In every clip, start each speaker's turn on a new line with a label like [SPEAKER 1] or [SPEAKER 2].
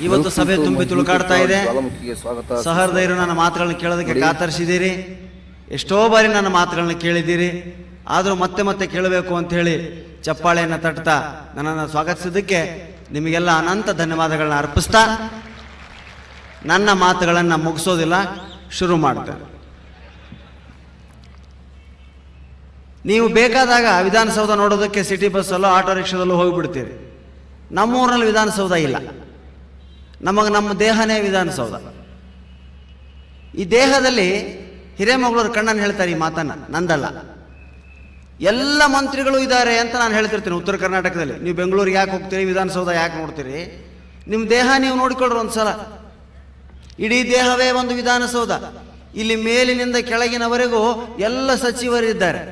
[SPEAKER 1] ಇವತ್ತು ಸಭೆ ತುಂಬಿ ತುಳುಕಾಡ್ತಾ ಇದೆ. ಸಹೃದಯರು ನನ್ನ ಮಾತುಗಳನ್ನ ಕೇಳೋದಕ್ಕೆ ಕಾತರಿಸಿದ್ದೀರಿ. ಎಷ್ಟೋ ಬಾರಿ ನನ್ನ ಮಾತುಗಳನ್ನ ಕೇಳಿದ್ದೀರಿ. ಆದರೂ ಮತ್ತೆ ಮತ್ತೆ ಕೇಳಬೇಕು ಅಂತ ಹೇಳಿ ಚಪ್ಪಾಳೆಯನ್ನು ತಟ್ತಾ ನನ್ನನ್ನು ಸ್ವಾಗತಿಸಿದ್ದಕ್ಕೆ ನಿಮಗೆಲ್ಲ ಅನಂತ ಧನ್ಯವಾದಗಳನ್ನ ಅರ್ಪಿಸ್ತಾ ನನ್ನ ಮಾತುಗಳನ್ನು ಮುಗಿಸೋದಿಲ್ಲ, ಶುರು ಮಾಡ್ತೇನೆ. ನೀವು ಬೇಕಾದಾಗ ವಿಧಾನಸೌಧ ನೋಡೋದಕ್ಕೆ ಸಿಟಿ ಬಸ್ಸಲ್ಲೋ ಆಟೋ ರಿಕ್ಷಾದಲ್ಲೋ ಹೋಗಿಬಿಡ್ತೀರಿ. ನಮ್ಮೂರಲ್ಲಿ ವಿಧಾನಸೌಧ ಇಲ್ಲ. ನಮ್ಮ ದೇಹನೇ ವಿಧಾನಸೌಧ. ಈ ದೇಹದಲ್ಲಿ ಹಿರೇಮಗಳೂರು ಕಣ್ಣನ್ನು ಹೇಳ್ತಾರೆ ಈ ಮಾತನ್ನ, ನಂದಲ್ಲ. ಎಲ್ಲ ಮಂತ್ರಿಗಳು ಇದ್ದಾರೆ ಅಂತ ನಾನು ಹೇಳ್ತಿರ್ತೀನಿ ಉತ್ತರ ಕರ್ನಾಟಕದಲ್ಲಿ. ನೀವು ಬೆಂಗಳೂರಿಗೆ ಯಾಕೆ ಹೋಗ್ತೀರಿ, ವಿಧಾನಸೌಧ ಯಾಕೆ ನೋಡ್ತೀರಿ? ನಿಮ್ಮ ದೇಹ ನೀವು ನೋಡಿಕೊಳ್ಳ್ರಿ ಒಂದ್ಸಲ. ಇಡೀ ದೇಹವೇ ಒಂದು ವಿಧಾನಸೌಧ. ಇಲ್ಲಿ ಮೇಲಿನಿಂದ ಕೆಳಗಿನವರೆಗೂ ಎಲ್ಲ ಸಚಿವರಿದ್ದಾರೆ.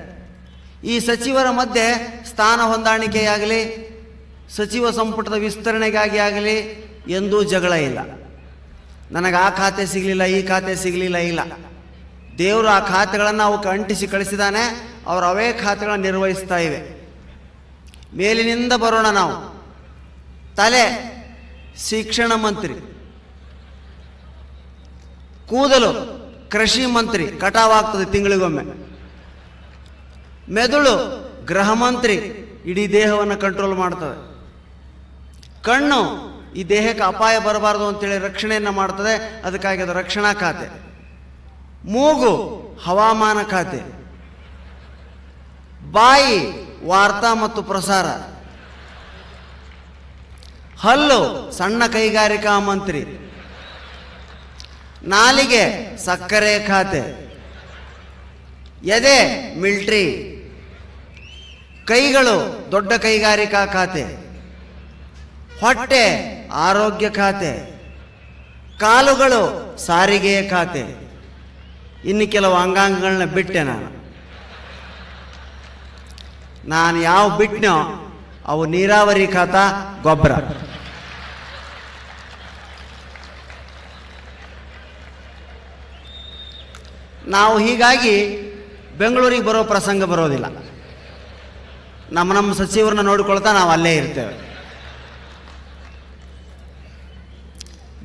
[SPEAKER 1] ಈ ಸಚಿವರ ಮಧ್ಯೆ ಸ್ಥಾನ ಹೊಂದಾಣಿಕೆಯಾಗಲಿ, ಸಚಿವ ಸಂಪುಟದ ವಿಸ್ತರಣೆಗಾಗಿ ಆಗಲಿ ಎಂದೂ ಜಗಳ ಇಲ್ಲ. ನನಗೆ ಆ ಖಾತೆ ಸಿಗಲಿಲ್ಲ, ಈ ಖಾತೆ ಸಿಗಲಿಲ್ಲ, ಇಲ್ಲ. ದೇವರು ಆ ಖಾತೆಗಳನ್ನು ಅವಕ್ಕೆ ಅಂಟಿಸಿ ಕಳಿಸಿದ್ದಾನೆ. ಅವರು ಅವೇ ಖಾತೆಗಳನ್ನು ನಿರ್ವಹಿಸ್ತಾ ಇವೆ. ಮೇಲಿನಿಂದ ಬರೋಣ ನಾವು. ತಲೆ ಶಿಕ್ಷಣ ಮಂತ್ರಿ, ಕೂದಲು ಕೃಷಿ ಮಂತ್ರಿ, ಕಟಾವಾಗ್ತದೆ ತಿಂಗಳಿಗೊಮ್ಮೆ. ಮೆದುಳು ಗೃಹ ಮಂತ್ರಿ, ಇಡೀ ದೇಹವನ್ನು ಕಂಟ್ರೋಲ್ ಮಾಡ್ತದೆ. ಕಣ್ಣು ಈ ದೇಹಕ್ಕೆ ಅಪಾಯ ಬರಬಾರದು ಅಂತೇಳಿ ರಕ್ಷಣೆಯನ್ನು ಮಾಡ್ತದೆ, ಅದಕ್ಕಾಗಿ ಅದು ರಕ್ಷಣಾ ಖಾತೆ. ಮೂಗು ಹವಾಮಾನ ಖಾತೆ. ಬಾಯಿ ವಾರ್ತಾ ಮತ್ತು ಪ್ರಸಾರ. ಹಲ್ಲು ಸಣ್ಣ ಕೈಗಾರಿಕಾ ಮಂತ್ರಿ. ನಾಲಿಗೆ ಸಕ್ಕರೆ ಖಾತೆ. ಎದೆ ಮಿಲಿಟರಿ. ಕೈಗಳು ದೊಡ್ಡ ಕೈಗಾರಿಕಾ ಖಾತೆ. ಹೊಟ್ಟೆ ಆರೋಗ್ಯ ಖಾತೆ. ಕಾಲುಗಳು ಸಾರಿಗೆ ಖಾತೆ. ಇನ್ನು ಕೆಲವು ಅಂಗಾಂಗಗಳನ್ನ ಬಿಟ್ಟೆ ನಾನು ಯಾವ ಬಿಟ್ಟನೋ ಅವು ನೀರಾವರಿ ಖಾತಾ, ಗೊಬ್ಬರ. ನಾವು ಹೀಗಾಗಿ ಬೆಂಗಳೂರಿಗೆ ಬರೋ ಪ್ರಸಂಗ ಬರೋದಿಲ್ಲ. ನಮ್ಮ ಸಚಿವರನ್ನ ನೋಡಿಕೊಳ್ತಾ ನಾವು ಅಲ್ಲೇ ಇರ್ತೇವೆ.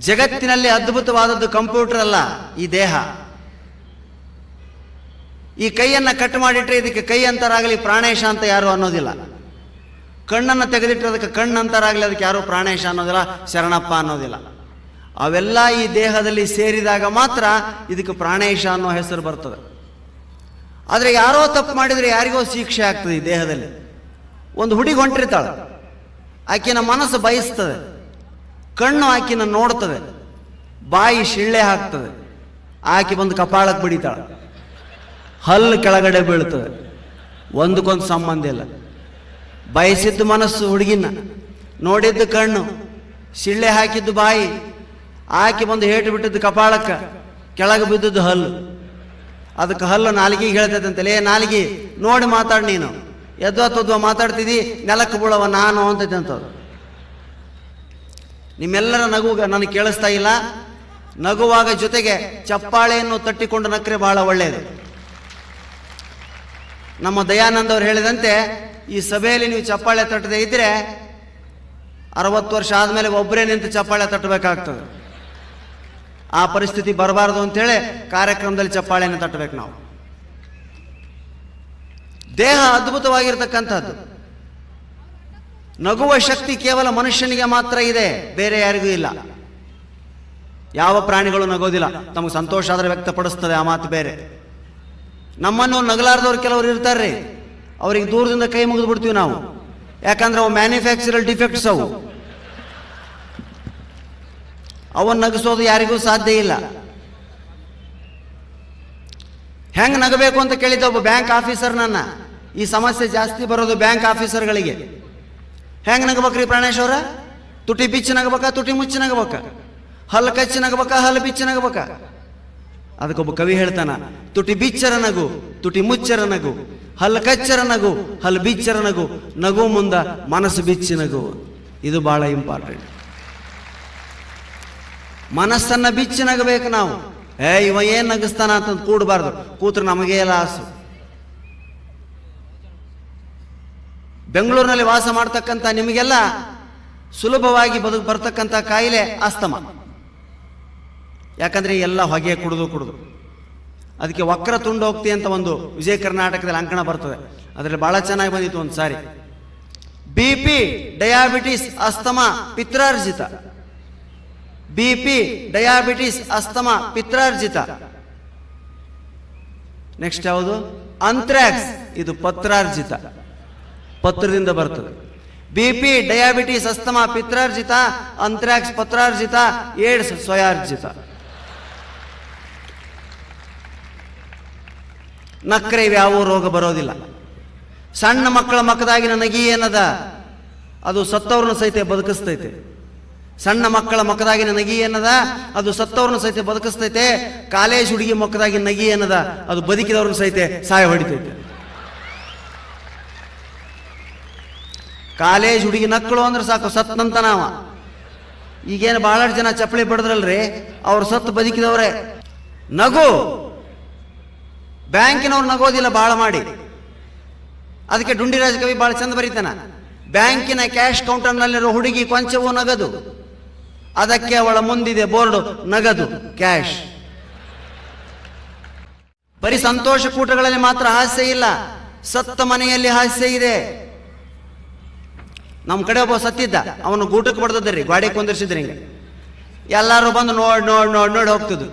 [SPEAKER 1] ಜಗತ್ತಿನಲ್ಲಿ ಅದ್ಭುತವಾದದ್ದು ಕಂಪ್ಯೂಟರ್ ಅಲ್ಲ, ಈ ದೇಹ. ಈ ಕೈಯನ್ನು ಕಟ್ ಮಾಡಿಟ್ರೆ ಇದಕ್ಕೆ ಕೈ ಅಂತರಾಗಲಿ ಪ್ರಾಣೇಶ ಅಂತ ಯಾರು ಅನ್ನೋದಿಲ್ಲ. ಕಣ್ಣನ್ನು ತೆಗೆದಿಟ್ಟರೆ ಅದಕ್ಕೆ ಕಣ್ಣು ಅಂತರಾಗಲಿ ಅದಕ್ಕೆ ಯಾರು ಪ್ರಾಣೇಶ ಅನ್ನೋದಿಲ್ಲ, ಶರಣಪ್ಪ ಅನ್ನೋದಿಲ್ಲ. ಅವೆಲ್ಲ ಈ ದೇಹದಲ್ಲಿ ಸೇರಿದಾಗ ಮಾತ್ರ ಇದಕ್ಕೆ ಪ್ರಾಣೇಶ ಅನ್ನೋ ಹೆಸರು ಬರ್ತದೆ. ಆದರೆ ಯಾರೋ ತಪ್ಪು ಮಾಡಿದರೆ ಯಾರಿಗೋ ಶಿಕ್ಷೆ ಆಗ್ತದೆ. ಈ ದೇಹದಲ್ಲಿ ಒಂದು ಹುಡುಗಿ ಹೊಂಟಿರ್ತಾಳೆ, ಆಕಿನ ಮನಸ್ಸು ಬಯಸ್ತದೆ, ಕಣ್ಣು ಆಕಿನ ನೋಡ್ತದೆ, ಬಾಯಿ ಶಿಳ್ಳೆ ಹಾಕ್ತದೆ, ಆಕೆ ಬಂದು ಕಪಾಳಕ್ಕೆ ಬಡಿತಾಳೆ, ಹಲ್ಲು ಕೆಳಗಡೆ ಬೀಳ್ತದೆ. ಒಂದಕ್ಕೊಂದು ಸಂಬಂಧ ಇಲ್ಲ. ಬಯಸಿದ್ದು ಮನಸ್ಸು ಹುಡುಗಿನ, ನೋಡಿದ್ದು ಕಣ್ಣು, ಶಿಳ್ಳೆ ಹಾಕಿದ್ದು ಬಾಯಿ, ಆಕೆ ಬಂದು ಹೇಟು ಬಿಟ್ಟಿದ್ದು ಕಪಾಳಕ್ಕೆ, ಕೆಳಗೆ ಬಿದ್ದದ್ದು ಹಲ್ಲು. ಅದಕ್ಕೆ ಹಲ್ಲು ನಾಲಿಗೆಗೆ ಹೇಳ್ತೈತೆ ಅಂತಲೇ, ನಾಲಿಗೆ ನೋಡಿ ಮಾತಾಡಿ, ನೀನು ಎದ್ವಾ ಮಾತಾಡ್ತಿದ್ದಿ, ನೆಲಕ್ಕೆ ಬೀಳವ ನಾನು ಅಂತೈತೆ ಅಂತವ್ರು. ನಿಮ್ಮೆಲ್ಲರ ನಗು ನನಗೆ ಕೇಳಿಸ್ತಾ ಇಲ್ಲ. ನಗುವಾಗ ಜೊತೆಗೆ ಚಪ್ಪಾಳೆಯನ್ನು ತಟ್ಟಿಕೊಂಡು ನಕ್ಕರೆ ಬಹಳ ಒಳ್ಳೆಯದು. ನಮ್ಮ ದಯಾನಂದ ಅವರು ಹೇಳಿದಂತೆ, ಈ ಸಭೆಯಲ್ಲಿ ನೀವು ಚಪ್ಪಾಳೆ ತಟ್ಟದೇ ಇದ್ರೆ 60 ವರ್ಷ ಆದಮೇಲೆ ಒಬ್ಬರೇ ನಿಂತು ಚಪ್ಪಾಳೆ ತಟ್ಟಬೇಕಾಗ್ತದೆ. ಆ ಪರಿಸ್ಥಿತಿ ಬರಬಾರ್ದು ಅಂತೇಳಿ ಕಾರ್ಯಕ್ರಮದಲ್ಲಿ ಚಪ್ಪಾಳೆಯನ್ನು ತಟ್ಟಬೇಕು ನಾವು. ದೇಹ ಅದ್ಭುತವಾಗಿರ್ತಕ್ಕಂಥದ್ದು. ನಗುವ ಶಕ್ತಿ ಕೇವಲ ಮನುಷ್ಯನಿಗೆ ಮಾತ್ರ ಇದೆ, ಬೇರೆ ಯಾರಿಗೂ ಇಲ್ಲ. ಯಾವ ಪ್ರಾಣಿಗಳು ನಗೋದಿಲ್ಲ. ತಮಗೆ ಸಂತೋಷ ಆದರೆ ವ್ಯಕ್ತಪಡಿಸ್ತದೆ, ಆ ಮಾತು ಬೇರೆ. ನಮ್ಮನ್ನು ನಗಲಾರ್ದವ್ರು ಕೆಲವರು ಇರ್ತಾರ್ರಿ, ಅವ್ರಿಗೆ ದೂರದಿಂದ ಕೈ ಮುಗಿದು ಬಿಡ್ತೀವಿ ನಾವು. ಯಾಕಂದ್ರೆ ಅವು ಮ್ಯಾನುಫ್ಯಾಕ್ಚರಲ್ ಡಿಫೆಕ್ಟ್ಸ್. ಅವನ್ನ ನಗಿಸೋದು ಯಾರಿಗೂ ಸಾಧ್ಯ ಇಲ್ಲ. ಹೆಂಗ್ ನಗಬೇಕು ಅಂತ ಕೇಳಿದ್ದ ಒಬ್ಬ ಬ್ಯಾಂಕ್ ಆಫೀಸರ್ ನನ್ನ. ಈ ಸಮಸ್ಯೆ ಜಾಸ್ತಿ ಬರೋದು ಬ್ಯಾಂಕ್ ಆಫೀಸರ್ಗಳಿಗೆ. ಹೆಂಗ್ ನಗಬೇಕ್ರಿ ಪ್ರಾಣೇಶ್ ಅವರ? ತುಟಿ ಬಿಚ್ಚಿ ನಗಬೇಕಾ, ತುಟಿ ಮುಚ್ಚಿ ನಗಬೇಕಾ? ಹಲ್ಲು ಕಚ್ಚಿ ನಗಬೇಕಾ, ಹಲ್ಲು ಬಿಚ್ಚಿ ನಗಬೇಕಾ? ಅದಕ್ಕೊಬ್ಬ ಕವಿ ಹೇಳ್ತಾನ, ತುಟಿ ಬಿಚ್ಚರ ನಗು, ತುಟಿ ಮುಚ್ಚರ ನಗು, ಹಲ್ಲು ಕಚ್ಚರ ನಗು, ಹಲ್ಲು ಬಿಚ್ಚರ ನಗು, ನಗು ಮುಂದ ಮನಸ್ಸು ಬಿಚ್ಚಿ ನಗು. ಇದು ಬಹಳ ಇಂಪಾರ್ಟೆಂಟ್. ಮನಸ್ಸನ್ನ ಬಿಚ್ಚಿ ನಗಬೇಕು ನಾವು. ಇವ ಏನ್ ನಗಿಸ್ತಾನ ಅಂತ ಕೂಡಬಾರ್ದು. ಕೂತ್ರೆ ನಮಗೇ ಲಾಸು. ಬೆಂಗಳೂರಿನಲ್ಲಿ ವಾಸ ಮಾಡ್ತಕ್ಕಂಥ ನಿಮಗೆಲ್ಲ ಸುಲಭವಾಗಿ ಬರ್ತಕ್ಕಂಥ ಕಾಯಿಲೆ ಅಸ್ತಮ. ಯಾಕಂದರೆ ಎಲ್ಲ ಹೊಗೆ ಕುಡಿದು ಅದಕ್ಕೆ ವಕ್ರ ತುಂಡು ಹೋಗ್ತಿ ಅಂತ ಒಂದು ವಿಜಯ ಕರ್ನಾಟಕದಲ್ಲಿ ಅಂಕಣ ಬರ್ತದೆ, ಅದರಲ್ಲಿ ಭಾಳ ಚೆನ್ನಾಗಿ ಬಂದಿತ್ತು ಒಂದು ಸಾರಿ. BP, ಡಯಾಬಿಟಿಸ್, ಅಸ್ತಮ ಪಿತ್ರಾರ್ಜಿತ. BP, ಡಯಾಬಿಟಿಸ್, ಅಸ್ತಮ ಪಿತ್ರಾರ್ಜಿತ. ನೆಕ್ಸ್ಟ್ ಯಾವುದು? ಅಂಥ್ರಾಕ್ಸ್, ಇದು ಪತ್ರಾರ್ಜಿತ, ಪತ್ರದಿಂದ ಬರ್ತದೆ. BP, ಡಯಾಬಿಟಿಸ್, ಅಸ್ತಮ ಪಿತ್ರಾರ್ಜಿತ, ಅಂಥ್ರಾಕ್ಸ್ ಪತ್ರಾರ್ಜಿತ, ಏಡ್ಸ್ ಸ್ವಯಾರ್ಜಿತ. ನಕ್ರೆ ಇವ್ಯಾವ ರೋಗ ಬರೋದಿಲ್ಲ. ಸಣ್ಣ ಮಕ್ಕಳ ಮಕ್ಕದಾಗಿನ ನಗಿ ಏನದ ಅದು ಸತ್ತವ್ರನ್ನ ಸಹಿತ ಬದುಕಿಸ್ತೈತೆ. ಸಣ್ಣ ಮಕ್ಕಳ ಮಕ್ಕದಾಗಿನ ನಗಿ ಏನದ ಅದು ಸತ್ತವ್ರನ್ನ ಸಹಿತ ಬದುಕಿಸ್ತೈತೆ. ಕಾಲೇಜ್ ಹುಡುಗಿ ಮಕ್ಕದಾಗಿನ ನಗಿ ಏನದ ಅದು ಬದುಕಿದವ್ರನ್ನ ಸಹಿತ ಸಾಯ ಹೊಡಿತೈತೆ. ಕಾಲೇಜ್ ಹುಡುಗಿ ನಕ್ಕಳು ಅಂದ್ರೆ ಸಾಕು ಸತ್ತಂತ ನಾವ. ಈಗೇನು ಬಹಳಷ್ಟು ಜನ ಚಪ್ಪಲಿ ಬಡದ್ರಲ್ರಿ, ಅವ್ರು ಸತ್ತು ಬದುಕಿದವ್ರೆ. ನಗು, ಬ್ಯಾಂಕಿನವ್ರು ನಗೋದಿಲ್ಲ ಭಾಳ ಮಾಡಿ. ಅದಕ್ಕೆ ಡುಂಡಿರಾಜ ಕವಿ ಭಾಳ ಚಂದ ಬರೀತಾನ, ಬ್ಯಾಂಕಿನ ಕ್ಯಾಶ್ ಕೌಂಟರ್ನಲ್ಲಿರೋ ಹುಡುಗಿ ಕೊಂಚವೂ ನಗದು, ಅದಕ್ಕೆ ಅವಳ ಮುಂದಿದೆ ಬೋರ್ಡು ನಗದು ಕ್ಯಾಶ್. ಬರೀ ಸಂತೋಷ ಕೂಟಗಳಲ್ಲಿ ಮಾತ್ರ ಹಾಸ್ಯ ಇಲ್ಲ, ಸತ್ತ ಮನೆಯಲ್ಲಿ ಹಾಸ್ಯ ಇದೆ. ನಮ್ಮ ಕಡೆ ಒಬ್ಬ ಸತ್ತಿದ್ದ, ಅವನು ಗೂಟಕ್ಕೆ ಬಡ್ದದ್ರಿ, ಗಾಡಿ ಕುಂದಿರ್ಸಿದ್ರಿ. ಹಿಂಗೆ ಎಲ್ಲರೂ ಬಂದು ನೋಡಿ ಹೋಗ್ತಿದ್ರು.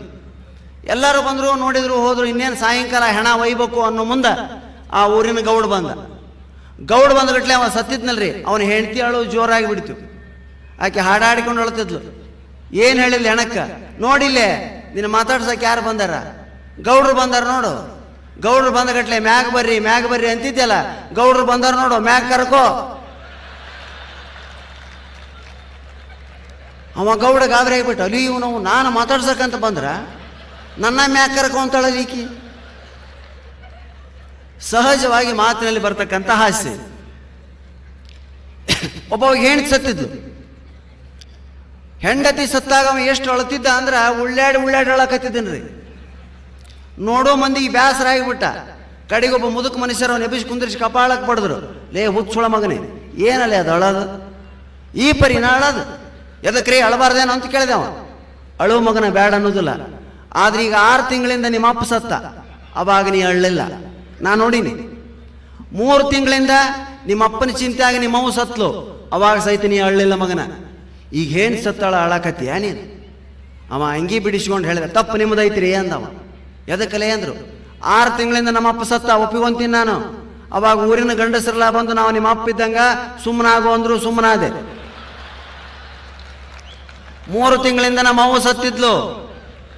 [SPEAKER 1] ಎಲ್ಲರೂ ಬಂದರು, ನೋಡಿದ್ರು, ಹೋದ್ರು. ಇನ್ನೇನು ಸಾಯಂಕಾಲ ಹೆಣ ಒಯ್ಬೇಕು ಅನ್ನೋ ಮುಂದೆ ಆ ಊರಿನ ಗೌಡ್ ಬಂದಗಟ್ಲೆ ಅವ ಸತ್ತಿದ್ನಲ್ರಿ, ಅವನ ಹೆಂಡತಿ ಅಳು ಜೋರಾಗಿ ಬಿಡ್ತು. ಆಕೆ ಹಾಡಾಡಿಕೊಂಡು ಅಳ್ತಿದ್ಲು. ಏನು ಹೇಳಿಲ್ಲ ಹೆಣಕ್ಕೆ, ನೋಡಿಲ್ಲೇ ನಿನ್ನ ಮಾತಾಡ್ಸಕ್ಕೆ ಯಾರು ಬಂದಾರ? ಗೌಡ್ರು ಬಂದಾರ ನೋಡು. ಗೌಡ್ರು ಬಂದಗಟ್ಲೆ ಮ್ಯಾಗ ಬರ್ರಿ ಅಂತಿದ್ಯಲ್ಲ, ಗೌಡ್ರು ಬಂದಾರ ನೋಡು, ಮ್ಯಾಗ ಕರ್ಕೋ. ಅವ ಗೌಡ ಗಾಬರಿ ಆಗಿಬಿಟ್ಟು, ಅಲ್ಲಿ ಇವನು ನಾನು ಮಾತಾಡ್ಸಕ್ಕಂತ ಬಂದ್ರ ನನ್ನ ಮ್ಯಾಗ ಕರ್ಕೋ ಅಂತಾಳಲ್ಲ ಈಕಿ. ಸಹಜವಾಗಿ ಮಾತಿನಲ್ಲಿ ಬರ್ತಕ್ಕಂಥ ಹಾಸ್ಯ. ಒಬ್ಬ ಹೆಂಡತಿ ಸತ್ತಿದ್ದು. ಹೆಂಡತಿ ಸತ್ತಾಗ ಅವ ಎಷ್ಟು ಅಳತಿದ್ದ ಅಂದ್ರೆ ಉಳ್ಳಾಡಿ ಅಳಕತ್ತಿದ್ದನ್ರಿ. ನೋಡೋ ಮಂದಿಗೆ ಬೇಸರ ಆಗಿಬಿಟ್ಟ. ಕಡೆಗೊಬ್ಬ ಮುದುಕ ಮನುಷ್ಯರು ಅವನು ಎಬ್ಬಿಸಿ ಕುಂದಿರಿಸಿ ಕಪಾಳಕ್ಕೆ ಬಡಿದ್ರು, ಲೇ ಹುಚ್ಚುಳ ಮಗನೇ, ಏನಲ್ಲೇ ಅದು ಅಳೋದು, ಈ ಪರಿನ ಅಳೋದು, ಎದಕ್ರಿ ಅಳಬಾರ್ದೇನೋ ಅಂತ ಕೇಳಿದೆ ಅವ. ಅಳು ಮಗನ ಬೇಡ ಅನ್ನೋದಿಲ್ಲ, ಆದ್ರೆ ಈಗ 6 ತಿಂಗಳಿಂದ ನಿಮ್ಮ ಅಪ್ಪ ಸತ್ತ, ಅವಾಗ ನೀ ಅಳ್ಳಿಲ್ಲ, ನಾ ನೋಡೀನಿ. 3 ತಿಂಗಳಿಂದ ನಿಮ್ಮ ಅಪ್ಪನ ಚಿಂತೆಯಾಗಿ ನಿಮ್ಮವು ಸತ್ಲು, ಅವಾಗ ಸಹಿತ ನೀ ಅಳ್ಳಿಲ್ಲ ಮಗನ. ಈಗ ಏನು ಸತ್ತಳ ಅಳಕತ್ತೀಯ ನೀನು? ಅವ ಅಂಗಿ ಬಿಡಿಸ್ಕೊಂಡು ಹೇಳಿದ, ತಪ್ಪು ನಿಮ್ಮದೈತ್ರಿ ಅಂದವ. ಎದಕ್ಕಲೆ ಅಂದ್ರು, 6 ತಿಂಗಳಿಂದ ನಮ್ಮ ಅಪ್ಪ ಸತ್ತ, ಒಪ್ಪಿಕೊಂತೀನಿ ನಾನು. ಅವಾಗ ಊರಿನ ಗಂಡಸರೆಲ್ಲ ಬಂದು ನಾವು ನಿಮ್ಮ ಅಪ್ಪ ಇದ್ದಂಗ ಸುಮ್ಮನಾಗೋ ಅಂದ್ರು, ಸುಮ್ಮನಾದೆ. 3 ತಿಂಗಳಿಂದ ನಮ್ಮ ಅವ್ವ ಸತ್ತಿದ್ಲು,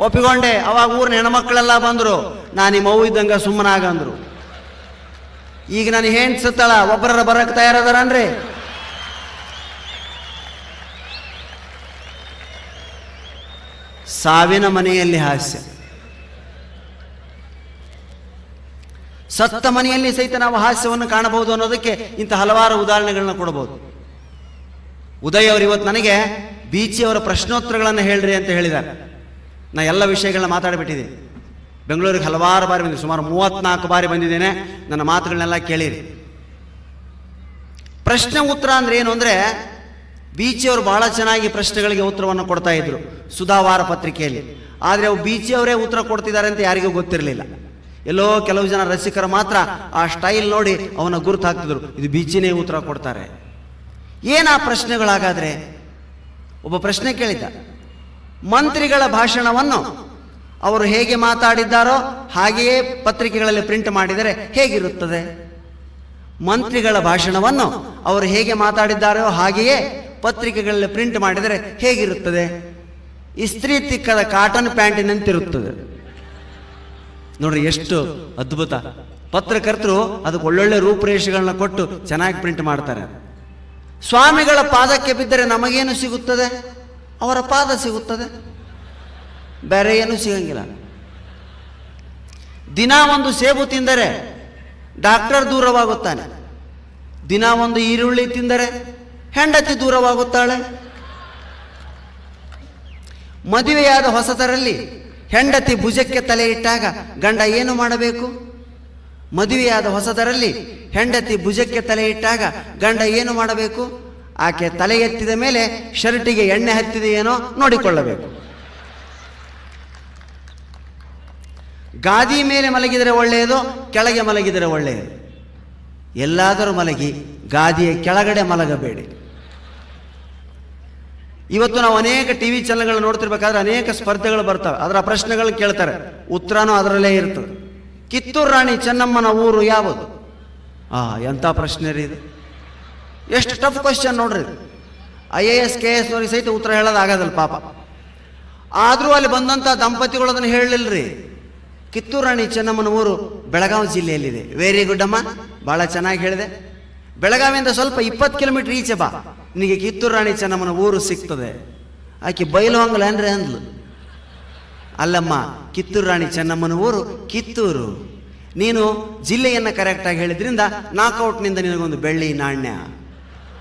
[SPEAKER 1] ಒಪ್ಪಿಕೊಂಡೆ. ಅವಾಗ ಊರಿನ ಹೆಣ್ಮಕ್ಳೆಲ್ಲ ಬಂದರು, ನಾನು ನಿಮ್ಮ ಅವ್ವ ಇದ್ದಂಗ ಸುಮ್ಮನಾಗ ಅಂದ್ರು. ಈಗ ನಾನು ಹೆಂಡ್ತಿ ಸತ್ತಾಳ, ಒಬ್ಬರ ಬರಕ್ಕೆ ತಯಾರದಾರನ್ರಿ? ಸಾವಿನ ಮನೆಯಲ್ಲಿ ಹಾಸ್ಯ. ಸತ್ತ ಮನೆಯಲ್ಲಿ ಸಹಿತ ನಾವು ಹಾಸ್ಯವನ್ನು ಕಾಣಬಹುದು ಅನ್ನೋದಕ್ಕೆ ಇಂಥ ಹಲವಾರು ಉದಾಹರಣೆಗಳನ್ನ ಕೊಡಬಹುದು. ಉದಯ್ ಅವರು ಇವತ್ತು ನನಗೆ ಬೀಚಿಯವರ ಪ್ರಶ್ನೋತ್ತರಗಳನ್ನು ಹೇಳ್ರಿ ಅಂತ ಹೇಳಿದ್ದಾರೆ. ನಾ ಎಲ್ಲ ವಿಷಯಗಳನ್ನ ಮಾತಾಡಿಬಿಟ್ಟಿದ್ದೀನಿ. ಬೆಂಗಳೂರಿಗೆ ಹಲವಾರು ಬಾರಿ ಬಂದಿದ್ದೀನಿ, ಸುಮಾರು 34 ಬಾರಿ ಬಂದಿದ್ದೇನೆ. ನನ್ನ ಮಾತುಗಳನ್ನೆಲ್ಲ ಕೇಳಿರಿ. ಪ್ರಶ್ನೆ ಉತ್ತರ ಅಂದ್ರೆ ಏನು ಅಂದರೆ, ಬೀಚಿಯವರು ಬಹಳ ಚೆನ್ನಾಗಿ ಪ್ರಶ್ನೆಗಳಿಗೆ ಉತ್ತರವನ್ನು ಕೊಡ್ತಾ ಇದ್ರು ಸುಧಾವಾರ ಪತ್ರಿಕೆಯಲ್ಲಿ. ಆದರೆ ಅವು ಬೀಚಿಯವರೇ ಉತ್ತರ ಕೊಡ್ತಿದ್ದಾರೆ ಅಂತ ಯಾರಿಗೂ ಗೊತ್ತಿರಲಿಲ್ಲ. ಎಲ್ಲೋ ಕೆಲವು ಜನ ರಸಿಕರು ಮಾತ್ರ ಆ ಸ್ಟೈಲ್ ನೋಡಿ ಅವನ ಗುರುತು ಹಾಕ್ತಿದ್ರು, ಇದು ಬೀಚಿನೇ ಉತ್ತರ ಕೊಡ್ತಾರೆ. ಏನಾ ಪ್ರಶ್ನೆಗಳಾಗಾದ್ರೆ? ಒಬ್ಬ ಪ್ರಶ್ನೆ ಕೇಳಿದ್ದ, ಮಂತ್ರಿಗಳ ಭಾಷಣವನ್ನು ಅವರು ಹೇಗೆ ಮಾತಾಡಿದ್ದಾರೋ ಹಾಗೆಯೇ ಪತ್ರಿಕೆಗಳಲ್ಲಿ ಪ್ರಿಂಟ್ ಮಾಡಿದರೆ ಹೇಗಿರುತ್ತದೆ? ಮಂತ್ರಿಗಳ ಭಾಷಣವನ್ನು ಅವರು ಹೇಗೆ ಮಾತಾಡಿದ್ದಾರೋ ಹಾಗೆಯೇ ಪತ್ರಿಕೆಗಳಲ್ಲಿ ಪ್ರಿಂಟ್ ಮಾಡಿದರೆ ಹೇಗಿರುತ್ತದೆ? ಇಸ್ತ್ರಿ ತಿಕ್ಕದ ಕಾಟನ್ ಪ್ಯಾಂಟಿನಂತಿರುತ್ತದೆ. ನೋಡ್ರಿ ಎಷ್ಟು ಅದ್ಭುತ. ಪತ್ರಕರ್ತರು ಅದಕ್ಕೆ ಒಳ್ಳೊಳ್ಳೆ ರೂಪುರೇಷೆಗಳನ್ನ ಕೊಟ್ಟು ಚೆನ್ನಾಗಿ ಪ್ರಿಂಟ್ ಮಾಡ್ತಾರೆ. ಸ್ವಾಮಿಗಳ ಪಾದಕ್ಕೆ ಬಿದ್ದರೆ ನಮಗೇನು ಸಿಗುತ್ತದೆ? ಅವರ ಪಾದ ಸಿಗುತ್ತದೆ, ಬೇರೆ ಏನು ಸಿಗಂಗಿಲ್ಲ. ದಿನ ಒಂದು ಸೇಬು ತಿಂದರೆ ಡಾಕ್ಟರ್ ದೂರವಾಗುತ್ತಾನೆ, ದಿನ ಒಂದು ಈರುಳ್ಳಿ ತಿಂದರೆ ಹೆಂಡತಿ ದೂರವಾಗುತ್ತಾಳೆ. ಮದುವೆಯಾದ ಹೊಸತರಲ್ಲಿ ಹೆಂಡತಿ ಭುಜಕ್ಕೆ ತಲೆ ಇಟ್ಟಾಗ ಗಂಡ ಏನು ಮಾಡಬೇಕು? ಮದುವೆಯಾದ ಹೊಸದರಲ್ಲಿ ಹೆಂಡತಿ ಭುಜಕ್ಕೆ ತಲೆ ಇಟ್ಟಾಗ ಗಂಡ ಏನು ಮಾಡಬೇಕು? ಆಕೆ ತಲೆ ಎತ್ತಿದ ಮೇಲೆ ಶರ್ಟಿಗೆ ಎಣ್ಣೆ ಹತ್ತಿದೆಯೇನೋ ನೋಡಿಕೊಳ್ಳಬೇಕು. ಗಾದಿ ಮೇಲೆ ಮಲಗಿದರೆ ಒಳ್ಳೆಯದು, ಕೆಳಗೆ ಮಲಗಿದರೆ ಒಳ್ಳೆಯದು. ಎಲ್ಲಾದರೂ ಮಲಗಿ ಗಾದಿಯ ಕೆಳಗಡೆ ಮಲಗಬೇಡಿ. ಇವತ್ತು ನಾವು ಅನೇಕ ಟಿವಿ ಚಾನೆಲ್ಗಳು ನೋಡ್ತಿರ್ಬೇಕಾದ್ರೆ ಅನೇಕ ಸ್ಪರ್ಧೆಗಳು ಬರ್ತವೆ, ಅದರ ಪ್ರಶ್ನೆಗಳು ಕೇಳ್ತಾರೆ, ಉತ್ತರನೂ ಅದರಲ್ಲೇ ಇರ್ತದೆ. ಕಿತ್ತೂರು ರಾಣಿ ಚೆನ್ನಮ್ಮನ ಊರು ಯಾವುದು? ಎಂಥ ಪ್ರಶ್ನೆ ರೀ ಇದು, ಎಷ್ಟು ಟಫ್ ಕ್ವಶನ್ ನೋಡ್ರಿ. IAS KS ಅವ್ರಿಗೆ ಸಹಿತ ಉತ್ತರ ಹೇಳೋದಾಗೋದಲ್ಲ ಪಾಪ. ಆದರೂ ಅಲ್ಲಿ ಬಂದಂಥ ದಂಪತಿಗಳು ಅದನ್ನು ಹೇಳಲಿಲ್ಲರಿ. ಕಿತ್ತೂರು ರಾಣಿ ಚೆನ್ನಮ್ಮನ ಊರು ಬೆಳಗಾವಿ ಜಿಲ್ಲೆಯಲ್ಲಿದೆ. ವೆರಿ ಗುಡ್ ಅಮ್ಮ, ಭಾಳ ಚೆನ್ನಾಗಿ ಹೇಳಿದೆ. ಬೆಳಗಾವಿಯಿಂದ ಸ್ವಲ್ಪ 20 ಕಿಲೋಮೀಟರ್ ಈಚೆ ಬಾ, ನಿನಗೆ ಕಿತ್ತೂರು ರಾಣಿ ಚೆನ್ನಮ್ಮನ ಊರು ಸಿಗ್ತದೆ. ಆಕೆ ಬೈಲುವಂಗಲ ಅಂದ್ರೆ ಅಂದ್ಲು. ಅಲ್ಲಮ್ಮ, ಕಿತ್ತೂರು ರಾಣಿ ಚೆನ್ನಮ್ಮನ ಊರು ಕಿತ್ತೂರು. ನೀನು ಜಿಲ್ಲೆಯನ್ನು ಕರೆಕ್ಟಾಗಿ ಹೇಳಿದ್ರಿಂದ ನಾಕೌಟ್ನಿಂದ ನಿನಗೊಂದು ಬೆಳ್ಳಿ ನಾಣ್ಯ.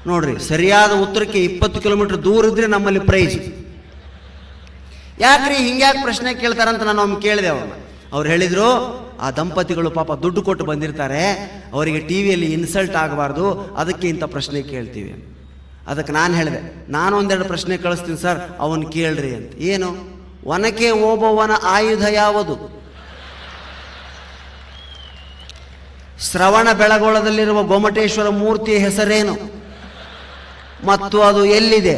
[SPEAKER 1] ನೋಡ್ರಿ, ಸರಿಯಾದ ಉತ್ತರಕ್ಕೆ 20 ಕಿಲೋಮೀಟರ್ ದೂರ ಇದ್ರೆ ನಮ್ಮಲ್ಲಿ ಪ್ರೈಜ್. ಯಾಕ್ರಿ ಹಿಂಗ್ಯಾಕೆ ಪ್ರಶ್ನೆ ಕೇಳ್ತಾರಂತ ನಾನು ಒಮ್ಮೆ ಕೇಳಿದೆ ಅವ್ರು ಹೇಳಿದ್ರು, ಆ ದಂಪತಿಗಳು ಪಾಪ ದುಡ್ಡು ಕೊಟ್ಟು ಬಂದಿರ್ತಾರೆ, ಅವರಿಗೆ ಟಿವಿಯಲ್ಲಿ ಇನ್ಸಲ್ಟ್ ಆಗಬಾರ್ದು, ಅದಕ್ಕೆ ಇಂಥ ಪ್ರಶ್ನೆ ಕೇಳ್ತೀವಿ. ಅದಕ್ಕೆ ನಾನು ಹೇಳಿದೆ, ನಾನು ಒಂದೆರಡು ಪ್ರಶ್ನೆ ಕಳಿಸ್ತೀನಿ ಸರ್, ಅವನು ಕೇಳ್ರಿ ಅಂತ. ಏನು? ಒನಕೆ ಓಬವ್ವನ ಆಯುಧ ಯಾವುದು? ಶ್ರವಣ ಬೆಳಗೊಳದಲ್ಲಿರುವ ಗೊಮಟೇಶ್ವರ ಮೂರ್ತಿಯ ಹೆಸರೇನು ಮತ್ತು ಅದು ಎಲ್ಲಿದೆ?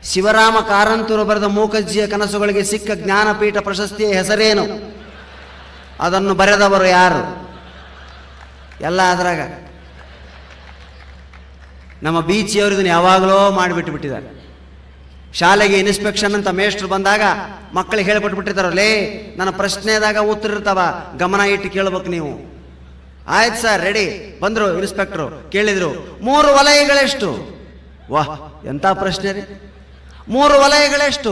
[SPEAKER 1] ಶಿವರಾಮ ಕಾರಂತರು ಬರೆದ ಮೂಕಜ್ಜಿಯ ಕನಸುಗಳಿಗೆ ಸಿಕ್ಕ ಜ್ಞಾನಪೀಠ ಪ್ರಶಸ್ತಿಯ ಹೆಸರೇನು? ಅದನ್ನು ಬರೆದವರು ಯಾರು? ಎಲ್ಲ ಅದ್ರಾಗ. ನಮ್ಮ ಬೀಚಿಯವರು ಇದನ್ನು ಯಾವಾಗಲೂ ಮಾಡಿಬಿಟ್ಟು ಬಿಟ್ಟಿದ್ದಾರೆ. ಶಾಲೆಗೆ ಇನ್ಸ್ಪೆಕ್ಷನ್ ಅಂತ ಮೇಷ್ಟ್ರು ಬಂದಾಗ ಮಕ್ಕಳಿಗೆ ಹೇಳಿಬಿಟ್ಬಿಟ್ಟಿರ್ತಾರ, ಲೇ ನನ್ನ ಪ್ರಶ್ನೆದಾಗ ಉತ್ತರ ಇರ್ತಾವ, ಗಮನ ಇಟ್ಟು ಕೇಳ್ಬೇಕು ನೀವು. ಆಯ್ತು ಸರ್, ರೆಡಿ. ಬಂದರು ಇನ್ಸ್ಪೆಕ್ಟರು, ಕೇಳಿದ್ರು 3 ವಲಯಗಳೆಷ್ಟು? ವಾಹ್, ಎಂಥ ಪ್ರಶ್ನೆ ರೀ. 3 ವಲಯಗಳೆಷ್ಟು?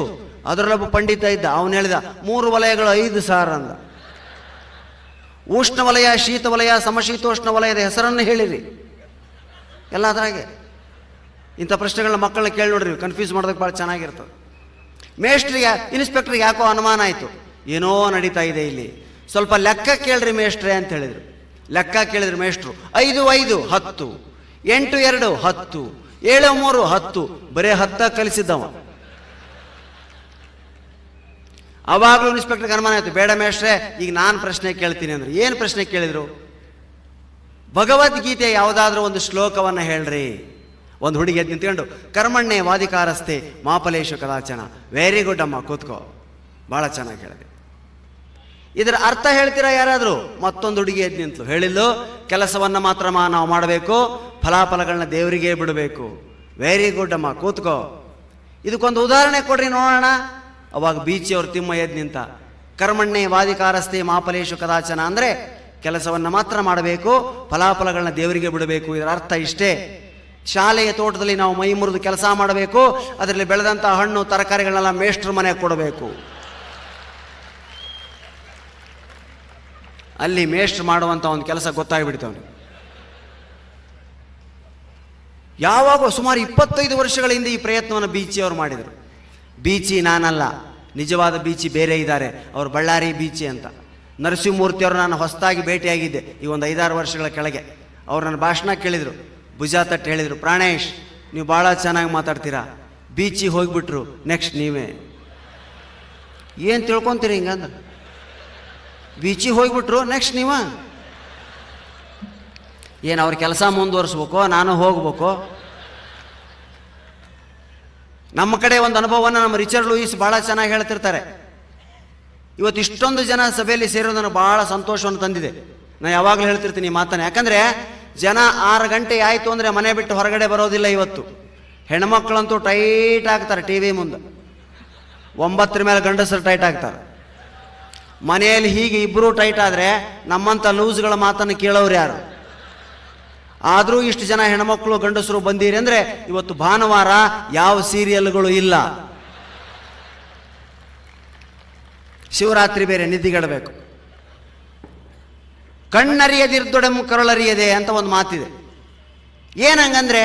[SPEAKER 1] ಅದರಲ್ಲೊಬ್ಬ ಪಂಡಿತ ಇದ್ದ, ಅವನು ಹೇಳಿದ 3 ವಲಯಗಳು 5 ಸಾರ್ ಅಂದ. ಉಷ್ಣ ವಲಯ, ಶೀತ ವಲಯ, ಸಮಶೀತೋಷ್ಣ ವಲಯದ ಹೆಸರನ್ನು ಹೇಳಿರಿ. ಎಲ್ಲ ಅದ್ರಾಗೆ. ಇಂಥ ಪ್ರಶ್ನೆಗಳನ್ನ ಮಕ್ಕಳನ್ನ ಕೇಳಿ ನೋಡ್ರಿ, ಕನ್ಫ್ಯೂಸ್ ಮಾಡೋದಕ್ಕೆ ಭಾಳ ಚೆನ್ನಾಗಿರ್ತದೆ. ಮೇಷ್ಟ್ರಿಗೆ, ಇನ್ಸ್ಪೆಕ್ಟ್ರಿಗೆ ಯಾಕೋ ಅನುಮಾನ ಆಯಿತು, ಏನೋ ನಡೀತಾ ಇದೆ ಇಲ್ಲಿ, ಸ್ವಲ್ಪ ಲೆಕ್ಕ ಕೇಳ್ರಿ ಮೇಷ್ಟ್ರೆ ಅಂತ ಹೇಳಿದರು. ಲೆಕ್ಕ ಕೇಳಿದ್ರು ಮೇಷ್ಟ್ರು. 5 5 10, 8 2 10, 7 3 10, ಬರೀ 10 ಕಲಿಸಿದ್ದವ. ಅವಾಗಲೂ ಇನ್ಸ್ಪೆಕ್ಟರ್ಗೆ ಅನುಮಾನ ಆಯಿತು, ಬೇಡ ಮೇಷ್ಟ್ರೆ ಈಗ ನಾನು ಪ್ರಶ್ನೆ ಕೇಳ್ತೀನಿ ಅಂದ್ರೆ. ಏನು ಪ್ರಶ್ನೆ ಕೇಳಿದ್ರು? ಭಗವದ್ಗೀತೆ ಯಾವುದಾದ್ರೂ ಒಂದು ಶ್ಲೋಕವನ್ನು ಹೇಳ್ರಿ. ಒಂದು ಹುಡುಗಿ ಎದ್ದು ನಿಂತ್ಕೊಂಡು, ಕರ್ಮಣ್ಣೆ ವಾದಿಕಾರಸ್ತೆ ಮಾಪಲೇಶು ಕದಾಚನ. ವೆರಿ ಗುಡ್ ಅಮ್ಮ, ಕೂತ್ಕೋ, ಭಾಳ ಚೆನ್ನಾಗಿ ಹೇಳಿದೆ. ಇದರ ಅರ್ಥ ಹೇಳ್ತೀರಾ ಯಾರಾದರೂ? ಮತ್ತೊಂದು ಹುಡುಗಿ ಎದ್ದು ನಿಂತಲು, ಹೇಳಿದ್ದು ಕೆಲಸವನ್ನು ಮಾತ್ರ ನಾವು ಮಾಡಬೇಕು, ಫಲಾಫಲಗಳನ್ನ ದೇವರಿಗೆ ಬಿಡಬೇಕು. ವೆರಿ ಗುಡ್ ಅಮ್ಮ, ಕೂತ್ಕೋ. ಇದಕ್ಕೊಂದು ಉದಾಹರಣೆ ಕೊಡ್ರಿ ನೋಡೋಣ. ಅವಾಗ ಬೀಚಿಯವರು ತಿಮ್ಮ ಎದ್ದು ನಿಂತ, ಕರ್ಮಣ್ಣೆ ವಾದಿಕಾರಸ್ತೆ ಮಾಪಲೇಶು ಕದಾಚನ ಅಂದರೆ ಕೆಲಸವನ್ನು ಮಾತ್ರ ಮಾಡಬೇಕು, ಫಲಾಫಲಗಳನ್ನ ದೇವರಿಗೆ ಬಿಡಬೇಕು. ಇದರ ಅರ್ಥ ಇಷ್ಟೇ. ಶಾಲೆಯ ತೋಟದಲ್ಲಿ ನಾವು ಮೈ ಮುರಿದು ಕೆಲಸ ಮಾಡಬೇಕು, ಅದರಲ್ಲಿ ಬೆಳೆದಂಥ ಹಣ್ಣು ತರಕಾರಿಗಳನ್ನೆಲ್ಲ ಮೇಷ್ಟ್ರ ಮನೆಗೆ ಕೊಡಬೇಕು. ಅಲ್ಲಿ ಮೇಷ್ಟ್ರು ಮಾಡುವಂಥ ಒಂದು ಕೆಲಸ ಗೊತ್ತಾಗಿಬಿಡ್ತವನು. ಯಾವಾಗ ಸುಮಾರು 25 ವರ್ಷಗಳ ಹಿಂದೆ ಈ ಪ್ರಯತ್ನವನ್ನು ಬೀಚಿಯವರು ಮಾಡಿದರು. ಬೀಚಿ ನಾನಲ್ಲ, ನಿಜವಾದ ಬೀಚಿ ಬೇರೆ ಇದ್ದಾರೆ, ಅವರು ಬಳ್ಳಾರಿ ಬೀಚಿ ಅಂತ. ನರಸಿಂಹಮೂರ್ತಿಯವರು ನಾನು ಹೊಸದಾಗಿ ಭೇಟಿಯಾಗಿದ್ದೆ ಈ ಒಂದು 5-6 ವರ್ಷಗಳ ಕೆಳಗೆ. ಅವ್ರು ನನ್ನ ಭಾಷಣ ಕೇಳಿದರು, ಭುಜ ತಟ್ಟು ಹೇಳಿದರು, ಪ್ರಾಣೇಶ್ ನೀವು ಭಾಳ ಚೆನ್ನಾಗಿ ಮಾತಾಡ್ತೀರಾ, ಬೀಚಿಗೆ ಹೋಗಿಬಿಟ್ರು, ನೆಕ್ಸ್ಟ್ ನೀವೇ. ಏನು ತಿಳ್ಕೊತೀರಿ ಹಿಂಗಂದ್ರೆ? ಬೀಚಿಗೆ ಹೋಗ್ಬಿಟ್ರು, ನೆಕ್ಸ್ಟ್ ನೀವ ಏನು ಅವ್ರ ಕೆಲಸ ಮುಂದುವರಿಸ್ಬೇಕೋ, ನಾನು ಹೋಗ್ಬೇಕು? ನಮ್ಮ ಕಡೆ ಒಂದು ಅನುಭವವನ್ನು ನಮ್ಮ ರಿಚರ್ಡ್ ಲೂಯಿಸ್ ಭಾಳ ಚೆನ್ನಾಗಿ ಹೇಳ್ತಿರ್ತಾರೆ. ಇವತ್ತು ಇಷ್ಟೊಂದು ಜನ ಸಭೆಯಲ್ಲಿ ಸೇರೋದು ನನಗೆ ಭಾಳ ಸಂತೋಷವನ್ನು ತಂದಿದೆ. ನಾನು ಯಾವಾಗಲೂ ಹೇಳ್ತಿರ್ತೀನಿ ಈ ಮಾತನ್ನು. ಯಾಕಂದರೆ ಜನ 6 ಗಂಟೆ ಆಯಿತು ಅಂದರೆ ಮನೆ ಬಿಟ್ಟು ಹೊರಗಡೆ ಬರೋದಿಲ್ಲ. ಇವತ್ತು ಹೆಣ್ಮಕ್ಳಂತೂ ಟೈಟ್ ಆಗ್ತಾರೆ ಟಿ ವಿ ಮುಂದೆ, 9 ಮೇಲೆ ಗಂಡಸರು ಟೈಟ್ ಆಗ್ತಾರೆ. ಮನೆಯಲ್ಲಿ ಹೀಗೆ ಇಬ್ಬರು ಟೈಟ್ ಆದರೆ ನಮ್ಮಂಥ ಲೂಸ್ಗಳ ಮಾತನ್ನು ಕೇಳೋರು ಯಾರು? ಆದರೂ ಇಷ್ಟು ಜನ ಹೆಣ್ಮಕ್ಳು ಗಂಡಸರು ಬಂದೀರಿ ಅಂದರೆ ಇವತ್ತು ಭಾನುವಾರ ಯಾವ ಸೀರಿಯಲ್ಗಳು ಇಲ್ಲ. ಶಿವರಾತ್ರಿ ಬೇರೆ, ನಿದ್ದಿಗೆಡಬೇಕು. ಕಣ್ಣರಿಯದಿರ್ದೊಡೆಂ ಕರುಳರಿಯದೆ ಅಂತ ಒಂದು ಮಾತಿದೆ. ಏನಂಗಂದ್ರೆ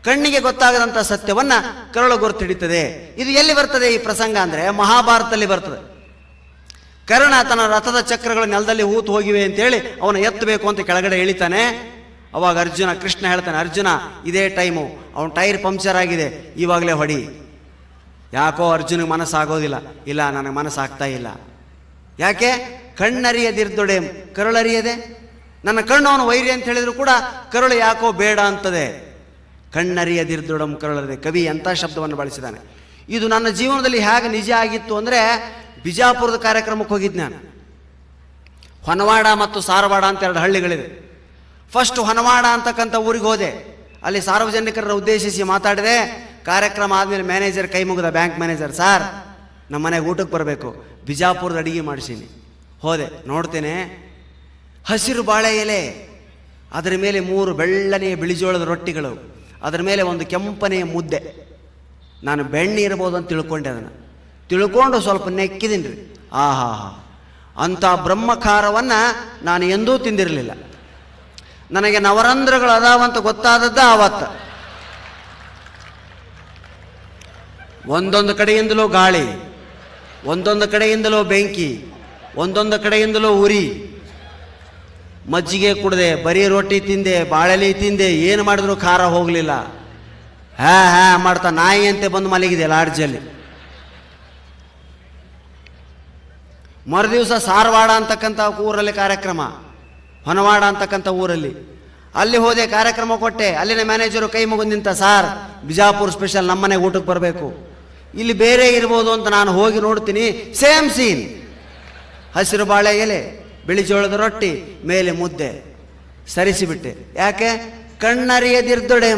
[SPEAKER 1] ಕಣ್ಣಿಗೆ ಗೊತ್ತಾಗದಂಥ ಸತ್ಯವನ್ನ ಕರುಳು ಗುರುತಿಡಿತದೆ. ಇದು ಎಲ್ಲಿ ಬರ್ತದೆ ಈ ಪ್ರಸಂಗ ಅಂದರೆ ಮಹಾಭಾರತದಲ್ಲಿ ಬರ್ತದೆ. ಕರ್ಣ ತನ್ನ ರಥದ ಚಕ್ರಗಳು ನೆಲದಲ್ಲಿ ಹೂತು ಹೋಗಿವೆ ಅಂತೇಳಿ ಅವನು ಎತ್ತಬೇಕು ಅಂತ ಕೆಳಗಡೆ ಇಳಿತಾನೆ. ಅವಾಗ ಕೃಷ್ಣ ಹೇಳ್ತಾನೆ, ಅರ್ಜುನ ಇದೇ ಟೈಮು, ಅವನ ಟೈರ್ ಪಂಕ್ಚರ್ ಆಗಿದೆ, ಇವಾಗಲೇ ಹೊಡಿ. ಯಾಕೋ ಅರ್ಜುನಿಗೆ ಮನಸ್ಸಾಗೋದಿಲ್ಲ. ಇಲ್ಲ, ನನಗೆ ಮನಸ್ಸಾಗ್ತಾ ಇಲ್ಲ. ಯಾಕೆ? ಕಣ್ಣರಿಯದಿರ್ದೊಡೆ ಕರುಳರಿಯದೆ. ನನ್ನ ಕಣ್ಣು ಅವನು ವೈರಿ ಅಂತ ಹೇಳಿದ್ರು ಕೂಡ ಕರುಳು ಯಾಕೋ ಬೇಡ ಅಂತದೆ. ಕಣ್ಣರಿಯದಿರ್ದೊಡಂ ಕರುಳರಿದೆ. ಕವಿ ಎಂಥ ಶಬ್ದವನ್ನು ಬಳಸಿದ್ದಾನೆ. ಇದು ನನ್ನ ಜೀವನದಲ್ಲಿ ಹೇಗೆ ನಿಜ ಆಗಿತ್ತು ಅಂದರೆ, ಬಿಜಾಪುರದ ಕಾರ್ಯಕ್ರಮಕ್ಕೆ ಹೋಗಿದ್ದು ನಾನು. ಹೊನವಾಡ ಮತ್ತು ಸಾರವಾಡ ಅಂತ 2 ಹಳ್ಳಿಗಳಿದೆ. ಫಸ್ಟ್ ಹೊನವಾಡ ಅಂತಕ್ಕಂಥ ಊರಿಗೆ ಹೋದೆ. ಅಲ್ಲಿ ಸಾರ್ವಜನಿಕರನ್ನು ಉದ್ದೇಶಿಸಿ ಮಾತಾಡಿದೆ. ಕಾರ್ಯಕ್ರಮ ಆದಮೇಲೆ ಮ್ಯಾನೇಜರ್ ಕೈ ಮುಗಿದ, ಬ್ಯಾಂಕ್ ಮ್ಯಾನೇಜರ್, ಸಾರ್ ನಮ್ಮ ಮನೆಗೆ ಊಟಕ್ಕೆ ಬರಬೇಕು, ಬಿಜಾಪುರದ ಅಡಿಗೆ ಮಾಡಿಸೀನಿ. ಹೋದೆ, ನೋಡ್ತೇನೆ ಹಸಿರು ಬಾಳೆ ಎಲೆ, ಅದರ ಮೇಲೆ 3 ಬೆಳ್ಳನೆಯ ಬಿಳಿಜೋಳದ ರೊಟ್ಟಿಗಳು, ಅದರ ಮೇಲೆ ಒಂದು ಕೆಂಪನೆಯ ಮುದ್ದೆ. ನಾನು ಬೆಣ್ಣೆ ಇರ್ಬೋದು ಅಂತ ತಿಳ್ಕೊಂಡೆ. ಅದನ್ನು ತಿಳ್ಕೊಂಡು ಸ್ವಲ್ಪ ನೆಕ್ಕಿದ್ದೀನಿ ರೀ. ಆಹಾ, ಅಂಥ ಬ್ರಹ್ಮಖಾರವನ್ನು ನಾನು ಎಂದೂ ತಿಂದಿರಲಿಲ್ಲ. ನನಗೆ ನವರಂಧ್ರಗಳು ಅದಾವಂತ ಗೊತ್ತಾದದ್ದ ಆವತ್ತು. ಒಂದೊಂದು ಕಡೆಯಿಂದಲೂ ಗಾಳಿ, ಒಂದೊಂದು ಕಡೆಯಿಂದಲೂ ಬೆಂಕಿ, ಒಂದೊಂದು ಕಡೆಯಿಂದಲೂ ಉರಿ. ಮಜ್ಜಿಗೆ ಕುಡಿದೆ, ಬರೀ ರೊಟ್ಟಿ ತಿಂದೆ, ಬಾಳೆಲಿ ತಿಂದೆ, ಏನು ಮಾಡಿದ್ರು ಖಾರ ಹೋಗಲಿಲ್ಲ. ಹ್ಯಾ ಮಾಡ್ತಾ ನಾಯಿ ಅಂತೆ ಬಂದು ಮಲಗಿದೆ ಲಾಡ್ಜಲ್ಲಿ. ಮರುದಿವಸ ಸಾರವಾಡ ಅಂತಕ್ಕಂಥ ಊರಲ್ಲಿ ಕಾರ್ಯಕ್ರಮ, ಹೊನವಾಡ ಅಂತಕ್ಕಂಥ ಊರಲ್ಲಿ. ಅಲ್ಲಿ ಹೋದೆ, ಕಾರ್ಯಕ್ರಮ ಕೊಟ್ಟೆ. ಅಲ್ಲಿನ ಮ್ಯಾನೇಜರು ಕೈ ಮುಗಿದು ನಿಂತ, ಸಾರ್ ಬಿಜಾಪುರ ಸ್ಪೆಷಲ್, ನಮ್ಮನೆಗೆ ಊಟಕ್ಕೆ ಬರಬೇಕು. ಇಲ್ಲಿ ಬೇರೆ ಇರ್ಬೋದು ಅಂತ ನಾನು ಹೋಗಿ ನೋಡ್ತೀನಿ, ಸೇಮ್ ಸೀನ್. ಹಸಿರು ಬಾಳೆ ಎಲೆ, ಬಿಳಿ ಜೋಳದ ರೊಟ್ಟಿ, ಮೇಲೆ ಮುದ್ದೆ. ಸರಿಸಿಬಿಟ್ಟೆ. ಯಾಕೆ? ಕಣ್ಣರಿಯದಿರ್ದೊಡೆ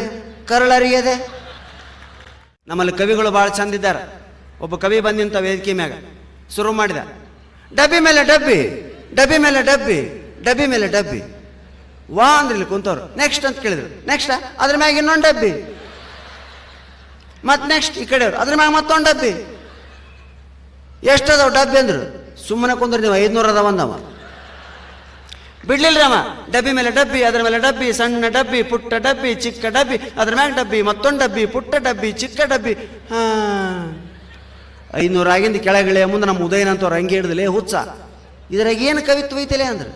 [SPEAKER 1] ಕರುಳರಿಯದೆ. ನಮ್ಮಲ್ಲಿ ಕವಿಗಳು ಭಾಳ ಚಂದಿದ್ದಾರೆ. ಒಬ್ಬ ಕವಿ ಬಂದಿಂತ ವೇದಿಕೆ ಮ್ಯಾಗ ಶುರು ಮಾಡಿದ, ಡಬ್ಬಿ ಮೇಲೆ ಡಬ್ಬಿ, ಡಬ್ಬಿ ಮೇಲೆ ಡಬ್ಬಿ, ಡಬ್ಬಿ ಮೇಲೆ ಡಬ್ಬಿ. ವಾ ಅಂದ್ರೆ ಇಲ್ಲಿ ಕುಂತವ್ರು. ನೆಕ್ಸ್ಟ್ ಅಂತ ಕೇಳಿದ್ರು. ನೆಕ್ಸ್ಟ್ ಅದ್ರ ಮ್ಯಾಗ ಇನ್ನೊಂದು ಡಬ್ಬಿ, ಮತ್ತೆ ನೆಕ್ಸ್ಟ್ ಈ ಕಡೆಯವ್ರು, ಅದ್ರ ಮ್ಯಾಗ ಮತ್ತೊಂದು ಡಬ್ಬಿ. ಎಷ್ಟದಾವ ಡಬ್ಬಿ ಅಂದ್ರು. ಸುಮ್ಮನೆ ಕುಂದ್ರಿ ನೀವು, 500 ಅದಾವ ಅಂದವ. ಬಿಡ್ಲಿಲ್ರಿ ಅವ. ಡಬ್ಬಿ ಮೇಲೆ ಡಬ್ಬಿ, ಅದ್ರ ಮೇಲೆ ಡಬ್ಬಿ, ಸಣ್ಣ ಡಬ್ಬಿ, ಪುಟ್ಟ ಡಬ್ಬಿ, ಚಿಕ್ಕ ಡಬ್ಬಿ, ಅದ್ರ ಮ್ಯಾಗ ಡಬ್ಬಿ, ಮತ್ತೊಂದು ಡಬ್ಬಿ, ಪುಟ್ಟ ಡಬ್ಬಿ, ಚಿಕ್ಕ ಡಬ್ಬಿ. 500 ಆಗಿಂದ ಕೆಳಗಿಳೆ ಮುಂದೆ ನಮ್ಮ ಉದಯನಂತವ್ರು ಹಂಗೆ ಹಿಡಿದಲೇ ಹುಚ್ಚ, ಇದ್ರಾಗ ಏನು ಕವಿತ್ವ ಐತಿಲೆ ಅಂದ್ರೆ.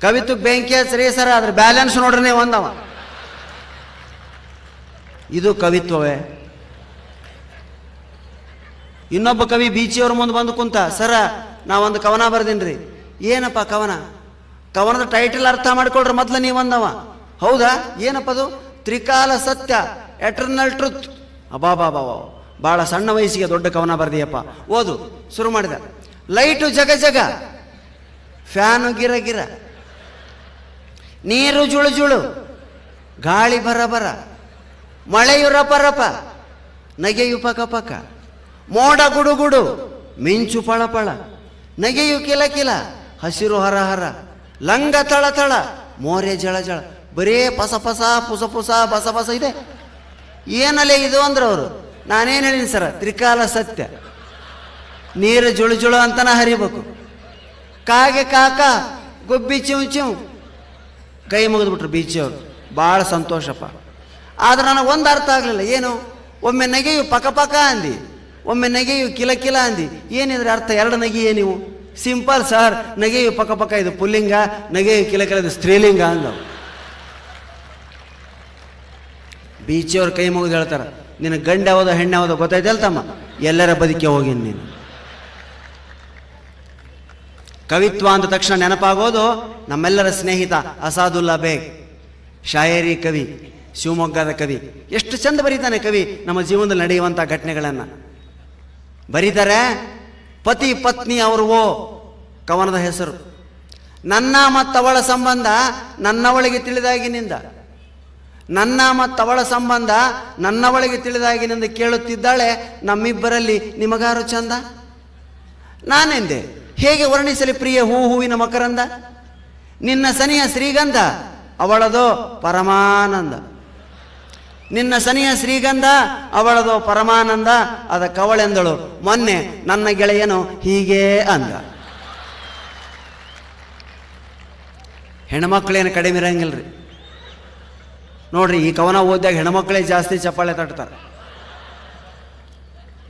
[SPEAKER 1] ಕವಿತ್ವಕ್ಕೆ ಬೆಂಕಿ ಹಚ್ಚ್ರಿ ಸರ, ಅದ್ರ ಬ್ಯಾಲೆನ್ಸ್ ನೋಡ್ರಿ ಒಂದವ. ಇದು ಕವಿತ್ವವೇ? ಇನ್ನೊಬ್ಬ ಕವಿ ಬೀಚಿಯವ್ರ ಮುಂದೆ ಬಂದು ಕುಂತ, ಸರ ನಾವೊಂದು ಕವನ ಬರ್ದೀನ್ರಿ. ಏನಪ್ಪ ಕವನ? ಕವನದ ಟೈಟಲ್ ಅರ್ಥ ಮಾಡ್ಕೊಳ್ರಿ ಮೊದ್ಲು ನೀವಂದವ. ಹೌದಾ? ಏನಪ್ಪ ಅದು? ತ್ರಿಕಾಲ ಸತ್ಯ, ಎಟರ್ನಲ್ ಟ್ರುತ್. ಅಬಾಬಾಬಾ, ಭಾಳ ಸಣ್ಣ ವಯಸ್ಸಿಗೆ ದೊಡ್ಡ ಕವನ ಬರ್ದಿಯಪ್ಪ. ಓದು. ಶುರು ಮಾಡಿದ. ಲೈಟು ಜಗ ಜಗ, ಫ್ಯಾನು ಗಿರ ಗಿರ, ನೀರು ಜುಳು ಜುಳು, ಗಾಳಿ ಬರ ಬರ, ಮಳೆಯು ರಪ ರಪ, ನಗೆಯು ಪಕ ಪಕ, ಮೋಡ ಗುಡು ಗುಡು, ಮಿಂಚು ಪಳ ಪಳ, ನಗೆಯು ಕಿಲ ಕಿಲ, ಹಸಿರು ಹರ ಹರ, ಲಂಗ ತಳ ತಳ, ಮೋರೆ ಜಳ ಜಳ. ಬರೇ ಪಸ ಪಸ, ಪುಸ ಪುಸ, ಬಸ ಬಸ ಇದೆ. ಏನಲ್ಲೇ ಇದು ಅಂದ್ರೆ ಅವರು. ನಾನೇನು ಹೇಳಿನಿ ಸರ? ತ್ರಿಕಾಲ ಸತ್ಯ. ನೀರು ಜುಳು ಜುಳು ಅಂತನ ಹರಿಬೇಕು. ಕಾಗೆ ಕಾಕ, ಗುಬ್ಬಿ ಚಿವ್ ಚಿವ್. ಕೈ ಮುಗಿದ್ಬಿಟ್ರು ಬೀಚಿಯವರು. ಭಾಳ ಸಂತೋಷಪ್ಪ. ಆದ್ರೆ ನನಗೆ ಒಂದು ಅರ್ಥ ಆಗಲಿಲ್ಲ. ಏನು? ಒಮ್ಮೆ ನಗೆಯು ಪಕ ಪಕ ಅಂದಿ, ಒಮ್ಮೆ ನಗೆಯು ಕಿಲ ಕಿಲ ಅಂದಿ. ಏನಿದ್ರೆ ಅರ್ಥ? 2 ನಗೆಯೇ ನೀವು? Simple sir. ನಗೆಯು ಪಕ ಪಕ ಇದು ಪುಲ್ಲಿಂಗ, ನಗೆಯು ಕಿಲ ಕಿಲ ಇದು ಸ್ತ್ರೀಲಿಂಗ ಅಂದವು. ಬೀಚಿಯವ್ರು ಕೈ ಮುಗಿದು ಹೇಳ್ತಾರೆ, ನಿನ್ನ ಗಂಡ ಯಾವುದು ಹೆಣ್ಣು ಯಾವುದು ಗೊತ್ತಾಯ್ತಲ್ಲ ತಮ್ಮ, ಎಲ್ಲರ ಬದುಕೆ ಹೋಗಿನಿ ನೀನು. ಕವಿತ್ವ ಅಂದ ತಕ್ಷಣ ನೆನಪಾಗೋದು ನಮ್ಮೆಲ್ಲರ ಸ್ನೇಹಿತ ಅಸಾದುಲ್ಲಾ ಬೇಗ್, ಶಾಯರಿ ಕವಿ, ಶಿವಮೊಗ್ಗದ ಕವಿ. ಎಷ್ಟು ಚಂದ ಬರೀತಾನೆ ಕವಿ ನಮ್ಮ ಜೀವನದಲ್ಲಿ ನಡೆಯುವಂಥ ಘಟನೆಗಳನ್ನು ಬರೀತಾರೆ. ಪತಿ ಪತ್ನಿ ಅವರು ಓ ಕವನದ ಹೆಸರು. ನನ್ನ ಮತ್ತವಳ ಸಂಬಂಧ ನನ್ನವಳಿಗೆ ತಿಳಿದಾಗಿನಿಂದ, ನನ್ನ ಮತ್ತವಳ ಸಂಬಂಧ ನನ್ನವಳಿಗೆ ತಿಳಿದಾಗಿನಿಂದ ಕೇಳುತ್ತಿದ್ದಾಳೆ, ನಮ್ಮಿಬ್ಬರಲ್ಲಿ ನಿಮಗಾರು ಚಂದ. ನಾನೆಂದೆ, ಹೇಗೆ ವರ್ಣಿಸಲಿ ಪ್ರಿಯ ಹೂವಿನ ಮಕರಂದ, ನಿನ್ನ ಸನಿಯ ಶ್ರೀಗಂಧ ಅವಳದೋ ಪರಮಾನಂದ. ನಿನ್ನ ಸನಿಯ ಶ್ರೀಗಂಧ ಅವಳದೋ ಪರಮಾನಂದ. ಅದ ಕವಳೆಂದಳು ಮೊನ್ನೆ ನನ್ನ ಗೆಳೆಯನು ಹೀಗೆ ಅಂದ. ಹೆಣ್ಮಕ್ಳೇನು ಕಡಿಮೆ ಇರಂಗಿಲ್ರಿ ನೋಡ್ರಿ. ಈ ಕವನ ಓದಿದಾಗ ಹೆಣ್ಮಕ್ಳೇ ಜಾಸ್ತಿ ಚಪ್ಪಾಳೆ ತಟ್ತಾರೆ.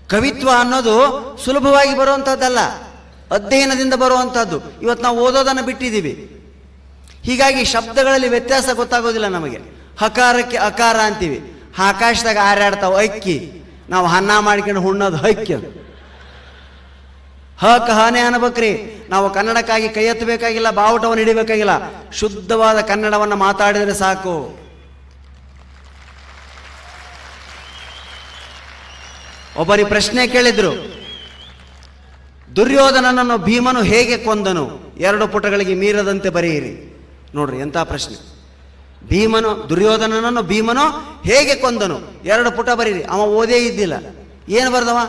[SPEAKER 1] ಕವಿತ್ವ ಅನ್ನೋದು ಸುಲಭವಾಗಿ ಬರುವಂಥದ್ದಲ್ಲ, ಅಧ್ಯಯನದಿಂದ ಬರುವಂಥದ್ದು. ಇವತ್ತು ನಾವು ಓದೋದನ್ನು ಬಿಟ್ಟಿದ್ದೀವಿ. ಹೀಗಾಗಿ ಶಬ್ದಗಳಲ್ಲಿ ವ್ಯತ್ಯಾಸ ಗೊತ್ತಾಗೋದಿಲ್ಲ ನಮಗೆ. ಹಕಾರಕ್ಕೆ ಅಕಾರ ಅಂತೀವಿ, ಆಕಾಶದಾಗ ಹಾರಾಡ್ತಾವ ಅಕ್ಕಿ, ನಾವು ಅನ್ನ ಮಾಡ್ಕೊಂಡು ಹುಣ್ಣೋದು ಹಕ್ಕಿ. ಹನೆ ಅನ್ಬೇಕ್ರಿ. ನಾವು ಕನ್ನಡಕ್ಕಾಗಿ ಕೈ ಎತ್ತಬೇಕಾಗಿಲ್ಲ, ಬಾವುಟವನ್ನು ಹಿಡಿಬೇಕಾಗಿಲ್ಲ, ಶುದ್ಧವಾದ ಕನ್ನಡವನ್ನು ಮಾತಾಡಿದರೆ ಸಾಕು. ಒಬ್ಬರಿ ಪ್ರಶ್ನೆ ಕೇಳಿದ್ರು, ದುರ್ಯೋಧನನನ್ನು ಭೀಮನು ಹೇಗೆ ಕೊಂದನು? 2 ಪುಟಗಳಿಗೆ ಮೀರದಂತೆ ಬರೆಯಿರಿ. ನೋಡ್ರಿ ಎಂಥ ಪ್ರಶ್ನೆ. ದುರ್ಯೋಧನನನ್ನು ಭೀಮನು ಹೇಗೆ ಕೊಂದನು? 2 ಪುಟ ಬರೀರಿ. ಅವ ಓದೇ ಇದ್ದಿಲ್ಲ. ಏನು ಬರ್ದವ?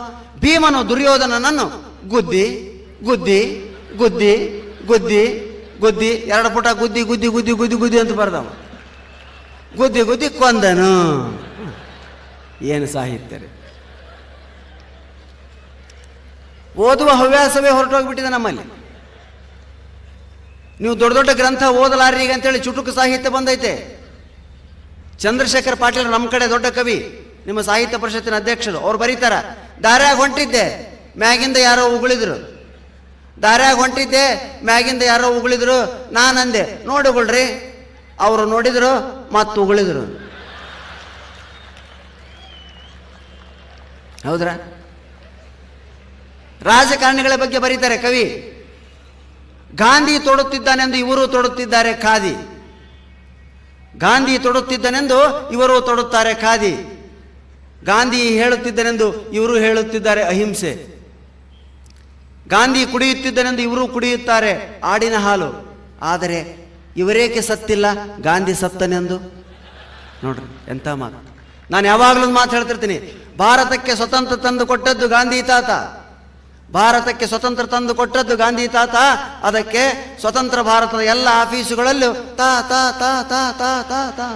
[SPEAKER 1] ಭೀಮನು ದುರ್ಯೋಧನನನ್ನು ಗುದ್ದಿ ಗುದ್ದಿ ಗುದ್ದಿ ಗುದ್ದಿ ಗುದ್ದಿ 2 ಪುಟ ಗುದ್ದಿ ಗುದ್ದಿ ಗುದ್ದಿ ಗುದ್ದಿ ಗುದ್ದಿ ಅಂತ ಬರ್ದವ. ಗುದ್ದಿ ಗುದ್ದಿ ಕೊಂದನು. ಏನು ಸಾಹಿತ್ಯ ರೀ! ಓದುವ ಹವ್ಯಾಸವೇ ಹೊರಟೋಗ್ಬಿಟ್ಟಿದೆ ನಮ್ಮಲ್ಲಿ. ನೀವು ದೊಡ್ಡ ದೊಡ್ಡ ಗ್ರಂಥ ಓದಲಾರೀಗ ಅಂತೇಳಿ ಚುಟುಕು ಸಾಹಿತ್ಯ ಬಂದೈತೆ. ಚಂದ್ರಶೇಖರ್ ಪಾಟೀಲ್ ನಮ್ಮ ಕಡೆ ದೊಡ್ಡ ಕವಿ, ನಿಮ್ಮ ಸಾಹಿತ್ಯ ಪರಿಷತ್ತಿನ ಅಧ್ಯಕ್ಷರು. ಅವ್ರು ಬರೀತಾರ, ದಾರ್ಯಾಗ ಹೊಂಟಿದ್ದೆ ಮ್ಯಾಗಿಂದ ಯಾರೋ ಉಗುಳಿದ್ರು, ದಾರ್ಯಾಗ ಹೊಂಟಿದ್ದೆ ಮ್ಯಾಗಿಂದ ಯಾರೋ ಉಗುಳಿದ್ರು, ನಾನಂದೆ ನೋಡುಗಳ್ರಿ, ಅವರು ನೋಡಿದ್ರು ಮತ್ತು ಉಗುಳಿದ್ರು. ಹೌದ್ರಾ? ರಾಜಕಾರಣಿಗಳ ಬಗ್ಗೆ ಬರೀತಾರೆ ಕವಿ. ಗಾಂಧಿ ತೊಡುತ್ತಿದ್ದಾನೆಂದು ಇವರು ತೊಡುತ್ತಿದ್ದಾರೆ ಖಾದಿ, ಗಾಂಧಿ ತೊಡುತ್ತಿದ್ದನೆಂದು ಇವರು ತೊಡುತ್ತಾರೆ ಖಾದಿ, ಗಾಂಧಿ ಹೇಳುತ್ತಿದ್ದನೆಂದು ಇವರು ಹೇಳುತ್ತಿದ್ದಾರೆ ಅಹಿಂಸೆ, ಗಾಂಧಿ ಕುಡಿಯುತ್ತಿದ್ದನೆಂದು ಇವರು ಕುಡಿಯುತ್ತಾರೆ ಆಡಿನ ಹಾಲು, ಆದರೆ ಇವರೇಕೆ ಸತ್ತಿಲ್ಲ ಗಾಂಧಿ ಸತ್ತನೆಂದು. ನೋಡ್ರಿ ಎಂಥ ಮಾತು. ನಾನು ಯಾವಾಗಲೂ ಮಾತು ಹೇಳ್ತಿರ್ತೀನಿ, ಭಾರತಕ್ಕೆ ಸ್ವತಂತ್ರ ತಂದು ಕೊಟ್ಟದ್ದು ಗಾಂಧಿ ತಾತ, ಭಾರತಕ್ಕೆ ಸ್ವತಂತ್ರ ತಂದು ಕೊಟ್ಟದ್ದು ಗಾಂಧಿ ತಾತ. ಅದಕ್ಕೆ ಸ್ವತಂತ್ರ ಭಾರತದ ಎಲ್ಲ ಆಫೀಸುಗಳಲ್ಲೂ ತಾ ತಾ ತಾ ತಾ ತಾ ತಾ ತಾ.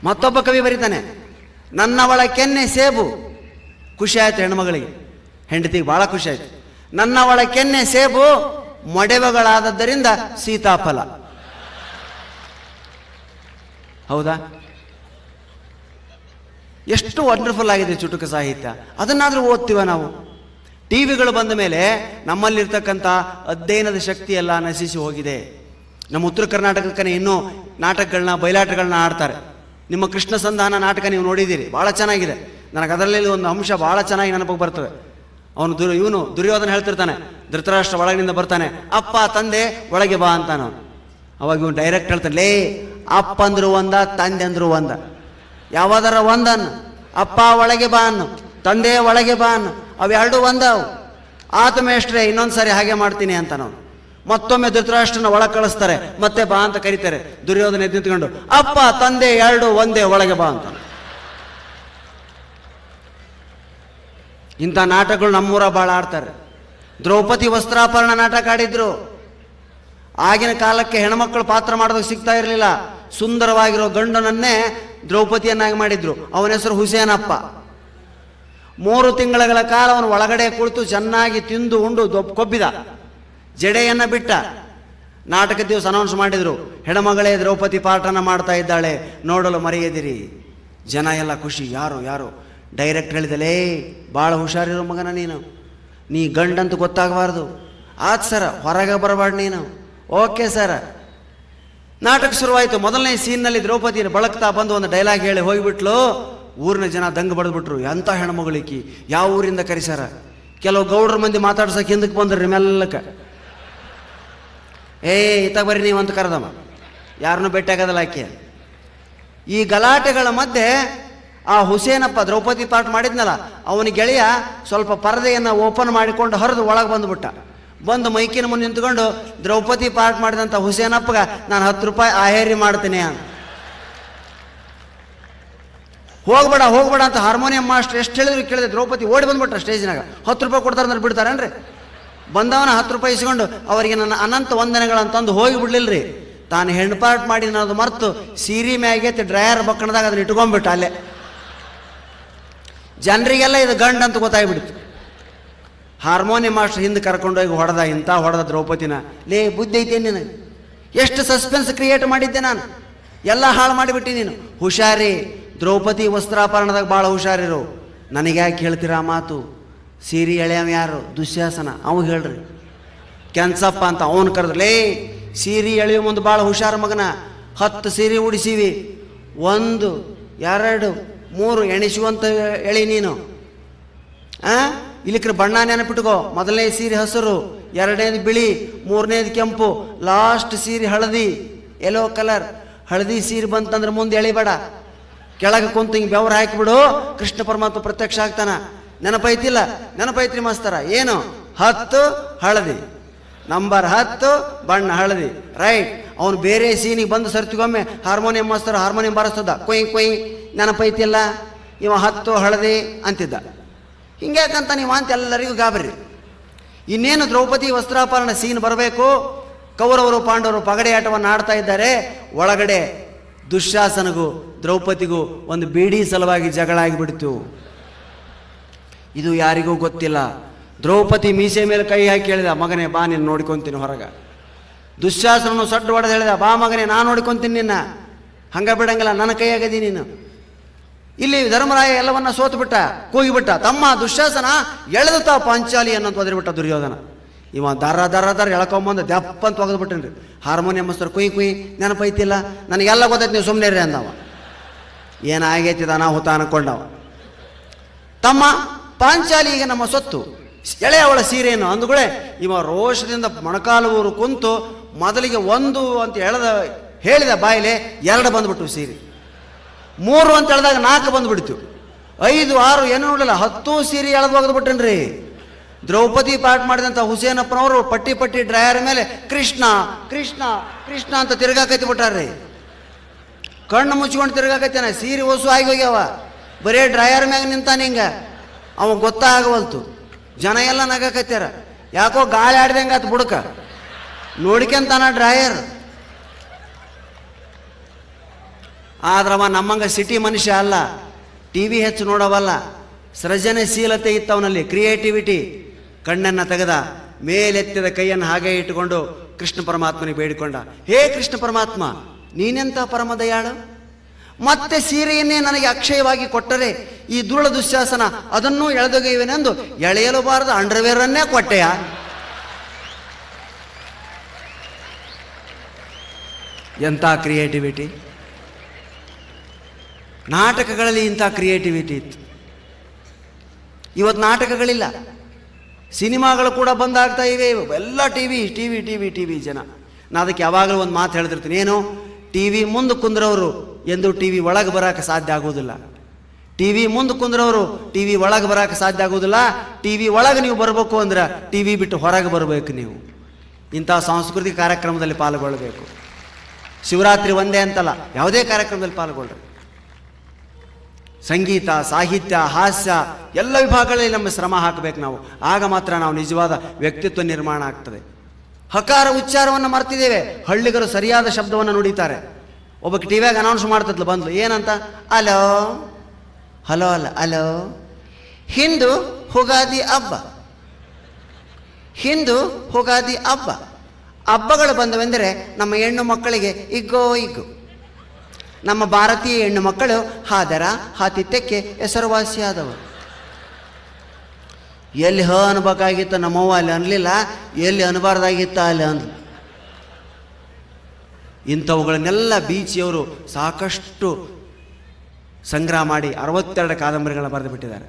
[SPEAKER 1] ಮತ್ತೊಬ್ಬ ಕವಿ ಬರೀತಾನೆ, ನನ್ನವಳ ಕೆನ್ನೆ ಸೇಬು. ಖುಷಿ ಆಯ್ತು ಹೆಣ್ಮಗಳಿಗೆ, ಹೆಂಡತಿಗೆ ಬಹಳ ಖುಷಿ ಆಯ್ತು. ನನ್ನವಳ ಕೆನ್ನೆ ಸೇಬು, ಮೊಡೆವಗಳಾದದ್ದರಿಂದ ಸೀತಾಫಲ. ಹೌದಾ? ಎಷ್ಟು ವಂಡರ್ಫುಲ್ ಆಗಿದೆ ಚುಟುಕು ಸಾಹಿತ್ಯ. ಅದನ್ನಾದರೂ ಓದ್ತೀವ ನಾವು? ಟಿವಿಗಳು ಬಂದ ಮೇಲೆ ನಮ್ಮಲ್ಲಿರ್ತಕ್ಕಂಥ ಅಧ್ಯಯನದ ಶಕ್ತಿ ಎಲ್ಲ ನಶಿಸಿ ಹೋಗಿದೆ. ನಮ್ಮ ಉತ್ತರ ಕರ್ನಾಟಕಕ್ಕನೇ ಇನ್ನೂ ನಾಟಕಗಳನ್ನ ಬಯಲಾಟಗಳನ್ನ ಆಡ್ತಾರೆ. ನಿಮ್ಮ ಕೃಷ್ಣ ಸಂಧಾನ ನಾಟಕ ನೀವು ನೋಡಿದ್ದೀರಿ, ಭಾಳ ಚೆನ್ನಾಗಿದೆ. ನನಗೆ ಅದರಲ್ಲಿ ಒಂದು ಅಂಶ ಭಾಳ ಚೆನ್ನಾಗಿ ನೆನಪಿಗೆ ಬರ್ತದೆ. ಇವನು ದುರ್ಯೋಧನ ಹೇಳ್ತಿರ್ತಾನೆ, ಧೃತರಾಷ್ಟ್ರ ಒಳಗಿನಿಂದ ಬರ್ತಾನೆ, ಅಪ್ಪ ತಂದೆ ಒಳಗೆ ಬಾ ಅಂತಾನ. ಅವಾಗ ಇವನು ಡೈರೆಕ್ಟ್ ಹೇಳ್ತಾನೆ, ಲೇ ಅಪ್ಪ ಅಂದ್ರು ಒಂದ, ತಂದೆ ಅಂದ್ರು ಒಂದ, ಯಾವಾದರ ಒಂದನ್ನು. ಅಪ್ಪ ಒಳಗೆ ಬಾ ಅನ್ನು, ತಂದೆ ಒಳಗೆ ಬಾ ಅನ್ನು, ಅವೆರಡು ಒಂದವು. ಆತ ಮೇಷ್ಟ್ರೆ ಇನ್ನೊಂದ್ಸರಿ ಹಾಗೆ ಮಾಡ್ತೀನಿ ಅಂತ ನಾವು. ಮತ್ತೊಮ್ಮೆ ಧೃತರಾಷ್ಟ್ರನ ಒಳಗೆ ಕಳಿಸ್ತಾರೆ, ಮತ್ತೆ ಬಾ ಅಂತ ಕರೀತಾರೆ. ದುರ್ಯೋಧನ ಎದ್ದು ನಿಂತ್ಕೊಂಡು, ಅಪ್ಪ ತಂದೆ ಎರಡು ಒಂದೇ, ಒಳಗೆ ಬಾ ಅಂತ. ಇಂಥ ನಾಟಕಗಳು ನಮ್ಮೂರ ಭಾಳ ಆಡ್ತಾರೆ. ದ್ರೌಪದಿ ವಸ್ತ್ರಾಪರಣ ನಾಟಕ ಆಡಿದ್ರು. ಆಗಿನ ಕಾಲಕ್ಕೆ ಹೆಣ್ಮಕ್ಳು ಪಾತ್ರ ಮಾಡೋದಕ್ಕೆ ಸಿಗ್ತಾ ಇರಲಿಲ್ಲ. ಸುಂದರವಾಗಿರೋ ಗಂಡನನ್ನೇ ದ್ರೌಪದಿಯನ್ನಾಗಿ ಮಾಡಿದ್ರು. ಅವನ ಹೆಸರು ಹುಸೇನಪ್ಪ. 3 ತಿಂಗಳ ಕಾಲ ಅವನು ಒಳಗಡೆ ಕುಳಿತು ಚೆನ್ನಾಗಿ ತಿಂದು ಉಂಡು ಕೊಬ್ಬಿದ. ಜಡೆಯನ್ನು ಬಿಟ್ಟ. ನಾಟಕ ದಿವಸ ಅನೌನ್ಸ್ ಮಾಡಿದ್ರು, ಹೆಣ್ಮಗಳೇ ದ್ರೌಪದಿ ಪಾಠನ ಮಾಡ್ತಾ ಇದ್ದಾಳೆ, ನೋಡಲು ಮರೆಯದಿರಿ. ಜನ ಎಲ್ಲ ಖುಷಿ. ಯಾರು ಡೈರೆಕ್ಟ್ ಹೇಳಿದಲೇ, ಭಾಳ ಹುಷಾರಿರೋ ಮಗನ ನೀ ಗಂಡಂತ ಗೊತ್ತಾಗಬಾರ್ದು. ಆತ್ ಸರ, ಹೊರಗೆ ಬರಬಾರ್ದು ನೀನು. Okay sir. ನಾಟಕ ಶುರುವಾಯಿತು. ಮೊದಲನೇ ಸೀನ್ನಲ್ಲಿ ದ್ರೌಪದಿಯನ್ನು ಬಳಕ್ತಾ ಬಂದು ಒಂದು ಡೈಲಾಗ್ ಹೇಳಿ ಹೋಗಿಬಿಟ್ಲು. ಊರಿನ ಜನ ದಂಗ ಬಡಿದ್ಬಿಟ್ರು. ಎಂಥ ಹೆಣ್ಮಗಳಿಕಿ, ಯಾವ ಊರಿಂದ ಕರೆಸ್ಯಾರ? ಕೆಲವು ಗೌಡ್ರ ಮಂದಿ ಮಾತಾಡ್ಸಕ್ಕೆ ಹಿಂದಕ್ಕೆ ಬಂದ್ರಿ ಮೆಲ್ಲಕ್ಕೆ. ಇತ್ತ ಬರ್ರಿ ನೀವು ಅಂತ ಕರೆದಮ್ಮ, ಯಾರನ್ನೂ ಭೇಟಿಯಾಗೋದಲ್ಲ ಆಕೆ. ಈ ಗಲಾಟೆಗಳ ಮಧ್ಯೆ ಆ ಹುಸೇನಪ್ಪ ದ್ರೌಪದಿ ಪಾಠ ಮಾಡಿದ್ನಲ್ಲ, ಅವನ ಗೆಳೆಯ ಸ್ವಲ್ಪ ಪರದೆಯನ್ನು ಓಪನ್ ಮಾಡಿಕೊಂಡು ಹರಿದು ಒಳಗೆ ಬಂದುಬಿಟ್ಟ. ಬಂದು ಮೈಕಿನ ಮುಂದೆ ನಿಂತ್ಕೊಂಡು ದ್ರೌಪದಿ ಪಾಠ ಮಾಡಿದಂಥ ಹುಸೇನಪ್ಪಗ ನಾನು 10 ರೂಪಾಯಿ ಆಹೇರಿ ಮಾಡ್ತೀನಿ ಅಂತ. ಹೋಗ್ಬೇಡ ಅಂತ ಹಾರ್ಮೋನಿಯಂ ಮಾಸ್ಟರ್ ಎಷ್ಟು ಹೇಳಿದ್ರು ಕೇಳಿದೆ. ದ್ರೌಪದಿ ಓಡಿ ಬಂದ್ಬಿಟ್ರ ಸ್ಟೇಜ್ನಾಗ. 10 ರೂಪಾಯಿ ಕೊಡ್ತಾರೆ ಅಂದ್ರೆ ಬಿಡ್ತಾರೇನ್ರಿ? ಬಂದವನ 10 ರೂಪಾಯಿ ಇಸ್ಕೊಂಡು ಅವರಿಗೆ ನನ್ನ ಅನಂತ ವಂದನೆಗಳಂತಂದು ಹೋಗಿ ಬಿಡ್ಲಿಲ್ರಿ. ತಾನು ಹೆಣ್ಪಾಟ್ ಮಾಡಿ ಅನ್ನೋದು ಮರ್ತು ಸೀರೆ ಮ್ಯಾಗೆತ್ತಿ ಡ್ರೈಯರ್ ಬಕ್ಕಣದಾಗ ಅದನ್ನ ಇಟ್ಕೊಂಡ್ಬಿಟ್ಟ ಅಲ್ಲೇ. ಜನರಿಗೆಲ್ಲ ಇದು ಗಂಡ ಅಂತ ಗೊತ್ತಾಗ್ಬಿಡ್ತು. ಹಾರ್ಮೋನಿಯಂ ಮಾಸ್ಟರ್ ಹಿಂದೆ ಕರ್ಕೊಂಡೋಗಿ ಹೊಡೆದ ದ್ರೌಪದಿನ. ಲೇ ಬುದ್ಧಿ ಐತೆ ನಿನಗೆ? ಎಷ್ಟು ಸಸ್ಪೆನ್ಸ್ ಕ್ರಿಯೇಟ್ ಮಾಡಿದ್ದೆ ನಾನು, ಎಲ್ಲ ಹಾಳು ಮಾಡಿಬಿಟ್ಟಿ ನೀನು. ಹುಷಾರಿ, ದ್ರೌಪದಿ ವಸ್ತ್ರಾಪರಣದಾಗ ಭಾಳ ಹುಷಾರಿರು. ನನಗೆ ಯಾಕೆ ಹೇಳ್ತೀರಾ ಮಾತು? ಸೀರೆ ಎಳೆಯವ ಯಾರು? ದುಶ್ಯಾಸನ. ಅವ ಹೇಳ್ರಿ. ಕೆನ್ಸಪ್ಪ ಅಂತ ಅವನು ಕರೆದ್ಲೇ, ಸೀರೆ ಎಳೆಯೋ ಮುಂದೆ ಭಾಳ ಹುಷಾರು ಮಗನ, 10 ಸೀರೆ ಉಡಿಸೀವಿ, 1 2 3 ಎಣಿಸುವಂತ ಎಳಿ ನೀನು. ಇಲ್ಲಿಕ್ರ ಬಣ್ಣ ನೆನಪಿಟ್ಕೋ, ಮೊದಲನೇ ಸೀರೆ ಹಸಿರು, 2ನೇದು ಬಿಳಿ, 3ನೇದು ಕೆಂಪು, ಲಾಸ್ಟ್ ಸೀರೆ ಹಳದಿ, ಯೆಲ್ಲೋ ಕಲರ್. ಹಳದಿ ಸೀರೆ ಬಂತಂದ್ರೆ ಮುಂದೆ ಎಳಿಬೇಡ, ಕೆಳಗೆ ಕುಂತು ಹಿಂಗೆ ಬೆವ್ರು ಹಾಕಿಬಿಡು, ಕೃಷ್ಣ ಪರಮಾತ್ಮ ಪ್ರತ್ಯಕ್ಷ ಆಗ್ತಾನ. ನೆನಪೈತಿಲ್ಲ? ನೆನಪೈತ್ರಿ ಮಾಸ್ತರ? ಏನು? 10 ಹಳದಿ, ನಂಬರ್ 10 ಬಣ್ಣ ಹಳದಿ, ರೈಟ್. ಅವನು ಬೇರೆ ಸೀನಿಗೆ ಬಂದು ಸರ್ತಿಗೊಮ್ಮೆ ಹಾರ್ಮೋನಿಯಂ ಮಾಸ್ತರ್ ಹಾರ್ಮೋನಿಯಂ ಬಾರಿಸ್ತದ, ಕೊಯ್ ಕೊಯ್, ನೆನಪೈತಿಲ್ಲ? ಇವ 10 ಹಳದಿ ಅಂತಿದ್ದ. ಹಿಂಗ್ಯಾಕಂತ ನೀವು ಅಂತ ಎಲ್ಲರಿಗೂ ಗಾಬರಿ. ಇನ್ನೇನು ದ್ರೌಪದಿ ವಸ್ತ್ರಾಪರಣ ಸೀನ್ ಬರಬೇಕು, ಕೌರವರು ಪಾಂಡವರು ಪಗಡೆ ಆಟವನ್ನು ಆಡ್ತಾ ಇದ್ದಾರೆ. ಒಳಗಡೆ ದುಶ್ಯಾಸನಗೂ ದ್ರೌಪದಿಗೂ ಒಂದು ಬೀಡಿ ಸಲುವಾಗಿ ಜಗಳ ಆಗಿಬಿಡ್ತು. ಇದು ಯಾರಿಗೂ ಗೊತ್ತಿಲ್ಲ. ದ್ರೌಪದಿ ಮೀಸೆ ಮೇಲೆ ಕೈ ಹಾಕಿ ಹೇಳಿದ, ಮಗನೇ ಬಾ ನೀನು ನೋಡ್ಕೊತೀನಿ ಹೊರಗೆ. ದುಶ್ಯಾಸನನು ಸಡ್ಡು ಹೊಡೆದು ಹೇಳಿದ, ಬಾ ಮಗನೇ ನಾನು ನೋಡ್ಕೊತೀನಿ ನಿನ್ನ, ಹಂಗ ಬಿಡಂಗಿಲ್ಲ, ನನ್ನ ಕೈಯಾಗದಿ ನೀನು. ಇಲ್ಲಿ ಧರ್ಮರಾಯ ಎಲ್ಲವನ್ನ ಸೋತು ಬಿಟ್ಟ, ಕೂಗಿಬಿಟ್ಟ, ತಮ್ಮ ದುಶ್ಯಾಸನ ಎಳೆದುತ್ತಾ ಪಾಂಚಾಲಿ ಅನ್ನೋದು ಒದರಿಬಿಟ್ಟ ದುರ್ಯೋಧನ. ಇವ ದರ ದರ ದರ ಎಳ್ಕೊಂಬಂದು ದಪ್ಪಂತ ಒಗೆದು ಬಿಟ್ಟನ್ರಿ. ಹಾರ್ಮೋನಿಯಂ ಮಸ್ತರ್ ಕುಯ್ ಕುಯ್, ನೆನಪೈತಿಲ್ಲ? ನನಗೆಲ್ಲ ಗೊತ್ತೈತಿ, ನೀವು ಸುಮ್ಮನೆ ರೀ ಅಂದವ. ಏನಾಗೈತಿದ ಅನಾಹುತ ಅನ್ಕೊಂಡವ. ತಮ್ಮ ಪಾಂಚಾಲಿ ಈಗ ನಮ್ಮ ಸೊತ್ತು, ಎಳೆಯವಳ ಸೀರೆಯನ್ನು ಅಂದುಗಳೇ ಇವ ರೋಷದಿಂದ ಮೊಣಕಾಲು ಊರು ಕುಂತು ಮೊದಲಿಗೆ 1 ಅಂತ ಹೇಳಿದ ಬಾಯಿಲೆ 2 ಬಂದ್ಬಿಟ್ಟು ಸೀರೆ, 3 ಅಂತ ಹೇಳಿದಾಗ 4 ಬಂದ್ಬಿಡ್ತು, 5 6 ಏನು ನೋಡಲಿಲ್ಲ, 10 ಸೀರೆ ಎಳೆದು ಒಗೆದು ಬಿಟ್ಟನ್ರಿ. ದ್ರೌಪದಿ ಪಾಠ ಮಾಡಿದಂಥ ಹುಸೇನಪ್ಪನವರು ಪಟ್ಟಿ ಪಟ್ಟಿ ಡ್ರೈಯರ್ ಮೇಲೆ ಕೃಷ್ಣ ಕೃಷ್ಣ ಕೃಷ್ಣ ಅಂತ ತಿರ್ಗಾಕೈತಿ ಬಿಟ್ಟಾರ್ರಿ. ಕಣ್ಣು ಮುಚ್ಕೊಂಡು ತಿರ್ಗಾಕೈತೇನ, ಸೀರೆ ಹೊಸು ಆಗಿ ಹೋಗ್ಯಾವ, ಬರೇ ಡ್ರೈಯರ್ ಮ್ಯಾಗ ನಿಂತಾನ ಹಿಂಗ, ಅವ ಗೊತ್ತಾಗವಲ್ತು. ಜನ ಎಲ್ಲ ನಗಾಕತ್ಯಾರ, ಯಾಕೋ ಗಾಳಿ ಆಡ್ದಂಗೆ ಆತು ಬುಡಕ, ನೋಡ್ಕೊಂತಾನ ಡ್ರೈಯರ್. ಆದ್ರವ ನಮ್ಮಂಗ ಸಿಟಿ ಮನುಷ್ಯ ಅಲ್ಲ, TV ಹೆಚ್ಚು ನೋಡವಲ್ಲ, ಸೃಜನಶೀಲತೆ ಇತ್ತವನಲ್ಲಿ, ಕ್ರಿಯೇಟಿವಿಟಿ. ಕಣ್ಣನ್ನು ತೆಗೆದ, ಮೇಲೆತ್ತಿದ ಕೈಯನ್ನು ಹಾಗೆ ಇಟ್ಟುಕೊಂಡು ಕೃಷ್ಣ ಪರಮಾತ್ಮನಿಗೆ ಬೇಡಿಕೊಂಡ, ಹೇ ಕೃಷ್ಣ ಪರಮಾತ್ಮ, ನೀನೆಂಥ ಪರಮ ದಯಾಳು, ಮತ್ತೆ ಸೀರೆಯನ್ನೇ ನನಗೆ ಅಕ್ಷಯವಾಗಿ ಕೊಟ್ಟರೆ ಈ ದುರುಳ ದುಶ್ಯಾಸನ ಅದನ್ನೂ ಎಳೆದೊಗೆಯುವೆನೆಂದು ಎಳೆಯಲು ಬಾರದ ಅಂಡರ್ವೇರನ್ನೇ ಕೊಟ್ಟೆಯ. ಎಂಥ ಕ್ರಿಯೇಟಿವಿಟಿ! ನಾಟಕಗಳಲ್ಲಿ ಇಂಥ ಕ್ರಿಯೇಟಿವಿಟಿ ಇತ್ತು. ಇವತ್ತು ನಾಟಕಗಳಿಲ್ಲ, ಸಿನಿಮಾಗಳು ಕೂಡ ಬಂದಾಗ್ತಾ ಇವೆ. ಎಲ್ಲ ಟಿವಿ ಟಿವಿ ಟಿವಿ ಟಿವಿ ಜನ. ನಾ ಅದಕ್ಕೆ ಯಾವಾಗಲೂ ಒಂದು ಮಾತು ಹೇಳ್ತಿರ್ತೀನಿ, ಏನು, TV ಮುಂದೆ ಕುಂದ್ರವರು ಎಂದು TV ಒಳಗೆ ಬರೋಕೆ ಸಾಧ್ಯ ಆಗೋದಿಲ್ಲ. TV ಮುಂದೆ ಕುಂದ್ರವರು TV ಒಳಗೆ ಬರೋಕೆ ಸಾಧ್ಯ ಆಗೋದಿಲ್ಲ. TV ಒಳಗೆ ನೀವು ಬರಬೇಕು ಅಂದ್ರೆ TV ಬಿಟ್ಟು ಹೊರಗೆ ಬರಬೇಕು. ನೀವು ಇಂಥ ಸಾಂಸ್ಕೃತಿಕ ಕಾರ್ಯಕ್ರಮದಲ್ಲಿ ಪಾಲ್ಗೊಳ್ಳಬೇಕು. ಶಿವರಾತ್ರಿ ಒಂದೇ ಅಂತಲ್ಲ, ಯಾವುದೇ ಕಾರ್ಯಕ್ರಮದಲ್ಲಿ ಪಾಲ್ಗೊಳ್ಳ್ರಿ. ಸಂಗೀತ, ಸಾಹಿತ್ಯ, ಹಾಸ್ಯ ಎಲ್ಲ ವಿಭಾಗಗಳಲ್ಲಿ ನಮ್ಮ ಶ್ರಮ ಹಾಕಬೇಕು ನಾವು. ಆಗ ಮಾತ್ರ ನಾವು ನಿಜವಾದ ವ್ಯಕ್ತಿತ್ವ ನಿರ್ಮಾಣ ಆಗ್ತದೆ. ಹಕಾರ ಉಚ್ಚಾರವನ್ನು ಮರ್ತಿದ್ದೇವೆ. ಹಳ್ಳಿಗರು ಸರಿಯಾದ ಶಬ್ದವನ್ನು ನುಡಿತಾರೆ. ಒಬ್ಬಕ್ಕೆ ಟಿವಿಯಾಗ ಅನೌನ್ಸ್ ಮಾಡ್ತದ್ಲು, ಬಂದ್ಲು, ಏನಂತ, ಅಲೋ, ಹಲೋ ಅಲ್ಲ, ಅಲೋ, ಹಿಂದು ಹುಗಾದಿ ಹಬ್ಬ, ಹಿಂದು ಹುಗಾದಿ ಹಬ್ಬ. ಹಬ್ಬಗಳು ಬಂದವೆಂದರೆ ನಮ್ಮ ಹೆಣ್ಣು ಮಕ್ಕಳಿಗೆ ಇಗ್ಗೋ ಇಗ್ಗು. ನಮ್ಮ ಭಾರತೀಯ ಹೆಣ್ಣು ಮಕ್ಕಳು ಹಾದರ ಹಾತಿತ್ಯಕ್ಕೆ ಹೆಸರುವಾಸಿಯಾದವರು. ಎಲ್ಲಿ ಅನ್ಬೇಕಾಗಿತ್ತು ನಮ್ಮವ್ವ ಅಲ್ಲಿ ಅನ್ಲಿಲ್ಲ, ಎಲ್ಲಿ ಅನ್ಬಾರ್ದಾಗಿತ್ತ ಅಲ್ಲಿ ಅಂದ್ಲು. ಇಂಥವುಗಳನ್ನೆಲ್ಲ ಬೀಚಿಯವರು ಸಾಕಷ್ಟು ಸಂಗ್ರಹ ಮಾಡಿ 62 ಕಾದಂಬರಿಗಳನ್ನ ಬರೆದು ಬಿಟ್ಟಿದ್ದಾರೆ.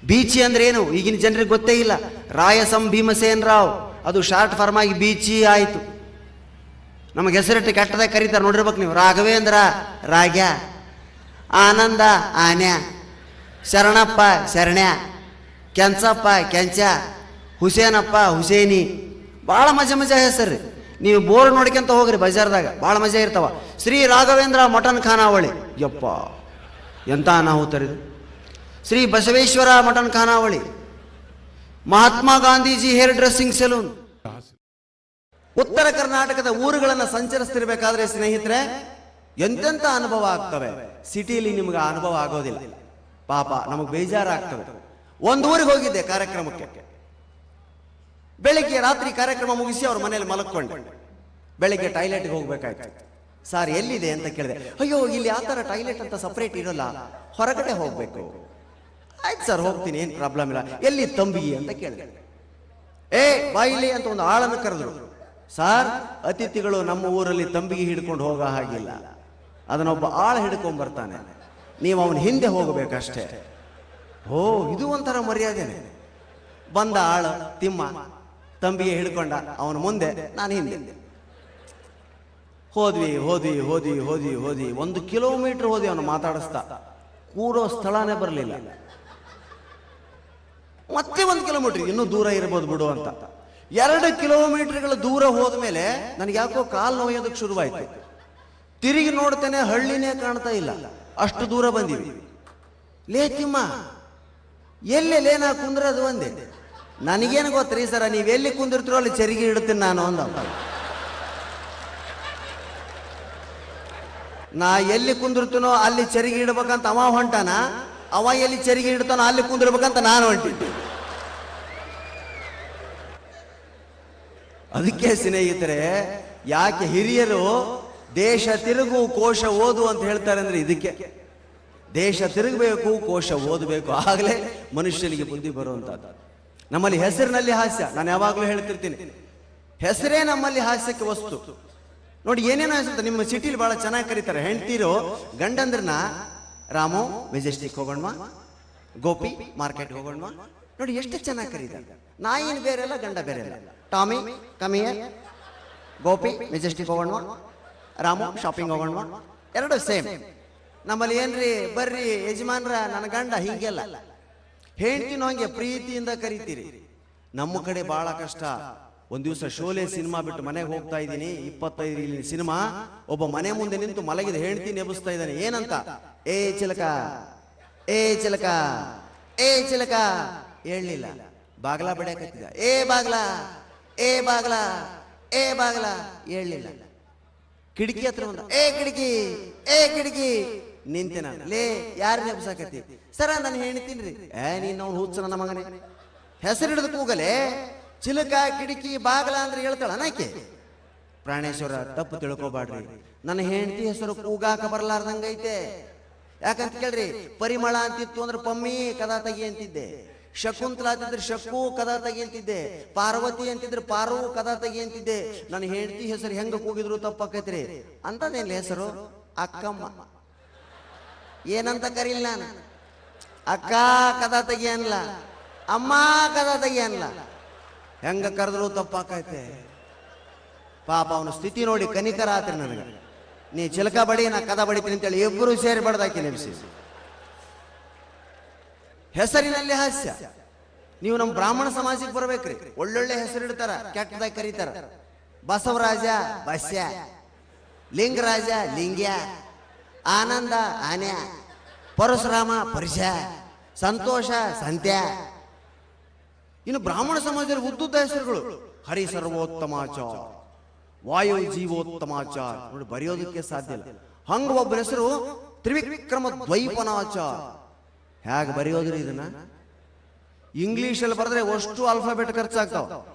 [SPEAKER 1] ಬೀಚಿ ಅಂದ್ರೆ ಏನು ಈಗಿನ ಜನರಿಗೆ ಗೊತ್ತೇ ಇಲ್ಲ. ರಾಯಸಂ ಭೀಮಸೇನ್ ರಾವ್, ಅದು ಶಾರ್ಟ್ ಫಾರ್ಮ್ ಆಗಿ ಬೀಚಿ ಆಯಿತು. ನಮಗೆ ಹೆಸರಿಟ್ಟು ಕೆಟ್ಟದಾಗ ಕರೀತಾರೆ, ನೋಡಿರ್ಬೇಕು ನೀವು. ರಾಘವೇಂದ್ರ ರಾಗ್ಯ, ಆನಂದ ಆನ್ಯ, ಶರಣಪ್ಪ ಶರಣ್ಯ, ಕೆಂಚಪ್ಪ ಕೆಂಚ, ಹುಸೇನಪ್ಪ ಹುಸೇನಿ, ಭಾಳ ಮಜಾ ಮಜಾ ಹೆಸರು. ನೀವು ಬೋರ್ಡ್ ನೋಡ್ಕೊಂತ ಹೋಗ್ರಿ ಬಜಾರ್ದಾಗ, ಭಾಳ ಮಜಾ ಇರ್ತಾವ. ಶ್ರೀ ರಾಘವೇಂದ್ರ ಮಟನ್ ಖಾನಾವಳಿ, ಯಪ್ಪ ಎಂಥ ಅನಾಹುತರಿದು. ಶ್ರೀ ಬಸವೇಶ್ವರ ಮಟನ್ ಖಾನಾವಳಿ, Mahatma Gandhiji hair dressing salon. ಉತ್ತರ ಕರ್ನಾಟಕದ ಊರುಗಳನ್ನು ಸಂಚರಿಸ್ತಿರ್ಬೇಕಾದ್ರೆ ಸ್ನೇಹಿತರೆ ಎಂತೆಂಥ ಅನುಭವ ಆಗ್ತವೆ. ಸಿಟಿಯಲ್ಲಿ ನಿಮ್ಗೆ ಅನುಭವ ಆಗೋದಿಲ್ಲ, ಪಾಪ ನಮಗೆ ಬೇಜಾರಾಗ್ತವೆ. ಒಂದು ಊರಿಗೆ ಹೋಗಿದ್ದೆ ಕಾರ್ಯಕ್ರಮಕ್ಕೆ. ಬೆಳಿಗ್ಗೆ ರಾತ್ರಿ ಕಾರ್ಯಕ್ರಮ ಮುಗಿಸಿ ಅವ್ರ ಮನೇಲಿ ಮಲಕ್ಕೊಂಡೆ. ಬೆಳಿಗ್ಗೆ ಟಾಯ್ಲೆಟ್ಗೆ ಹೋಗ್ಬೇಕಾಯ್ತು. ಸರ್ ಎಲ್ಲಿದೆ ಅಂತ ಕೇಳಿದೆ. ಅಯ್ಯೋ ಇಲ್ಲಿ ಆ ಥರ ಟಾಯ್ಲೆಟ್ ಅಂತ ಸಪ್ರೇಟ್ ಇರೋಲ್ಲ, ಹೊರಗಡೆ ಹೋಗ್ಬೇಕು. ಆಯ್ತು ಸರ್ ಹೋಗ್ತೀನಿ, ಏನು ಪ್ರಾಬ್ಲಮ್ ಇಲ್ಲ. ಎಲ್ಲಿ ತಂಬಿ ಅಂತ ಕೇಳಿದೆ. ಏ ಬಾಯಿಲಿ ಅಂತ ಒಂದು ಆಳನ್ನು ಕರೆದ್ರು. ಸಾರ್, ಅತಿಥಿಗಳು ನಮ್ಮ ಊರಲ್ಲಿ ತಂಬಿಗೆ ಹಿಡ್ಕೊಂಡು ಹೋಗೋ ಹಾಗಿಲ್ಲ, ಅದನ್ನೊಬ್ಬ ಆಳ ಹಿಡ್ಕೊಂಡ್ ಬರ್ತಾನೆ, ನೀವು ಅವನ ಹಿಂದೆ ಹೋಗಬೇಕಷ್ಟೇ. ಓ, ಇದು ಒಂಥರ ಮರ್ಯಾದೆನೆ. ಬಂದ ಆಳ ತಿಮ್ಮ ತಂಬಿಗೆ ಹಿಡ್ಕೊಂಡ, ಅವನ ಮುಂದೆ, ನಾನು ಹಿಂದೆ. ಹೋದ್ವಿ 1 ಕಿಲೋಮೀಟರ್ ಹೋದ್ವಿ. ಅವನು ಮಾತಾಡಿಸ್ತಾ, ಕೂರೋ ಸ್ಥಳನೇ ಬರಲಿಲ್ಲ. ಮತ್ತೆ 1 ಕಿಲೋಮೀಟರ್, ಇನ್ನೂ ದೂರ ಇರ್ಬೋದು ಬಿಡು ಅಂತ. 2 ಕಿಲೋಮೀಟರ್ಗಳ ದೂರ ಹೋದ್ಮೇಲೆ ನನಗೆ ಯಾಕೋ ಕಾಲು ನೋಯೋದಕ್ಕೆ ಶುರುವಾಯ್ತು. ತಿರುಗಿ ನೋಡ್ತೇನೆ, ಹಳ್ಳಿನೇ ಕಾಣ್ತಾ ಇಲ್ಲ, ಅಷ್ಟು ದೂರ ಬಂದಿವಿ. ಲೇ ತಿಮ್ಮ, ಎಲ್ಲೇ ನಾ ಕುಂದ್ರದು ಒಂದೇ. ನನಗೇನು ಗೊತ್ತ್ರಿ ಸರ, ನೀವೆಲ್ಲಿ ಕುಂದಿರ್ತೀರೋ ಅಲ್ಲಿ ಚರಿಗೆ ಇಡ್ತೀನಿ ನಾನು ಅಂದ. ನಾ ಎಲ್ಲಿ ಕುಂದಿರ್ತೀನೋ ಅಲ್ಲಿ ಚರಿಗೆ ಇಡ್ಬೇಕಂತ ಅವ ಹೊಂಟಾನ, ಅವ ಎಲ್ಲಿ ಚರಿಗೆ ಇಡ್ತಾನೋ ಅಲ್ಲಿ ಕುಂದಿರ್ಬೇಕಂತ ನಾನು ಹೊಂಟಿದ್ದೆ. ಅದಕ್ಕೆ ಸ್ನೇಹಿತರೆ, ಯಾಕೆ ಹಿರಿಯರು ದೇಶ ತಿರುಗು ಕೋಶ ಓದು ಅಂತ ಹೇಳ್ತಾರೆ ಅಂದ್ರೆ ಇದಕ್ಕೆ. ದೇಶ ತಿರುಗಬೇಕು, ಕೋಶ ಓದಬೇಕು, ಆಗಲೇ ಮನುಷ್ಯನಿಗೆ ಬುದ್ಧಿ ಬರುವಂತದ್ದು. ನಮ್ಮಲ್ಲಿ ಹೆಸರಿನಲ್ಲಿ ಹಾಸ್ಯ, ನಾನು ಯಾವಾಗಲೂ ಹೇಳ್ತಿರ್ತೀನಿ, ಹೆಸರೇ ನಮ್ಮಲ್ಲಿ ಹಾಸ್ಯಕ್ಕೆ ವಸ್ತು. ನೋಡಿ ಏನೇನು ಅನ್ಸುತ್ತೆ, ನಿಮ್ಮ ಸಿಟಿಲಿ ಬಹಳ ಚೆನ್ನಾಗಿ ಕರೀತಾರೆ. ಹೆಂಡ್ತಿರೋ ಗಂಡಂದ್ರನ್ನ ರಾಮು ಮೆಜೆಸ್ಟಿಕ್ ಹೋಗೋಣ, ಗೋಪಿ ಮಾರ್ಕೆಟ್ ಹೋಗೋಣ, ನೋಡಿ ಎಷ್ಟು ಚೆನ್ನಾಗಿ ಕರೀತಾರೆ. ನಾಯಿನ ಬೇರೆ ಅಲ್ಲ, ಗಂಡ ಬೇರೆ ಅಲ್ಲ. ಟಾಮಿ ಕಮಿಯರ್, ಗೋಪಿ ಮೆಜೆಸ್ಟಿಕ್ ಹೋಗೋಣ, ರಾಮು ಶಾಪಿಂಗ್ ಹೋಗೋಣ, ಎರಡು ಸೇಮ್. ನಮ್ಮಲ್ಲಿ ಏನ್ರಿ ಬರ್ರಿ ಯಜಮಾನ್ರ ನನ್ನ ಗಂಡ, ಹಿಂಗೆಲ್ಲ. ಹೆಂಡ್ತಿನೂ ಹಂಗೆ ಪ್ರೀತಿಯಿಂದ ಕರಿತೀರಿ. ನಮ್ಮ ಕಡೆ ಬಹಳ ಕಷ್ಟ. ಒಂದ್ ದಿವಸ ಶೋಲೆ ಸಿನಿಮಾ ಬಿಟ್ಟು ಮನೆಗೆ ಹೋಗ್ತಾ ಇದ್ದೀನಿ, 25 ಸಿನಿಮಾ. ಒಬ್ಬ ಮನೆ ಮುಂದೆ ನಿಂತು ಮಲಗಿದ ಹೆಂಡ್ತಿ ನೆಬಸ್ತಾ ಇದ್ದಾನೆ. ಏನಂತ? ಏ ಚಿಲಕ, ಏ ಚಿಲಕ, ಏ ಚಿಲಕ. ಹೇಳಲಿಲ್ಲ, ಬಾಗ್ಲ ಬಡಿಯಾಕತ್ತಿದ. ಏ ಬಾಗ್ಲ, ಏ ಬಾಗ್ಲ, ಏ ಬಾಗ್ಲ. ಹೇಳಲಿಲ್ಲ. ಕಿಟಕಿ ಹತ್ರ ಬಂದ, ಏ ಕಿಟಕಿ, ಏ ಕಿಟಕಿ. ನಿಂತೆ ನಾನು. ಲೇ, ಯಾರು ನೆಬಸಾಕತ್ತಿ? ಸರ ನಾನು ಹೇಳ್ತೀನ್ರಿ. ನೀನು ಹುಚ್ಚ ನನ್ನ ಮಗನೇ, ಹೆಸರು ಹಿಡಿದು ಕೂಗಲೇ. ಚಿಲಕ, ಕಿಟಕಿ, ಬಾಗ್ಲ ಅಂದ್ರೆ ಹೇಳ್ತಾಳ ನಾಕೆ? ಪ್ರಾಣೇಶ್ವರ, ತಪ್ಪು ತಿಳ್ಕೊಬಾಡ್ರಿ, ನನ್ನ ಹೆಂಡತಿ ಹೆಸರು ಕೂಗಾಕ ಬರ್ಲಾರ್ದಂಗೈತೆ. ಯಾಕಂತ ಕೇಳ್ರಿ, ಪರಿಮಳ ಅಂತಿತ್ತು ಅಂದ್ರೆ ಪಮ್ಮಿ ಕದಾ ತೆಗಿ ಅಂತಿದ್ದೆ, ಶಕುಂತಲ ಅಂತಿದ್ರೆ ಶಕ್ಕು ಕದಾ ತೆಗಿ ಅಂತಿದ್ದೆ, ಪಾರ್ವತಿ ಅಂತಿದ್ರೆ ಪಾರು ಕದಾ ತೆಗಿ ಅಂತಿದ್ದೆ. ನನ್ನ ಹೆಂಡತಿ ಹೆಸರು ಹೆಂಗ ಕೂಗಿದ್ರು ತಪ್ಪಾಕೈತ್ರಿ. ಅಂತದೇನ್ಲಿ ಹೆಸರು? ಅಕ್ಕಮ್ಮ. ಏನಂತ ಕರೀಲ್ ನಾನು? ಅಕ್ಕ ಕದಾ ತೆಗಿ ಅನ್ಲ, ಅಮ್ಮ ಕದಾ ತೆಗಿ ಅನ್ಲ. ಹೆಂಗ ಕರೆದ್ರು ತಪ್ಪಾಕೈತೆ. ಪಾಪ ಅವನ ಸ್ಥಿತಿ ನೋಡಿ ಕನಿಕರ ಆತ್ರಿ ನನಗೆ. ನೀ ಚಿಲಕ ಬಡಿ, ನಾ ಕದ ಬಡಿತೀನಿ ಅಂತೇಳಿ ಇಬ್ಬರು ಸೇರಿ ಬಡ್ದಾಕಿ ನೆನೆಸಿ. ಹೆಸರಿನಲ್ಲಿ ಹಾಸ್ಯ. ನೀವು ನಮ್ಮ ಬ್ರಾಹ್ಮಣ ಸಮಾಜಕ್ಕೆ ಬರ್ಬೇಕ್ರಿ, ಒಳ್ಳೊಳ್ಳೆ ಹೆಸರು ಇಡ್ತಾರ, ಕೆಟ್ಟದಾಗಿ ಕರೀತಾರ. ಬಸವರಾಜ ಬಸ್ಯ, ಲಿಂಗರಾಜ ಲಿಂಗ್ಯ, ಆನಂದ ಆನ್ಯ, ಪರಶುರಾಮ ಪರಿಷ, ಸಂತೋಷ ಸಂತ್ಯ. ಇನ್ನು ಬ್ರಾಹ್ಮಣ ಸಮಾಜದಲ್ಲಿ ಉದ್ದುದ್ದ ಹೆಸರುಗಳು. ಹರಿ ಸರ್ವೋತ್ತಮಾಚಾರ, ವಾಯು ಜೀವೋತ್ತಮಾಚಾರ. ನೋಡಿ, ಬರೆಯೋದಕ್ಕೆ ಸಾಧ್ಯ ಇಲ್ಲ. ಹಂಗ ಒಬ್ಬ ಹೆಸರು ತ್ರಿವಿಕ್ರಮ ದ್ವೈಪನಾಚಾರ. ಹೇಗೆ ಬರೆಯೋದ್ರಿ ಇದನ್ನ? ಇಂಗ್ಲಿಷಲ್ಲಿ ಬರೆದ್ರೆ ಅಷ್ಟು ಆಲ್ಫಾಬೆಟ್ ಖರ್ಚಾಗ್ತಾವ.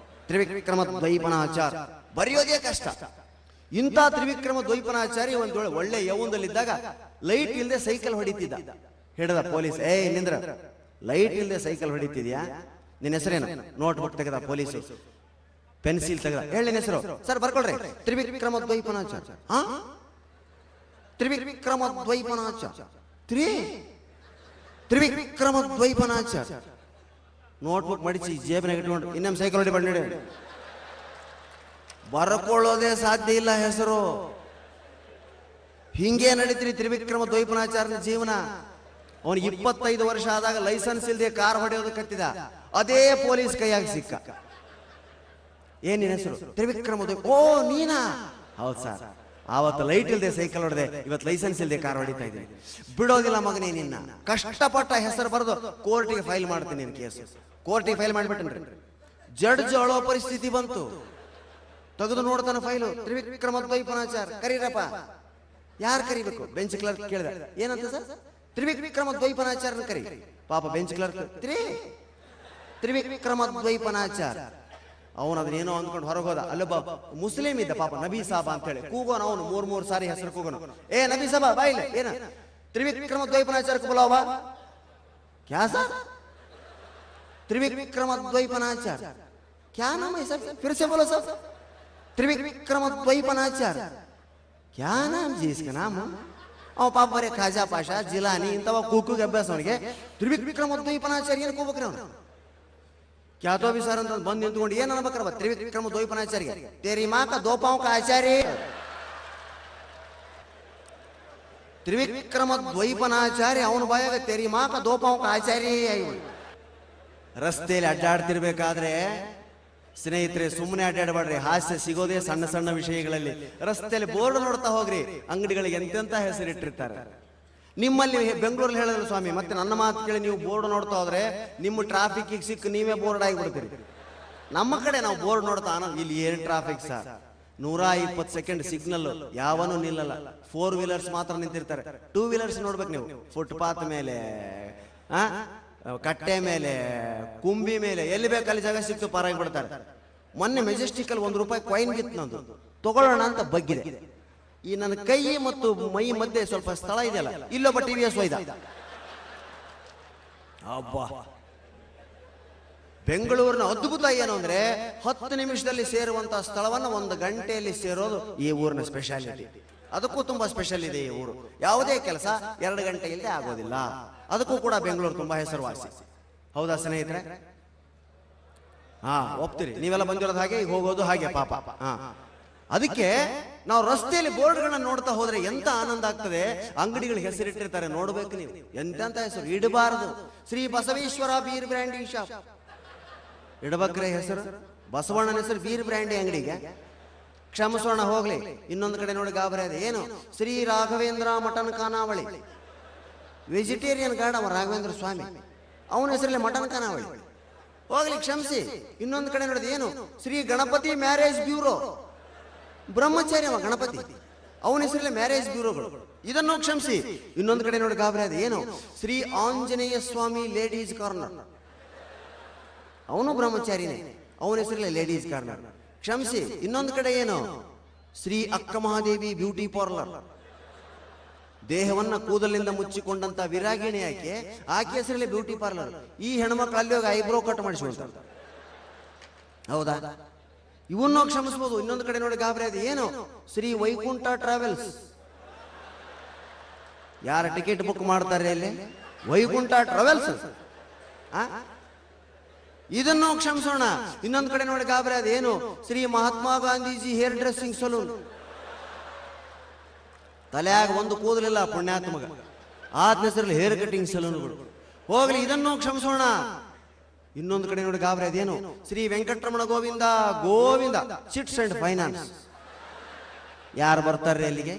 [SPEAKER 1] ತ್ರಿವಿಕ್ರಮ ದ್ವೈಪನಾಚಾರ ಬರೆಯೋದೇ ಕಷ್ಟ. ಇಂಥ ತ್ರಿವಿಕ್ರಮ ದ್ವೈಪನಾಚಾರಿ ಒಂದು ಒಳ್ಳೆ ಯೌವನದಲ್ಲಿದ್ದಾಗ ಲೈಟ್ ಇಲ್ಲದೆ ಸೈಕಲ್ ಹೊಡಿತಿದ್ದ. ಹಿಡಿದ ಪೊಲೀಸ್, ಏ ನಿಂದ್ರ, ಲೈಟ್ ಇಲ್ಲದೆ ಸೈಕಲ್ ಹೊಡಿತಿದ್ಯಾ, ನಿನ್ನ ಹೆಸರೇನು? ನೋಟ್ ಬುಕ್ ತೆಗೆದ ಪೊಲೀಸು, ಪೆನ್ಸಿಲ್ ತೆಗೆದ. ಹೇಳಿ ನಿನ್ನ ಹೆಸರು? ಸರ್ ಬರ್ಕೊಳ್ರಿ, ತ್ರಿವಿಕ್ರಮ ದ್ವೈಪನಾಚಾರ. ಹಾ, ತ್ರಿವಿಕ್ರಮ ದ್ವೈಪನಾಚಾರ, ತ್ರಿವಿಕ್ರಮ ದ್ವೈಪನಾಚಾರ. ನೋಟ್ಬುಕ್ ಮಡಿಸಿ ಜೇಬಿನಾಗ ಇಟ್ಕೊಂಡು ಇನ್ನೊಮ್ಮೆ ಸೈಕಲ್ ಹೊಡಿ ಬಣ್ಣ ಬರ್ಕೊಳ್ಳೋದೇ ಸಾಧ್ಯ ಇಲ್ಲ ಹೆಸರು. ಹಿಂಗೆ ನಡೀತ್ರಿ ತ್ರಿವಿಕ್ರಮ ದ್ವೈಪನಾಚಾರ್ಯನ ಜೀವನ. ಅವನಿಗೆ 25 ವರ್ಷ ಆದಾಗ ಲೈಸೆನ್ಸ್ ಇಲ್ಲದೆ ಕಾರ್ ಹೊಡೆಯೋದಕ್ಕೆ ಕತ್ತಿದ. ಅದೇ ಪೊಲೀಸ್ ಕೈಯಾಗಿ ಸಿಕ್ಕ. ಏನ್ ನಿನ್ನ ಹೆಸರು? ತ್ರಿವಿಕ್ರಮ ದ್ವೈಪ. ಓ ನೀನಾ? ಹೌದು ಸರ್, ಆವತ್ತು ಲೈಟ್ ಇಲ್ಲದೆ ಸೈಕಲ್ ಹೊಡೆದೆ, ಇವತ್ತು ಲೈಸೆನ್ಸ್ ಇಲ್ಲದೆ ಕಾರ್ ಹೊಡಿತಾ ಇದ್ದೀನಿ. ಬಿಡೋದಿಲ್ಲ ಮಗನೇ ನಿನ್ನ. ಕಷ್ಟಪಟ್ಟ ಹೆಸರು ಬರೆದು ಕೋರ್ಟಿಗೆ ಫೈಲ್ ಮಾಡ್ತೀನಿ ನಿನ್ನ ಕೇಸು. ಕೋರ್ಟಿಗೆ ಫೈಲ್ ಮಾಡಿಬಿಟ್ಟನ್ರಿ. ಜಡ್ಜ್ ಅಳೋ ಪರಿಸ್ಥಿತಿ ಬಂತು. ತೆಗೆದು ನೋಡ್ತಾನೆ ಫೈಲು, ತ್ರಿವಿಕ್ರಮ ದ್ವೈಪನಾಚಾರ. ಕರೀರಪ್ಪ. ಯಾರು ಕರಿಬೇಕು? ಬೆಂಚ್ ಕ್ಲರ್ಕ್ ಕೇಳಿದ. ಏನಂತ ಸರ್? ತ್ರಿವಿಕ್ರಮ ದ್ವೈಪನಾಚಾರ್ಯನ ಕರಿ. ಪಾಪ ಬೆಂಚ್ ಕ್ಲರ್ಕ್, ತ್ರಿವಿಕ್ರಮ ದ್ವೈಪನಾಚಾರ. ಅವನು ಅದನ್ನೇನೋ ಅಂದ್ಕೊಂಡು ಹೊರಗೋದ. ಅಲ್ಲೊಬ್ಬ ಮುಸ್ಲಿಂ ಇದ್ದ, ಪಾಪ ನಬಿ ಸಾಬಾ ಅಂತ ಹೇಳಿ ಕೂಗೋನ. ಅವನು 3 ಸಾರಿ ಹೆಸರು ಕೂಗೋನು. ಏ ನಬಿ ಸಾಬಾ ಬಾಯಿಲ್ಲ, ಏನ ತ್ರಿವಿಕ್ರಮ ದ್ವೈಪನಾಚಾರಕ್ಕೆ ಬುಲಾವಾ? ಕ್ಯಾ ಸರ್? ತ್ರಿವಿಕ್ರಮ ದ್ವೈಪನಾಚಾರ. क्या नाम है सर? फिर से बोलो सर. त्रिविक्रम द्वैपनाचार्य. क्या नाम जी इसका नाम? ಅವ ಪಾಪ ಬರೀ ಖಾಜಾ ಪಾಷಾ ಜಿಲಾನಿ ಇಂಥವ ಕೂಕುಗೆ ಅಭ್ಯಾಸ ಅವನಿಗೆ. ತ್ರಿವಿಕ್ರಮ ದ್ವೈಪನಾಚಾರ್ಯ ಏನು ಕೂಗ್ಬೇಕ್ರಿ ಅವನು? ಕ್ಯಾತೋ ಬಿ ಸರ್ ಅಂತ ಬಂದು ನಿಂತ್ಕೊಂಡು ಏನ್ ಅನ್ಬೇಕ್ರವ? ತ್ರಿವಿಕ್ರಮ ದ್ವೈಪನಾಚಾರ್ಯ ತೇರಿ ಮಾಕ ದೋಪಾಂಕ ಆಚಾರ್ಯ. ತ್ರಿವಿಕ್ರಮ ದ್ವೈಪನಾಚಾರ್ಯ ಅವನ ಬಾಯಾಗ ತೇರಿ ಮಾಕ ದೋಪಾಂಕ ಆಚಾರ್ಯ. ರಸ್ತೆಯಲ್ಲಿ ಅಡ್ಡಾಡ್ತಿರ್ಬೇಕಾದ್ರೆ ಸ್ನೇಹಿತರೆ ಸುಮ್ಮನೆ ಅಡ್ಡಾಡಬೇಡ್ರಿ. ಹಾಸ್ಯ ಸಿಗೋದೇ ಸಣ್ಣ ಸಣ್ಣ ವಿಷಯಗಳಲ್ಲಿ. ರಸ್ತೆಯಲ್ಲಿ ಬೋರ್ಡ್ ನೋಡ್ತಾ ಹೋಗ್ರಿ, ಅಂಗಡಿಗಳಿಗೆ ಎಂತೆಂತ ಹೆಸರಿಟ್ಟಿರ್ತಾರೆ. ನಿಮ್ಮಲ್ಲಿ ಬೆಂಗಳೂರಲ್ಲಿ ಹೇಳಿದ್ರು ಸ್ವಾಮಿ, ಮತ್ತೆ ನನ್ನ ಮಾತು ಕೇಳಿ ನೀವು ಬೋರ್ಡ್ ನೋಡ್ತಾ ಹೋದ್ರೆ ನಿಮ್ಮ ಟ್ರಾಫಿಕ್ ಸಿಕ್ಕ ನೀವೇ ಬೋರ್ಡ್ ಆಗಿಬಿಡ್ತೀರಿ. ನಮ್ಮ ಕಡೆ ನಾವು ಬೋರ್ಡ್ ನೋಡ್ತಾ ಇಲ್ಲಿ ಏನ್ ಟ್ರಾಫಿಕ್ ಸರ್, 120 ಸೆಕೆಂಡ್ ಸಿಗ್ನಲ್ ಯಾವನು ನಿಲ್ಲಲ್ಲ. 4 ವೀಲರ್ಸ್ ಮಾತ್ರ ನಿಂತಿರ್ತಾರೆ. 2 ವೀಲರ್ಸ್ ನೋಡ್ಬೇಕು ನೀವು. ಫುಟ್ಪಾತ್ ಮೇಲೆ, ಕಟ್ಟೆ ಮೇಲೆ, ಕುಂಬಿ ಮೇಲೆ, ಎಲ್ಲಿ ಬೇಕಲ್ಲಿ ಜಾಗ ಸಿಕ್ತು ಪಾರಾಗಿ ಬಿಡ್ತಾರೆ. ಮೊನ್ನೆ ಮೆಜೆಸ್ಟಿಕ್ ಅಲ್ಲಿ ₹1 ಕಾಯಿನ್ ಬಿತ್ತು, ನಂದು ತಗೊಳ್ಳೋಣ ಅಂತ ಬಗ್ಗಿದೆ. ಈ ನನ್ನ ಕೈ ಮತ್ತು ಮೈ ಮಧ್ಯೆ ಸ್ವಲ್ಪ ಸ್ಥಳ ಇದೆಯಲ್ಲ, ಇಲ್ಲೊಬ್ಬ TVS ಒಯ್ದ. ಅಬ್ಬಾ, ಬೆಂಗಳೂರಿನ ಅದ್ಭುತ ಏನು ಅಂದ್ರೆ 10 ನಿಮಿಷದಲ್ಲಿ ಸೇರುವಂತಹ ಸ್ಥಳವನ್ನು 1 ಗಂಟೆಯಲ್ಲಿ ಸೇರೋದು ಈ ಊರಿನ ಸ್ಪೆಷಾಲಿಟಿ. ಅದಕ್ಕೂ ತುಂಬಾ ಸ್ಪೆಷಲ್ ಇದೆ ಈ ಊರು. ಯಾವುದೇ ಕೆಲಸ 2 ಗಂಟೆಯಲ್ಲಿ ಆಗೋದಿಲ್ಲ. ಅದಕ್ಕೂ ಕೂಡ ಬೆಂಗಳೂರು ತುಂಬಾ ಹೆಸರುವಾಸಿ. ಹೌದಾ ಸ್ನೇಹಿತರೆ? ಒಪ್ತೀರಿ ನೀವೆಲ್ಲ ಬಂದಿರೋದು ಹಾಗೆ, ಈಗ ಹೋಗೋದು ಹಾಗೆ ಪಾಪ. ಅದಕ್ಕೆ ನಾವು ರಸ್ತೆಯಲ್ಲಿ ಬೋರ್ಡ್ಗಳನ್ನ ನೋಡ್ತಾ ಹೋದ್ರೆ ಎಂತ ಆನಂದ ಆಗ್ತದೆ. ಅಂಗಡಿಗಳ ಹೆಸರಿಟ್ಟಿರ್ತಾರೆ, ನೋಡ್ಬೇಕು ನೀವು. ಎಂತೆಂತ ಹೆಸರು ಇಡಬಾರದು. Shri Basaveshwara beer brandy shop ಇಡಬಕ್ರೆ ಹೆಸರು. ಬಸವಣ್ಣನ ಹೆಸರು ಬೀರ್ ಬ್ರ್ಯಾಂಡಿ ಅಂಗಡಿಗೆ. ಕ್ಷಮಿಸೋಣ ಹೋಗ್ಲಿ. ಇನ್ನೊಂದು ಕಡೆ ನೋಡಿ ಗಾಬರಿ ಅದೇ. ಏನು? ಶ್ರೀ ರಾಘವೇಂದ್ರ ಮಟನ್ ಖಾನಾವಳಿ. ವೆಜಿಟೇರಿಯನ್ ಗಾರ್ಡ್ ಅವ ರಾಘವೇಂದ್ರ ಸ್ವಾಮಿ, ಅವನ ಹೆಸರಲ್ಲಿ ಮಟನ್ ಖಾನಾವಳಿ. ಹೋಗ್ಲಿ, ಕ್ಷಮಿಸಿ. ಇನ್ನೊಂದು ಕಡೆ ನೋಡಿದ ಏನು? Shri Ganapati marriage bureau. ಬ್ರಹ್ಮಚಾರಿ ಅವ ಗಣಪತಿ, ಅವನ ಹೆಸರಲ್ಲಿ ಮ್ಯಾರೇಜ್ ಬ್ಯೂರೋಗಳು. ಇದನ್ನು ಕ್ಷಮಿಸಿ. ಇನ್ನೊಂದು ಕಡೆ ನೋಡಿ ಗಾಬರಿ ಅದ. ಏನು? ಶ್ರೀ ಆಂಜನೇಯ ಸ್ವಾಮಿ ಲೇಡೀಸ್ ಕಾರ್ನರ್. ಅವನು ಬ್ರಹ್ಮಚಾರಿನೇ, ಅವನ ಹೆಸರಲ್ಲಿ ಲೇಡೀಸ್ ಕಾರ್ನರ್. ಕ್ಷಮಿಸಿ. ಇನ್ನೊಂದು ಕಡೆ ಏನು? ಶ್ರೀ ಅಕ್ಕ ಮಹಾದೇವಿ ಬ್ಯೂಟಿ ಪಾರ್ಲರ್. ದೇಹವನ್ನ ಕೂದಲಿಂದ ಮುಚ್ಚಿಕೊಂಡಂತ ವಿರಾಗಿಣಿ ಆಕೆ ಹೆಸರಲ್ಲಿ ಬ್ಯೂಟಿ ಪಾರ್ಲರ್. ಈ ಹೆಣ್ಮಕ್ಳು ಅಲ್ಲಿ ಹೋಗಿ ಐಬ್ರೋ ಕಟ್ ಮಾಡಿಸ್ಕೊಳ್ತಾರೆ. ಹೌದಾ? ಇವನ್ನೋ ಕ್ಷಮಿಸಬಹುದು. ಇನ್ನೊಂದು ಕಡೆ ನೋಡಿ ಗಾಬರಿ ಅದು. ಏನು? ಶ್ರೀ ವೈಕುಂಠ ಟ್ರಾವೆಲ್ಸ್. ಯಾರ ಟಿಕೆಟ್ ಬುಕ್ ಮಾಡ್ತಾರೆ ಅಲ್ಲಿ? ವೈಕುಂಠ ಟ್ರಾವೆಲ್ಸ್. ಇದನ್ನು ಕ್ಷಮಿಸೋಣ. ಇನ್ನೊಂದು ಕಡೆ ನೋಡಿ ಗಾಬರಿ ಅದು. ಏನು? Shri Mahatma Gandhiji hair dressing saloon. ತಲೆಯಾಗ ಒಂದು ಕೂದಲಿಲ್ಲ ಪುಣ್ಯಾತ್ಮಗ, ಆತನ ಹೆಸರಲ್ಲಿ ಹೇರ್ ಕಟಿಂಗ್ ಸಲೂನ್ಗಳು. ಹೋಗ್ಲಿ, ಇದನ್ನು ಕ್ಷಮಿಸೋಣ. ಇನ್ನೊಂದು ಕಡೆ ನೋಡಿ ಗಾಬರಿ ಅದೇನು? Shri Venkataramana Govinda Govinda chits and finance. ಯಾರು ಬರ್ತಾರೆ ಅಲ್ಲಿಗೆ?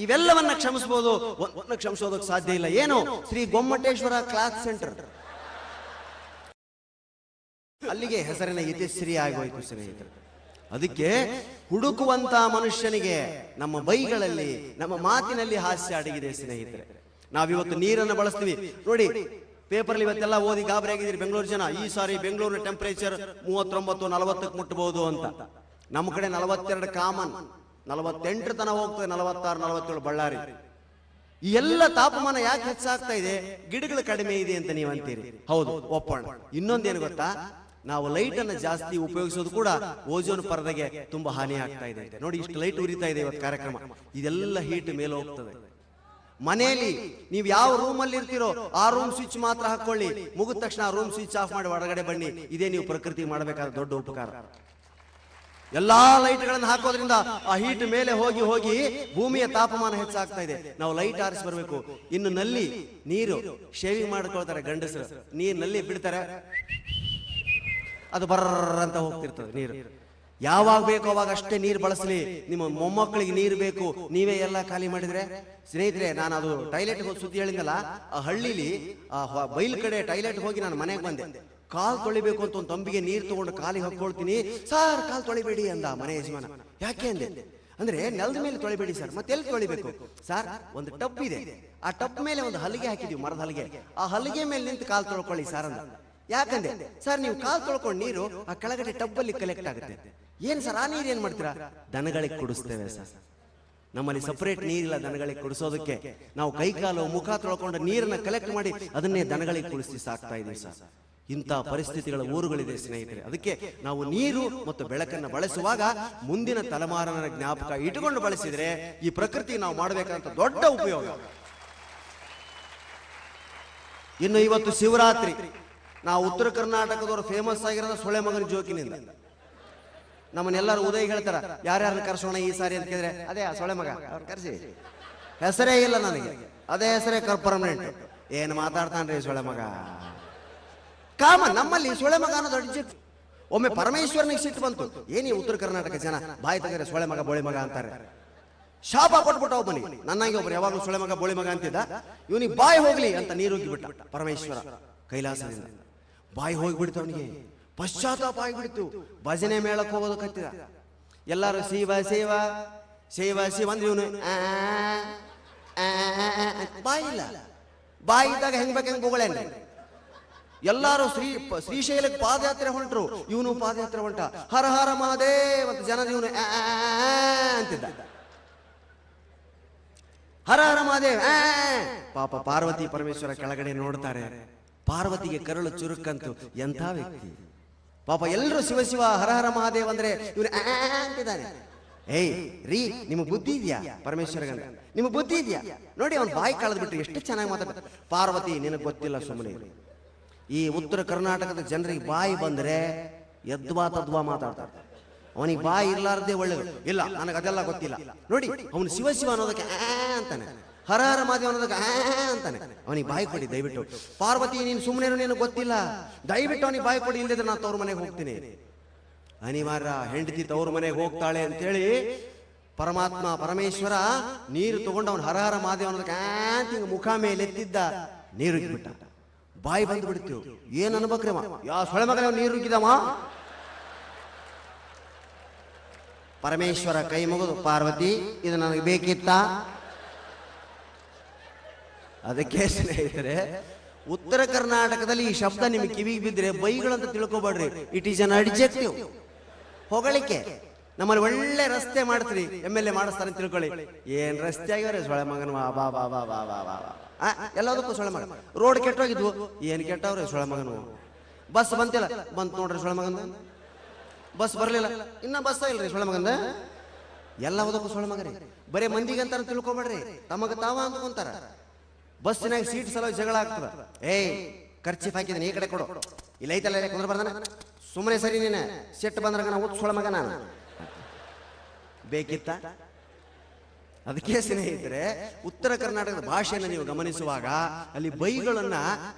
[SPEAKER 1] ಇವೆಲ್ಲವನ್ನ ಕ್ಷಮಿಸಬಹುದು, ಒಂದನ್ನ ಕ್ಷಮಿಸೋದಕ್ಕೆ ಸಾಧ್ಯ ಇಲ್ಲ. ಏನು? Shri Gommateshwara cloth centre. ಅಲ್ಲಿಗೆ ಹೆಸರಿನ ಇತಿಶ್ರೀ ಆಗೋಯ್ತು ಸ್ನೇಹಿತರೆ. ಅದಕ್ಕೆ ಹುಡುಕುವಂತ ಮನುಷ್ಯನಿಗೆ ನಮ್ಮ ಬೈಗಳಲ್ಲಿ, ನಮ್ಮ ಮಾತಿನಲ್ಲಿ ಹಾಸ್ಯ ಅಡಗಿದೆ ಸ್ನೇಹಿತರೆ. ನಾವಿವತ್ತು ನೀರನ್ನು ಬಳಸ್ತೀವಿ ನೋಡಿ. ಪೇಪರ್ ಇವತ್ತೆಲ್ಲ ಓದಿ ಗಾಬರಿ ಆಗಿದ್ದೀರಿ ಬೆಂಗಳೂರು ಜನ. ಈ ಸಾರಿ ಬೆಂಗಳೂರಿನ ಟೆಂಪರೇಚರ್ 39-40 ಮುಟ್ಟಬಹುದು ಅಂತ. ನಮ್ಮ ಕಡೆ 42 ಕಾಮನ್, 48 ತನ ಹೋಗ್ತದೆ, 46-47 ಬಳ್ಳಾರಿ. ಈ ಎಲ್ಲ ತಾಪಮಾನ ಯಾಕೆ ಹೆಚ್ಚಾಗ್ತಾ ಇದೆ? ಗಿಡಗಳು ಕಡಿಮೆ ಇದೆ ಅಂತ ನೀವು ಅಂತೀರಿ. ಹೌದು, ಒಪ್ಪೋಣ. ಇನ್ನೊಂದೇನು ಗೊತ್ತಾ? ನಾವು ಲೈಟ್ ಅನ್ನು ಜಾಸ್ತಿ ಉಪಯೋಗಿಸೋದು ಕೂಡ ಓಜೋನ್ ಪರದೆಗೆ ತುಂಬಾ ಹಾನಿ ಆಗ್ತಾ ಇದೆ. ನೋಡಿ, ಇಷ್ಟು ಲೈಟ್ ಉರಿತಾ ಇದೆ ಇವತ್ತು ಕಾರ್ಯಕ್ರಮ. ಇದೆಲ್ಲ ಹೀಟ್ ಮೇಲೆ ಹೋಗ್ತದೆ. ಮನೆಯಲ್ಲಿ ನೀವು ಯಾವ ರೂಮ್ ಅಲ್ಲಿ ಇರ್ತೀರೋ ಆ ರೂಮ್ ಸ್ವಿಚ್ ಮಾತ್ರ ಹಾಕೊಳ್ಳಿ. ಮುಗಿದ ತಕ್ಷಣ ಆ ರೂಮ್ ಸ್ವಿಚ್ ಆಫ್ ಮಾಡಿ ಹೊರಗಡೆ ಬನ್ನಿ. ಇದೇ ನೀವು ಪ್ರಕೃತಿ ಮಾಡಬೇಕಾದ ದೊಡ್ಡ ಉಪಕಾರ. ಎಲ್ಲಾ ಲೈಟ್ಗಳನ್ನು ಹಾಕೋದ್ರಿಂದ ಆ ಹೀಟ್ ಮೇಲೆ ಹೋಗಿ ಹೋಗಿ ಭೂಮಿಯ ತಾಪಮಾನ ಹೆಚ್ಚಾಗ್ತಾ ಇದೆ. ನಾವು ಲೈಟ್ ಆರಿಸಿ ಬರಬೇಕು. ಇನ್ನು ನಲ್ಲಿ ನೀರು ಶೇವಿಂಗ್ ಮಾಡ್ಕೊಳ್ತಾರೆ ಗಂಡಸರು, ನೀರ್ ನಲ್ಲಿ ಬಿಡ್ತಾರೆ, ಅದು ಬರ್ರ ಅಂತ ಹೋಗ್ತಿರ್ತದೆ ನೀರು. ಯಾವಾಗ ಬೇಕೋ ಅವಾಗ ಅಷ್ಟೇ ನೀರು ಬಳಸಲಿ. ನಿಮ್ಮ ಮೊಮ್ಮಕ್ಕಳಿಗೆ ನೀರು ಬೇಕು, ನೀವೇ ಎಲ್ಲ ಖಾಲಿ ಮಾಡಿದ್ರೆ. ಸ್ನೇಹಿತರೆ, ನಾನು ಅದು ಟಾಯ್ಲೆಟ್ ಹೋಗಿ ಸುದ್ದಿ ಹೇಳಿದ್ನಲ್ಲ, ಆ ಹಳ್ಳಿಲಿ ಆ ಬೈಲ್ ಕಡೆ ಟಾಯ್ಲೆಟ್ ಹೋಗಿ ನಾನು ಮನೆಗೆ ಬಂದೆ. ಕಾಲ್ ತೊಳಿಬೇಕು ಅಂತ ಒಂದು ತಂಬಿಗೆ ನೀರು ತಗೊಂಡು ಕಾಲಿಗೆ ಹಾಕೊಳ್ತೀನಿ. ಸಾರ್, ಕಾಲ್ ತೊಳಿಬೇಡಿ ಅಂದ ಮನೆ ಯಜಮಾನ. ಯಾಕೆ ಅಂದೆ? ಅಂದ್ರೆ ನೆಲದ ಮೇಲೆ ತೊಳಿಬೇಡಿ ಸರ್. ಮತ್ತೆ ಎಲ್ಲಿ ತೊಳಿಬೇಕು ಸರ್? ಒಂದು ಟಬ್ ಇದೆ, ಆ ಟಬ್ ಮೇಲೆ ಒಂದು ಹಲಿಗೆ ಹಾಕಿದೀವಿ, ಮರದ ಹಲಿಗೆ. ಆ ಹಲಿಗೆ ಮೇಲೆ ನಿಂತು ಕಾಲ್ ತೊಳ್ಕೊಳ್ಳಿ ಸರ್ ಅಂದ. ಯಾಕಂದೆ? ಸರ್, ನೀವು ಕಾಲ್ ತೊಳ್ಕೊಂಡು ನೀರು ಆ ಕೆಳಗಡೆ ಟಬ್ ಅಲ್ಲಿ ಕಲೆಕ್ಟ್ ಆಗುತ್ತೆ. ಏನ್ ಸರ್, ಆ ನೀರು ಏನ್ ಮಾಡ್ತೀರಾ? ದನಗಳಿಗೆ ಕುಡಿಸ್ತೇವೆ ಸರ್. ನಮ್ಮಲ್ಲಿ ಸಪರೇಟ್ ನೀರಿಲ್ಲ ದನಗಳಿಗೆ ಕುಡಿಸೋದಕ್ಕೆ. ನಾವು ಕೈ ಕಾಲು ಮುಖ ತೊಳ್ಕೊಂಡು ನೀರನ್ನ ಕಲೆಕ್ಟ್ ಮಾಡಿ ಅದನ್ನೇ ದನಗಳಿಗೆ ಕುಡಿಸಿ ಸಾಕ್ತಾ ಇದೀವಿ ಸರ್.
[SPEAKER 2] ಇಂಥ ಪರಿಸ್ಥಿತಿಗಳ ಊರುಗಳಿದೆ ಸ್ನೇಹಿತರೆ. ಅದಕ್ಕೆ ನಾವು ನೀರು ಮತ್ತು ಬೆಳಕನ್ನು ಬಳಸುವಾಗ ಮುಂದಿನ ತಲೆಮಾರಿನ ಜ್ಞಾಪಕ ಇಟ್ಟುಕೊಂಡು ಬಳಸಿದರೆ ಈ ಪ್ರಕೃತಿ ನಾವು ಮಾಡಬೇಕಂತ ದೊಡ್ಡ ಉಪಯೋಗ. ಇನ್ನು ಇವತ್ತು ಶಿವರಾತ್ರಿ, ನಾವು ಉತ್ತರ ಕರ್ನಾಟಕದವರು ಫೇಮಸ್ ಆಗಿರೋದು ಸೊಳೆ ಮಗನ ಜೋಕಿನಿಂದ. ನಮ್ಮನ್ನೆಲ್ಲರೂ ಉದಯ ಹೇಳ್ತಾರ, ಯಾರ್ಯಾರನ್ನ ಕರ್ಸೋಣ ಈ ಸಾರಿ ಅಂತ ಕೇಳಿದ್ರೆ ಅದೇ ಸೊಳೆ ಮಗ ಅವ್ರು ಕರ್ಸಿ, ಹೆಸರೇ ಇಲ್ಲ ನನಗೆ, ಅದೇ ಹೆಸರೇ ಪರ್ಮನೆಂಟ್. ಏನು ಮಾತಾಡ್ತಾನ್ರಿ ಸೊಳೆ ಮಗ. ಕಾಮ ನಮ್ಮಲ್ಲಿ ಸೊಳೆ ಮಗ ಅನ್ನೋದು ಅಡ್ಜಿಟ್. ಒಮ್ಮೆ ಪರಮೇಶ್ವರನಿಗೆ ಸಿಟ್ಟು ಬಂತು, ಏನಿ ಉತ್ತರ ಕರ್ನಾಟಕ ಜನ ಬಾಯಿ ತೆಗೆದ್ರೆ ಸೊಳೆ ಮಗ ಬೋಳಿ ಮಗ ಅಂತಾರೆ. ಶಾಪ ಕೊಟ್ಬಿಟ್ಟ ಒಬ್ಬನಿಗೆ, ನನ್ನಾಗಿ ಒಬ್ರು ಯಾವಾಗಲೂ ಸೊಳೆ ಮಗ ಬೋಳಿ ಮಗ ಅಂತಿದ್ದ, ಇವನಿಗೆ ಬಾಯಿ ಹೋಗ್ಲಿ ಅಂತ ನೀರುಗ್ಗಿ ಬಿಟ್ಟ ಪರಮೇಶ್ವರ ಕೈಲಾಸದಿಂದ. ಬಾಯಿ ಹೋಗಿಬಿಡ್ತು ಅವನಿಗೆ, ಪಶ್ಚಾತ್ತಾಪ ಆಗಿಬಿಡ್ತು. ಭಜನೆ ಮೇಳಕ್ಕೆ ಹೋಗೋದು ಕತ್ತಿದ, ಎಲ್ಲಾರು ಶಿವ ಶಿವ ಶಿವ ಶಿವ ಅಂದ್ರೆ ಇವನು ಬಾಯಿ ಇಲ್ಲ. ಬಾಯಿ ಇದ್ದಾಗ ಹೆಂಗ್ ಬೇಕು ಹೆಂಗ್ ಬೋಗಳೇನೆ. ಎಲ್ಲಾರು ಶ್ರೀಶೈಲಕ್ಕೆ ಪಾದಯಾತ್ರೆ ಹೊಂಟ್ರು, ಇವನು ಪಾದಯಾತ್ರೆ ಹೊಂಟ, ಹರ ಹರ ಮಹಾದೇವ್ ಅಂತ ಜನದ ಇವನು ಅಂತಿದ್ದ, ಹರ ಹರ ಮಹಾದೇವ್. ಪಾಪ ಪಾರ್ವತಿ ಪರಮೇಶ್ವರ ಕೆಳಗಡೆ ನೋಡ್ತಾರೆ, ಪಾರ್ವತಿಗೆ ಕರಳು ಚುರುಕಂತು. ಎಂಥ ವ್ಯಕ್ತಿ ಪಾಪ. ಎಲ್ಲರೂ ಶಿವ ಶಿವ ಹರ ಹರ ಮಹಾದೇವ್ ಅಂದ್ರೆ ಇವನು ಅಂತಿದ್ದಾನೆ. ಏಯ್ ರೀ, ನಿಮಗೆ ಬುದ್ಧಿ ಇದೆಯಾ? ಪರಮೇಶ್ವರಗಂದ ನಿಮಗೆ ಬುದ್ಧಿ ಇದೆಯಾ ನೋಡಿ, ಅವ್ನು ಬಾಯಿ ಕಳೆದು ಬಿಟ್ಟು ಎಷ್ಟು ಚೆನ್ನಾಗಿ ಮಾತಾಡ. ಪಾರ್ವತಿ ನಿನಗೆ ಗೊತ್ತಿಲ್ಲ, ಸುಮ್ಮನೆ. ಈ ಉತ್ತರ ಕರ್ನಾಟಕದ ಜನರಿಗೆ ಬಾಯಿ ಬಂದ್ರೆ ಎದ್ವಾ ತದ್ವಾ ಮಾತಾಡ್ತಾರೆ. ಅವನಿಗೆ ಬಾಯಿ ಇರ್ಲಾರ್ದೇ ಒಳ್ಳೇದು. ಇಲ್ಲ ನನಗೆ ಅದೆಲ್ಲ ಗೊತ್ತಿಲ್ಲ ನೋಡಿ, ಅವನು ಶಿವ ಶಿವ ಅನ್ನೋದಕ್ಕೆ ಅಂತಾನೆ, ಹರ ಹರ ಮಹಾದೇವ ಅನ್ನೋದಕ್ಕೆ ಅಂತಾನೆ. ಅವನಿಗೆ ಬಾಯಿ ಕೊಡಿ ದಯವಿಟ್ಟು. ಪಾರ್ವತಿ ನೀನು ಸುಮ್ಮನೆ, ನೀನು ಗೊತ್ತಿಲ್ಲ, ದಯವಿಟ್ಟು ಅವನಿಗೆ ಬಾಯಿ ಕೊಡಿ, ಇಲ್ಲದ್ರೆ ನಾನು ತವ್ರ ಮನೆಗೆ ಹೋಗ್ತೀನಿ. ಅನಿವಾರ್ಯ, ಹೆಂಡತಿ ತವ್ರ ಮನೆಗೆ ಹೋಗ್ತಾಳೆ ಅಂತೇಳಿ ಪರಮಾತ್ಮ ಪರಮೇಶ್ವರ ನೀರು ತಗೊಂಡು ಅವನು ಹರ ಹರ ಮಹಾದೇವ ಅನ್ನೋದಕ್ಕೆ ಹಿಂಗ ಮುಖ ಮೇಲೆ ಎತ್ತಿದ್ದ, ನೀರು ಬಿಟ್ಟ, ಬಾಯಿ ಬಂದು ಬಿಡ್ತೀವಿ. ಏನ್ ಅನ್ಬೇಕ್ರಮ್ಮ, ಯಾವ ಸೊಳೆ ಮಗ ನೀರು ಉಗ್ಗಿದಮ್ಮ. ಪರಮೇಶ್ವರ ಕೈ ಮುಗಿದು, ಪಾರ್ವತಿ ಇದು ನನಗೆ ಬೇಕಿತ್ತ. ಅದಕ್ಕೆ ಸ್ನೇಹಿತರೆ, ಉತ್ತರ ಕರ್ನಾಟಕದಲ್ಲಿ ಈ ಶಬ್ದ ನಿಮಗೆ ಕಿವಿಗೆ ಬಿದ್ದರೆ ಬೈಗಳಂತ ತಿಳ್ಕೊಬೇಡ್ರಿ. ಇಟ್ ಈಸ್ ಅನ್ ಅಡ್ಜೆಕ್ಟಿವ್, ಹೊಗಳಿಕೆ. ನಮ್ಮಲ್ಲಿ ಒಳ್ಳೆ ರಸ್ತೆ ಮಾಡ್ತೀರಿ, MLA ಮಾಡಿಸ್ತಾರೆ ಅಂತ ತಿಳ್ಕೊಳ್ಳಿ. ಏನ್ ರಸ್ತೆ ಆಗ್ಯಾವ್ರೆ ಸೊಳೆ ಮಗನ, ಬಾ ಬಾ ಬಾ ಬಾ ಬಾ ಬಾ ಬಾ ಎಲ್ಲದಕ್ಕೂ ಸೊಳೆ ಮಗ. ರೋಡ್ ಕೆಟ್ಟೋಗಿದ್ವು, ಏನ್ ಕೆಟ್ಟವ್ರೆ ಸೊಳೆ ಮಗನು. ಬಸ್ ಬಂತಿಲ್ಲ, ಬಂತು ನೋಡ್ರಿ ಸೊಳೆ ಮಗಂದ. ಬಸ್ ಬರ್ಲಿಲ್ಲ, ಇನ್ನ ಬಸ್ ಇಲ್ರಿ ಸೊಳೆ ಮಗಂದ. ಎಲ್ಲದಕ್ಕೂ ಸೊಳೆ ಮಗರಿ. ಬರೀ ಮಂದಿಗೆ ಅಂತಾರ ತಿಳ್ಕೊಬೇಡ್ರಿ, ತಮಗ ತಾವ ಅಂದ್ಕೊಂತಾರ. ಬಸ್ಸಿನಾಗ ಸೀಟ್ ಸಲುವಾಗಿ ಜಗಳ ಆಗ್ತದ. ಏಯ್ ಖರ್ಚಿಫ್ ಹಾಕಿದ್ದೀನಿ, ಈ ಕಡೆ ಕೊಡು, ಇಲ್ಲ ಐತಲ್ಲ ಕುಂದ್ರ ಬರ್ದಾನ, ಸುಮ್ಮನೆ ಸರಿ ನೀನು ಸೆಟ್ ಬಂದ್ರಾಗ ನಾವು ಸೊಳ ಮಗ ನಾನು ಬೇಕಿತ್ತ. ಅದಕ್ಕೆ ಸ್ನೇಹಿತರೆ, ಉತ್ತರ ಕರ್ನಾಟಕದ ಭಾಷೆಯನ್ನು ನೀವು ಗಮನಿಸುವಾಗ ಅಲ್ಲಿ ಬೈಗಳನ್ನ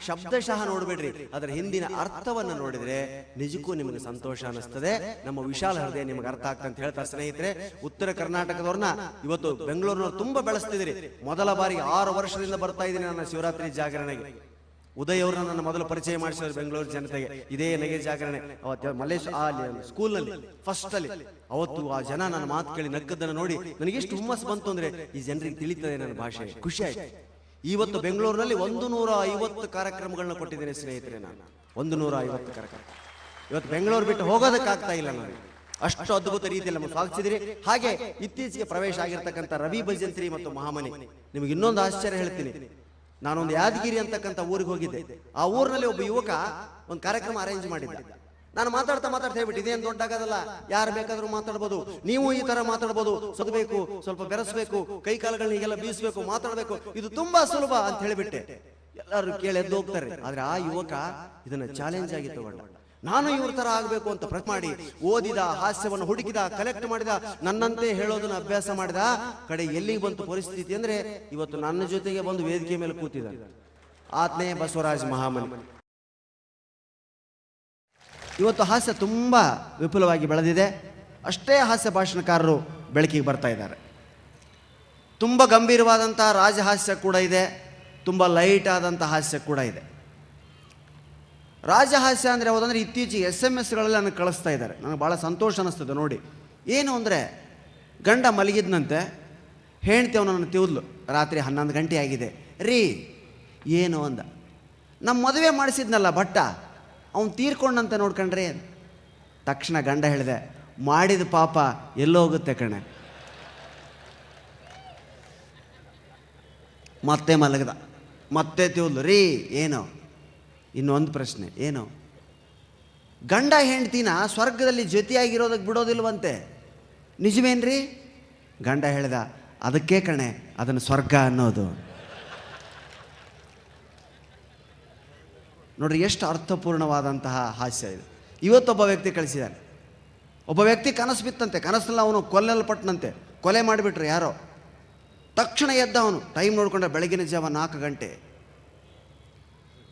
[SPEAKER 2] ಶಬ್ದಶಃ ನೋಡ್ಬೇಡ್ರಿ, ಅದರ ಹಿಂದಿನ ಅರ್ಥವನ್ನ ನೋಡಿದ್ರೆ ನಿಜಕ್ಕೂ ನಿಮಗೆ ಸಂತೋಷ ಅನಿಸ್ತದೆ. ನಮ್ಮ ವಿಶಾಲ ಹೃದಯ ನಿಮಗೆ ಅರ್ಥ ಆಗ್ತದೆ ಅಂತ ಹೇಳ್ತಾರೆ ಸ್ನೇಹಿತರೆ. ಉತ್ತರ ಕರ್ನಾಟಕದವ್ರನ್ನ ಇವತ್ತು ಬೆಂಗಳೂರಿನವ್ರು ತುಂಬಾ ಬೆಳೆಸ್ತಿದ್ದೀರಿ. ಮೊದಲ ಬಾರಿಗೆ 6 ವರ್ಷದಿಂದ ಬರ್ತಾ ಇದ್ದೀನಿ ನನ್ನ ಶಿವರಾತ್ರಿ ಜಾಗರಣೆಗೆ. ಉದಯ್ ಅವ್ರನ್ನ ನನ್ನ ಮೊದಲು ಪರಿಚಯ ಮಾಡಿಸಿದ್ರು ಬೆಂಗಳೂರು ಜನತೆಗೆ. ಇದೇ ನಗೆ ಜಾಗರಣೆ ಅವತ್ತು ಮಲ್ಲೇಶ್ವರ ಸ್ಕೂಲ್ನಲ್ಲಿ ಫಸ್ಟ್ ಅಲ್ಲಿ. ಅವತ್ತು ಆ ಜನ ನನ್ನ ಮಾತು ಕೇಳಿ ನಕ್ಕದನ್ನು ನೋಡಿ ನನಗೆ ಎಷ್ಟು ಹುಮ್ಮಸ್ ಬಂತು ಅಂದ್ರೆ, ಈ ಜನರಿಗೆ ತಿಳಿತದೆ ನನ್ನ ಭಾಷೆ, ಖುಷಿ ಆಯ್ತು. ಇವತ್ತು ಬೆಂಗಳೂರಿನಲ್ಲಿ 150 ಕಾರ್ಯಕ್ರಮಗಳನ್ನ ಕೊಟ್ಟಿದ್ದೇನೆ ಸ್ನೇಹಿತರೆ. ನಾನು 150 ಕಾರ್ಯಕ್ರಮ. ಇವತ್ತು ಬೆಂಗಳೂರು ಬಿಟ್ಟು ಹೋಗೋದಕ್ಕಾಗ್ತಾ ಇಲ್ಲ ನನಗೆ, ಅಷ್ಟು ಅದ್ಭುತ ರೀತಿಯಲ್ಲಿ ನಮ್ಮ ಸ್ವಾಗತಿಸಿದ್ರಿ. ಹಾಗೆ ಇತ್ತೀಚೆಗೆ ಪ್ರವೇಶ ಆಗಿರ್ತಕ್ಕಂಥ ರವಿ ಭಜಂತ್ರಿ ಮತ್ತು ಮಹಾಮನಿ, ನಿಮಗೆ ಇನ್ನೊಂದು ಆಶ್ಚರ್ಯ ಹೇಳ್ತೀನಿ. ನಾನೊಂದು ಯಾದಗಿರಿ ಅಂತಕ್ಕಂಥ ಊರಿಗೆ ಹೋಗಿದ್ದೆ. ಆ ಊರಿನಲ್ಲಿ ಒಬ್ಬ ಯುವಕ ಒಂದು ಕಾರ್ಯಕ್ರಮ ಅರೇಂಜ್ ಮಾಡಿದ್ದ. ನಾನು ಮಾತಾಡ್ತಾ ಹೇಳ್ಬಿಟ್ಟು, ಇದೇನು ದೊಡ್ಡ ಆಗೋದಲ್ಲ, ಯಾರು ಬೇಕಾದ್ರೂ ಮಾತಾಡ್ಬೋದು, ನೀವು ಈ ತರ ಮಾತಾಡ್ಬೋದು, ಸದಬೇಕು, ಸ್ವಲ್ಪ ಬೆರೆಸ್ಬೇಕು, ಕೈ ಕಾಲುಗಳನ್ನ ಈಗೆಲ್ಲ ಬೀಸಬೇಕು, ಮಾತಾಡ್ಬೇಕು, ಇದು ತುಂಬಾ ಸುಲಭ ಅಂತ ಹೇಳಿಬಿಟ್ಟೆ. ಎಲ್ಲರೂ ಕೇಳಿ ಎದ್ದು ಹೋಗ್ತಾರೆ. ಆದ್ರೆ ಆ ಯುವಕ ಇದನ್ನ ಚಾಲೆಂಜ್ ಆಗಿ ತಗೊಂಡ. ನಾನು ಇವ್ರ ತರ ಆಗ್ಬೇಕು ಅಂತ ಪ್ರಯತ್ನ ಮಾಡಿ ಓದಿದ, ಹಾಸ್ಯವನ್ನು ಹುಡುಕಿದ, ಕಲೆಕ್ಟ್ ಮಾಡಿದ, ನನ್ನಂತೆ ಹೇಳೋದನ್ನ ಅಭ್ಯಾಸ ಮಾಡಿದ. ಕಡೆ ಎಲ್ಲಿಗೆ ಬಂತು ಪರಿಸ್ಥಿತಿ ಅಂದ್ರೆ, ಇವತ್ತು ನನ್ನ ಜೊತೆಗೆ ಬಂದು ವೇದಿಕೆ ಮೇಲೆ ಕೂತಿದ್ದ ಆತ್ನೇ ಬಸವರಾಜ್ ಮಹಾಮನಿ. ಇವತ್ತು ಹಾಸ್ಯ ತುಂಬಾ ವಿಪುಲವಾಗಿ ಬೆಳೆದಿದೆ. ಅಷ್ಟೇ ಹಾಸ್ಯ ಭಾಷಣಕಾರರು ಬೆಳಕಿಗೆ ಬರ್ತಾ ಇದ್ದಾರೆ. ತುಂಬ ಗಂಭೀರವಾದಂಥ ರಾಜಹಾಸ್ಯ ಕೂಡ ಇದೆ, ತುಂಬ ಲೈಟ್ ಆದಂಥ ಹಾಸ್ಯ ಕೂಡ ಇದೆ. ರಾಜಹಾಸ್ಯ ಅಂದರೆ ಯಾವುದಂದ್ರೆ, ಇತ್ತೀಚೆಗೆ SMS ನನಗೆ ಕಳಿಸ್ತಾ ಇದ್ದಾರೆ. ನನಗೆ ಭಾಳ ಸಂತೋಷ ಅನ್ನಿಸ್ತದೆ ನೋಡಿ. ಏನು ಅಂದರೆ, ಗಂಡ ಮಲಗಿದ್ನಂತೆ, ಹೆಂಡ್ತಿ ಅವನನ್ನು ತಿವಿದ್ಲು. ರಾತ್ರಿ 11 ಗಂಟೆ ಆಗಿದೆ. ರೀ ಏನು ಅಂದ. ನಮ್ಮ ಮದುವೆ ಮಾಡಿಸಿದ್ನಲ್ಲ ಭಟ್ಟ, ಅವ್ನು ತೀರ್ಕೊಂಡಂತೆ ನೋಡ್ಕೊಂಡ್ರೆ. ತಕ್ಷಣ ಗಂಡ ಹೇಳಿದೆ, ಮಾಡಿದ ಪಾಪ ಎಲ್ಲೋಗುತ್ತೆ ಕಣೆ. ಮತ್ತೆ ಮಲಗದ, ಮತ್ತೆ ತಿವಿದ್ಲು. ರೀ ಏನು
[SPEAKER 1] ಇನ್ನೊಂದು ಪ್ರಶ್ನೆ ಏನು, ಗಂಡ ಹೆಂಡ್ತಿನ ಸ್ವರ್ಗದಲ್ಲಿ ಜೊತೆಯಾಗಿರೋದಕ್ಕೆ ಬಿಡೋದಿಲ್ವಂತೆ, ನಿಜವೇನ್ರಿ? ಗಂಡ ಹೇಳ್ದ, ಅದಕ್ಕೆ ಕಣೆ ಅದನ್ನು ಸ್ವರ್ಗ ಅನ್ನೋದು. ನೋಡ್ರಿ ಎಷ್ಟು ಅರ್ಥಪೂರ್ಣವಾದಂತಹ ಹಾಸ್ಯ ಇದು. ಇವತ್ತೊಬ್ಬ ವ್ಯಕ್ತಿ ಕಳಿಸಿದ್ದಾನೆ. ಒಬ್ಬ ವ್ಯಕ್ತಿ ಕನಸು ಬಿತ್ತಂತೆ, ಕನಸಲ್ಲಿ ಅವನು ಕೊಲ್ಲಲ್ಪಟ್ಟನಂತೆ, ಕೊಲೆ ಮಾಡಿಬಿಟ್ರು ಯಾರೋ. ತಕ್ಷಣ ಎದ್ದ ಅವನು, ಟೈಮ್ ನೋಡಿಕೊಂಡ್ರೆ ಬೆಳಗಿನ ಜಾವ 4 ಗಂಟೆ,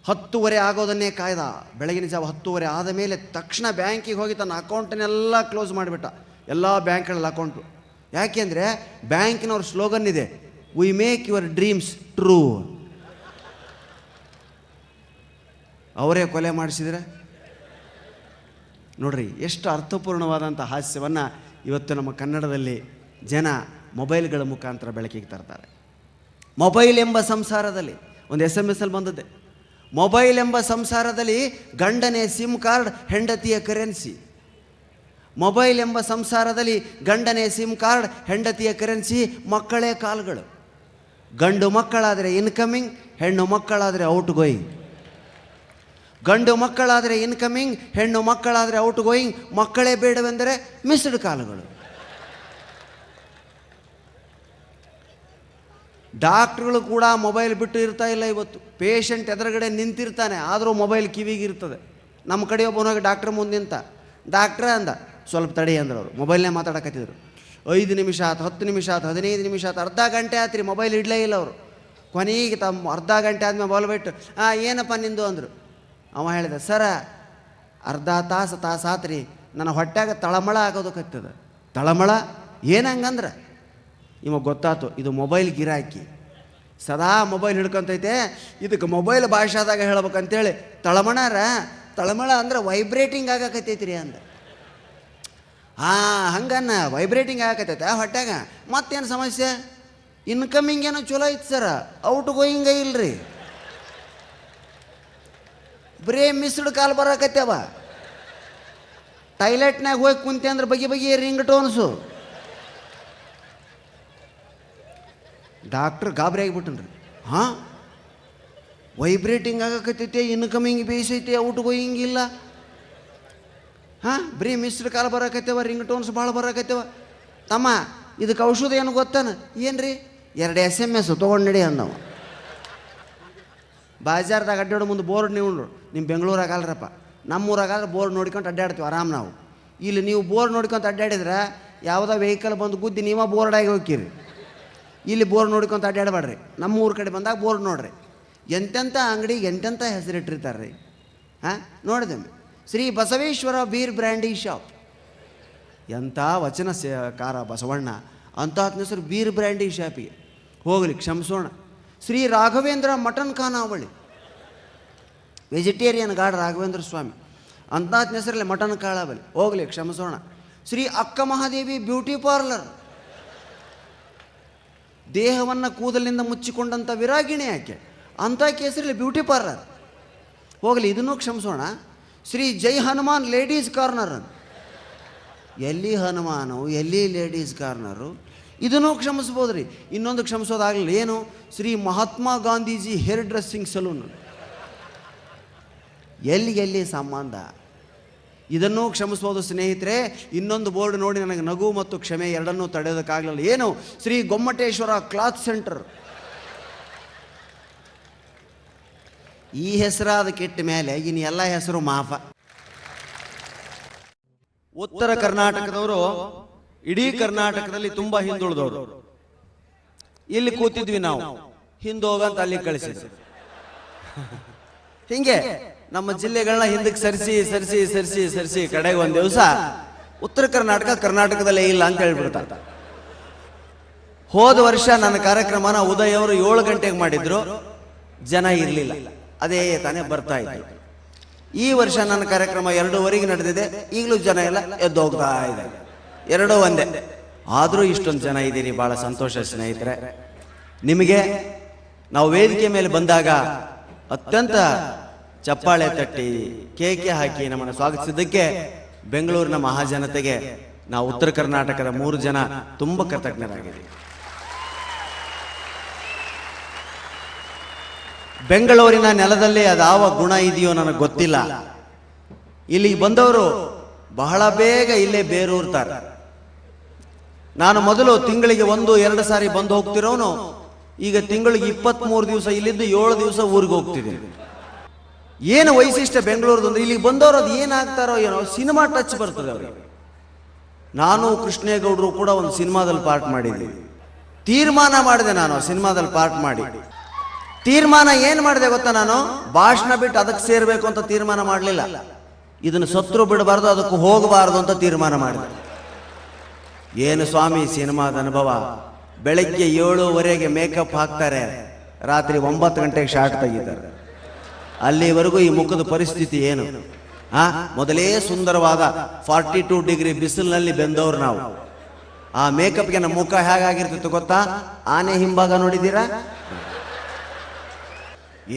[SPEAKER 1] 10:30 ಆಗೋದನ್ನೇ ಕಾಯ್ದ. ಬೆಳಗಿನ ಜಾವ 10:30 ಆದ ಮೇಲೆ ತಕ್ಷಣ ಬ್ಯಾಂಕಿಗೆ ಹೋಗಿ ತನ್ನ ಅಕೌಂಟನ್ನೆಲ್ಲ ಕ್ಲೋಸ್ ಮಾಡಿಬಿಟ್ಟ, ಎಲ್ಲ ಬ್ಯಾಂಕ್ಗಳಲ್ಲಿ ಅಕೌಂಟು. ಯಾಕೆಂದರೆ ಬ್ಯಾಂಕಿನವ್ರ ಸ್ಲೋಗನ್ ಇದೆ, we make your dreams true. ಅವರೇ ಕೊಲೆ ಮಾಡಿಸಿದ್ರೆ ನೋಡ್ರಿ ಎಷ್ಟು ಅರ್ಥಪೂರ್ಣವಾದಂಥ ಹಾಸ್ಯವನ್ನು ಇವತ್ತು ನಮ್ಮ ಕನ್ನಡದಲ್ಲಿ ಜನ ಮೊಬೈಲ್ಗಳ ಮುಖಾಂತರ ಬೆಳಕಿಗೆ ತರ್ತಾರೆ. ಮೊಬೈಲ್ ಎಂಬ ಸಂಸಾರದಲ್ಲಿ ಒಂದು SMS ಅಲ್ಲಿ ಬಂದದ್ದೆ, ಮೊಬೈಲ್ ಎಂಬ ಸಂಸಾರದಲ್ಲಿ ಗಂಡನೇ ಸಿಮ್ ಕಾರ್ಡ್, ಹೆಂಡತಿಯ ಕರೆನ್ಸಿ. ಮೊಬೈಲ್ ಎಂಬ ಸಂಸಾರದಲ್ಲಿ ಗಂಡನೇ ಸಿಮ್ ಕಾರ್ಡ್, ಹೆಂಡತಿಯ ಕರೆನ್ಸಿ, ಮಕ್ಕಳೇ ಕಾಲ್ಗಳು. ಗಂಡು ಮಕ್ಕಳಾದರೆ ಇನ್ಕಮಿಂಗ್, ಹೆಣ್ಣು ಮಕ್ಕಳಾದರೆ ಔಟ್ ಗೋಯಿಂಗ್. ಗಂಡು ಮಕ್ಕಳಾದರೆ ಇನ್ಕಮಿಂಗ್, ಹೆಣ್ಣು ಮಕ್ಕಳಾದರೆ ಔಟ್ ಗೋಯಿಂಗ್. ಮಕ್ಕಳೇ ಬೇಡವೆಂದರೆ ಮಿಸ್ಡ್ ಕಾಲ್ಗಳು. ಡಾಕ್ಟ್ರುಗಳು ಕೂಡ ಮೊಬೈಲ್ ಬಿಟ್ಟು ಇರ್ತಾ ಇಲ್ಲ ಇವತ್ತು. ಪೇಷಂಟ್ ಎದುರುಗಡೆ ನಿಂತಿರ್ತಾನೆ, ಆದರೂ ಮೊಬೈಲ್ ಕಿವಿಗಿರ್ತದೆ. ನಮ್ಮ ಕಡೆ ಒಬ್ಬನಾಗಿ ಡಾಕ್ಟ್ರ್ ಮುಂದೆ ನಿಂತ, ಡಾಕ್ಟ್ರ ಅಂದ, ಸ್ವಲ್ಪ ತಡಿ ಅಂದ್ರೆ ಅವರು ಮೊಬೈಲ್ನೇ ಮಾತಾಡಕತ್ತಿದ್ರು. 5 ನಿಮಿಷ ಆಯ್ತು, 10 ನಿಮಿಷ ಆಯ್ತು, 15 ನಿಮಿಷ ಆಯ್ತು, ಅರ್ಧ ಗಂಟೆ ಆಯ್ತು ರೀ, ಮೊಬೈಲ್ ಇಡಲೇ ಇಲ್ಲ ಅವರು. ಕೊನೆಗೆ ತಮ್ಮ ಅರ್ಧ ಗಂಟೆ ಆದ್ಮೇಲೆ ಮೊಬೈಲ್ ಬಿಟ್ಟು, ಏನಪ್ಪ ನಿಂದು ಅಂದರು. ಅವ ಹೇಳಿದ, ಸರ ಅರ್ಧ ತಾಸು ಆತ್ರಿ, ನನ್ನ ಹೊಟ್ಯಾಗ ತಳಮಳ ಆಗೋದಕ್ಕತ್ತದ. ತಳಮಳ ಏನಂಗಂದ್ರೆ ಇವಾಗ ಗೊತ್ತಾಯ್ತು, ಇದು ಮೊಬೈಲ್ ಗಿರಾಕಿ, ಸದಾ ಮೊಬೈಲ್ ಹಿಡ್ಕೊಂತೈತೆ, ಇದಕ್ಕೆ ಮೊಬೈಲ್ ಭಾಷಾದಾಗ ಹೇಳ್ಬೇಕಂತೇಳಿ ತಳಮಳ ಅಂದ್ರೆ ವೈಬ್ರೇಟಿಂಗ್ ಆಗಕತ್ತೈತಿ ರೀ ಅಂದ. ಹಂಗನ್ನ ವೈಬ್ರೇಟಿಂಗ್ ಆಗಕತ್ತೈತೆ ಹೊಟ್ಯಾಗ. ಮತ್ತೇನು ಸಮಸ್ಯೆ? ಇನ್ಕಮಿಂಗ್ ಏನೋ ಚಲೋ ಐತಿ ಸರ, ಔಟ್ ಗೋಯಿಂಗ ಇಲ್ರಿ, ಬರೀ ಮಿಸ್ಡ್ ಕಾಲ್ ಬರಕತ್ತೇವ. ಟಾಯ್ಲೆಟ್ನಾಗ ಹೋಗಿ ಕುಂತೆ ಅಂದ್ರೆ ಬಗೆ ರಿಂಗ್ ಟೋನ್ಸು. ಡಾಕ್ಟ್ರ್ ಗಾಬರಿ ಆಗಿಬಿಟ್ಟನ್ರಿ. ವೈಬ್ರೇಟಿಂಗ್ ಆಗಕತ್ತೈತೆ, ಇನ್ಕಮಿಂಗ್ ಬೇಯಿಸೈತೆ, ಔಟ್ ಗೋಯಿಂಗ್ ಇಲ್ಲ. ಬರೀ ಮಿಸ್ಡ್ ಕಾಲ್ ಬರಕತ್ತೇವ, ರಿಂಗ್ ಟೋನ್ಸ್ ಭಾಳ ಬರಕತ್ತೇವ. ತಮ್ಮ ಇದಕ್ಕೆ ಔಷಧ ಏನು ಗೊತ್ತಾನ? ಏನು ರೀ? 2 SMS ತೊಗೊಂಡು ನಡಿ ಅಂದವ. ಬಾಜಾರ್ದಾಗ ಅಡ್ಡಾಡೋ ಮುಂದೆ ಬೋರ್ಡ್ ನೀವು ನಿಮ್ಮ ಬೆಂಗಳೂರಾಗ ಅಲ್ರಪ್ಪ, ನಮ್ಮೂರಾಗಾದ್ರೆ ಬೋರ್ಡ್ ನೋಡ್ಕೊಂಡು ಅಡ್ಡಾಡ್ತೀವಿ ಆರಾಮ್ ನಾವು. ಇಲ್ಲಿ ನೀವು ಬೋರ್ಡ್ ನೋಡ್ಕೊಂತ ಅಡ್ಡಾಡಿದ್ರೆ ಯಾವುದೋ ವೆಹಿಕಲ್ ಬಂದು ಗುದ್ದಿ ನೀವೇ ಬೋರ್ಡಾಗಿ ಹೋಗ್ತೀರಿ. ಇಲ್ಲಿ ಬೋರ್ಡ್ ನೋಡ್ಕೊಂತ ಅಡ್ಡಾಡಬೇಡ್ರಿ. ನಮ್ಮ ಊರ ಕಡೆ ಬಂದಾಗ ಬೋರ್ಡ್ ನೋಡ್ರಿ, ಎಂತೆಂಥ ಅಂಗಡಿ ಎಂತೆಂಥ ಹೆಸರಿಟ್ಟಿರ್ತಾರೆ ರೀ. ನೋಡಿದೆ, Shri Basaveshwara beer brandy shop. ಎಂಥ ವಚನ ಕಾರ ಬಸವಣ್ಣ, ಅಂಥ ಹೆಸರು ಬೀರ್ ಬ್ರ್ಯಾಂಡಿ ಶಾಪಿಗೆ ಹೋಗಲಿ ಕ್ಷಮಿಸೋಣ. ಶ್ರೀ ರಾಘವೇಂದ್ರ ಮಟನ್ ಖಾನಾವಳಿ, ವೆಜಿಟೇರಿಯನ್ ಗಾರ್ಡ್ ರಾಘವೇಂದ್ರ ಸ್ವಾಮಿ, ಅಂಥ ಹೆಸರಲ್ಲಿ ಮಟನ್ ಖಾನಾವಳಿ, ಹೋಗಲಿ ಕ್ಷಮಿಸೋಣ. ಶ್ರೀ ಅಕ್ಕ ಮಹಾದೇವಿ ಬ್ಯೂಟಿ ಪಾರ್ಲರ್, ದೇಹವನ್ನು ಕೂದಲಿನಿಂದ ಮುಚ್ಚಿಕೊಂಡಂಥ ವಿರಾಗಿಣಿ ಆಕೆ, ಅಂಥ ಹೆಸರಲ್ಲಿ ಬ್ಯೂಟಿ ಪಾರ್ಲರ್, ಹೋಗಲಿ ಇದನ್ನೂ ಕ್ಷಮಿಸೋಣ. ಶ್ರೀ ಜೈ ಹನುಮಾನ್ ಲೇಡೀಸ್ ಕಾರ್ನರ್, ಎಲ್ಲಿ ಹನುಮಾನು ಎಲ್ಲಿ ಲೇಡೀಸ್ ಕಾರ್ನರು, ಇದನ್ನೂ ಕ್ಷಮಿಸ್ಬೋದು ರೀ. ಇನ್ನೊಂದು ಕ್ಷಮಿಸೋದಾಗಲಿಲ್ಲ, ಏನು? Shri Mahatma Gandhiji hair dressing salon, ಎಲ್ಲಿ ಸಂಬಂಧ, ಇದನ್ನೂ ಕ್ಷಮಿಸ್ಬೋದು ಸ್ನೇಹಿತರೆ. ಇನ್ನೊಂದು ಬೋರ್ಡ್ ನೋಡಿ ನನಗೆ ನಗು ಮತ್ತು ಕ್ಷಮೆ ಎರಡನ್ನೂ ತಡೆಯೋದಕ್ಕಾಗಲಿಲ್ಲ. ಏನು? Shri Gommateshwara cloth centre. ಈ ಹೆಸರಾದ ಕೆಟ್ಟ ಮೇಲೆ ಇನ್ನು ಎಲ್ಲ ಹೆಸರು ಮಾಫ. ಉತ್ತರ ಕರ್ನಾಟಕದವರು ಇಡೀ ಕರ್ನಾಟಕದಲ್ಲಿ ತುಂಬಾ ಹಿಂದುಳಿದವರು. ಇಲ್ಲಿ ಕೂತಿದ್ವಿ ನಾವು, ಹಿಂದೋಗಂತ ಅಲ್ಲಿ ಕಳಿಸಿದ್ರು. ಹಿಂಗೆ ನಮ್ಮ ಜಿಲ್ಲೆಗಳನ್ನ ಹಿಂದಕ್ಕೆ ಸರಿಸಿ ಕಡೆಗೆ ಒಂದು ದಿವಸ ಉತ್ತರ ಕರ್ನಾಟಕದಲ್ಲೇ ಇಲ್ಲ ಅಂತ ಹೇಳ್ಬಿಡ್ತಾರೆ. ಹೋದ ವರ್ಷ ನನ್ನ ಕಾರ್ಯಕ್ರಮನ ಉದಯ್ ಅವರು 7 ಗಂಟೆಗೆ ಮಾಡಿದ್ರು, ಜನ ಇರಲಿಲ್ಲ, ಅದೇ ತಾನೇ ಬರ್ತಾ ಇತ್ತು. ಈ ವರ್ಷ ನನ್ನ ಕಾರ್ಯಕ್ರಮ 2:15 ನಡೆದಿದೆ, ಈಗಲೂ ಜನ ಎಲ್ಲ ಎದ್ದು ಹೋಗ್ತಾ ಇದೆ. 2 ಒಂದೇ, ಆದರೂ ಇಷ್ಟೊಂದು ಜನ ಇದ್ದೀರಿ, ಬಹಳ ಸಂತೋಷ ಸ್ನೇಹಿತರೆ. ನಿಮಗೆ ನಾವು ವೇದಿಕೆ ಮೇಲೆ ಬಂದಾಗ ಅತ್ಯಂತ ಚಪ್ಪಾಳೆ ತಟ್ಟಿ ಕೇಕೆ ಹಾಕಿ ನಮ್ಮನ್ನು ಸ್ವಾಗತಿಸಿದ್ದಕ್ಕೆ ಬೆಂಗಳೂರಿನ ಮಹಾಜನತೆಗೆ ನಾವು ಉತ್ತರ ಕರ್ನಾಟಕದ 3 ಜನ ತುಂಬ ಕೃತಜ್ಞರಾಗಿದ್ದೀವಿ. ಬೆಂಗಳೂರಿನ ನೆಲದಲ್ಲಿ ಅದಾವ ಗುಣ ಇದೆಯೋ ನನಗೆ ಗೊತ್ತಿಲ್ಲ. ಇಲ್ಲಿಗೆ ಬಂದವರು ಬಹಳ ಬೇಗ ಇಲ್ಲೇ ಬೇರೂರ್ತಾರೆ. ನಾನು ಮೊದಲು ತಿಂಗಳಿಗೆ 1-2 ಸಾರಿ ಬಂದು ಹೋಗ್ತಿರೋನು, ಈಗ ತಿಂಗಳಿಗೆ 23 ದಿವಸ ಇಲ್ಲಿದ್ದು 7 ದಿವಸ ಊರಿಗೆ ಹೋಗ್ತಿದ್ದೀನಿ. ಏನು ವೈಶಿಷ್ಟ್ಯ ಬೆಂಗಳೂರದು ಅಂದ್ರೆ, ಇಲ್ಲಿಗೆ ಬಂದವರು ಅದು ಏನಾಗ್ತಾರೋ ಏನೋ ಸಿನಿಮಾ ಟಚ್ ಬರ್ತದೆ ಅವ್ರಿಗೆ. ನಾನು ಕೃಷ್ಣೇಗೌಡರು ಕೂಡ ಒಂದು ಸಿನಿಮಾದಲ್ಲಿ ಪಾರ್ಟ್ ಮಾಡಿದ್ವಿ. ತೀರ್ಮಾನ ಮಾಡಿದೆ ನಾನು ಸಿನಿಮಾದಲ್ಲಿ ಪಾರ್ಟ್ ಮಾಡಿ. ತೀರ್ಮಾನ ಏನು ಮಾಡಿದೆ ಗೊತ್ತಾ, ನಾನು ಭಾಷಣ ಬಿಟ್ಟು ಅದಕ್ಕೆ ಸೇರ್ಬೇಕು ಅಂತ ತೀರ್ಮಾನ ಮಾಡಲಿಲ್ಲ. ಇದನ್ನು ಸತ್ರು ಬಿಡಬಾರ್ದು, ಅದಕ್ಕೂ ಹೋಗಬಾರ್ದು ಅಂತ ತೀರ್ಮಾನ ಮಾಡಿದೆ. ಏನು ಸ್ವಾಮಿ ಸಿನಿಮಾದ ಅನುಭವ. ಬೆಳಗ್ಗೆ 7:15 ಮೇಕಪ್ ಹಾಕ್ತಾರೆ, ರಾತ್ರಿ 9 ಗಂಟೆಗೆ ಶಾರ್ಟ್ ತೆಗಿತಾರೆ. ಅಲ್ಲಿವರೆಗೂ ಈ ಮುಖದ ಪರಿಸ್ಥಿತಿ ಏನು? ಮೊದಲೇ ಸುಂದರವಾದ 42 ಡಿಗ್ರಿ ಬಿಸಿಲಿನಲ್ಲಿ ಬೆಂದವ್ರು ನಾವು. ಆ ಮೇಕಪ್ಗೆ ನಮ್ಮ ಮುಖ ಹೇಗಾಗಿರ್ತಿತ್ತು ಗೊತ್ತಾ? ಆನೆ ಹಿಂಭಾಗ ನೋಡಿದ್ದೀರಾ?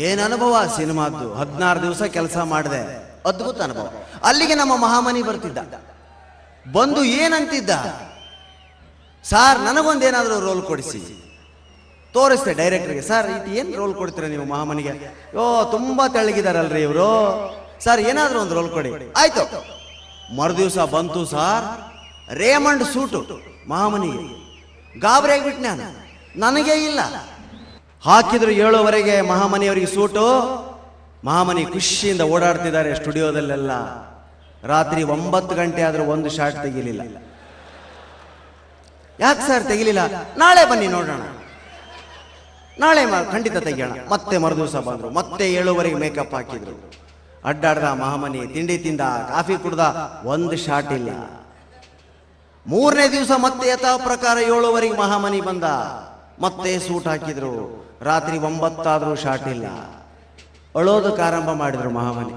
[SPEAKER 1] ಏನು ಅನುಭವ ಸಿನಿಮಾದ್ದು. 16 ದಿವಸ ಕೆಲಸ ಮಾಡಿದೆ, ಅದ್ಭುತ ಅನುಭವ. ಅಲ್ಲಿಗೆ ನಮ್ಮ ಮಹಾಮನಿ ಬರ್ತಿದ್ದ, ಬಂದು ಏನಂತಿದ್ದ, ಸಾರ್ ನನಗೊಂದೇನಾದರೂ ರೋಲ್ ಕೊಡಿಸಿ. ತೋರಿಸ್ತೆ ಡೈರೆಕ್ಟರ್ಗೆ, ಸರ್ ಇದು ಏನು ರೋಲ್ ಕೊಡ್ತೀರಾ ನೀವು ಮಹಾಮನಿಗೆ? ತುಂಬಾ ತೆಳ್ಳಗಿದಾರಲ್ರಿ ಇವರು, ಸರ್ ಏನಾದರೂ ಒಂದು ರೋಲ್ ಕೊಡಿ. ಆಯ್ತು, ಮರುದಿವಸ ಬಂತು ಸಾರ್, ರೇಮಂಡ್ ಸೂಟು ಮಹಾಮನಿಗೆ. ಗಾಬರಿ ಆಗ್ಬಿಟ್ಟು ನಾನು, ನನಗೇ ಇಲ್ಲ. ಹಾಕಿದ್ರು 7:15 ಮಹಾಮನಿಯವರಿಗೆ ಸೂಟು. ಮಹಾಮನಿ ಖುಷಿಯಿಂದ ಓಡಾಡ್ತಿದ್ದಾರೆ ಸ್ಟುಡಿಯೋದಲ್ಲೆಲ್ಲ. ರಾತ್ರಿ 9 ಗಂಟೆ ಆದರೂ ಒಂದು ಶಾಟ್ ತೆಗಿಲಿಲ್ಲ. ಯಾಕೆ ಸರ್ ತೆಗಿಲಿಲ್ಲ? ನಾಳೆ ಬನ್ನಿ ನೋಡೋಣ, ನಾಳೆ ಖಂಡಿತ ತೆಗಿಯೋಣ. ಮತ್ತೆ ಮರುದಿವಸ ಬಂದ್ರು, ಮತ್ತೆ 7:15 ಮೇಕಪ್ ಹಾಕಿದ್ರು. ಅಡ್ಡಾಡ್ದ ಮಹಾಮನಿ, ತಿಂಡಿ ತಿಂದ, ಕಾಫಿ ಕುಡ್ದ, ಒಂದು ಶಾಟ್ ಇಲ್ಲ. 3ನೇ ದಿವಸ ಮತ್ತೆ ಯಥಾ ಪ್ರಕಾರ 7:15 ಮಹಾಮನಿ ಬಂದ, ಮತ್ತೆ ಸೂಟ್ ಹಾಕಿದ್ರು. ರಾತ್ರಿ 9 ಆದ್ರೂ ಶಾಟ್ ಇಲ್ಲ. ಅಳೋದಕ್ಕೆ ಆರಂಭ ಮಾಡಿದ್ರು ಮಹಾಮನಿ.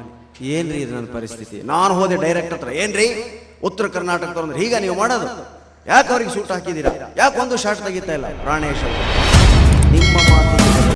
[SPEAKER 1] ಏನ್ರಿ ಇದು ನನ್ನ ಪರಿಸ್ಥಿತಿ? ನಾನು ಹೋದೆ ಡೈರೆಕ್ಟರ್ ಹತ್ರ, ಏನ್ರಿ ಉತ್ತರ ಕರ್ನಾಟಕದವ್ರು ಅಂದ್ರೆ ಹೀಗ ನೀವು ಮಾಡೋದು? ಯಾಕೆ ಅವ್ರಿಗೆ ಸೂಟ್ ಹಾಕಿದ್ದೀರಾ? ಯಾಕೆ ಒಂದು ಶಾಟ್ ತೆಗಿತಾ ಇಲ್ಲ? ಪ್ರಾಣೇಶ್, ನಿಮ್ಮ ಮಾತು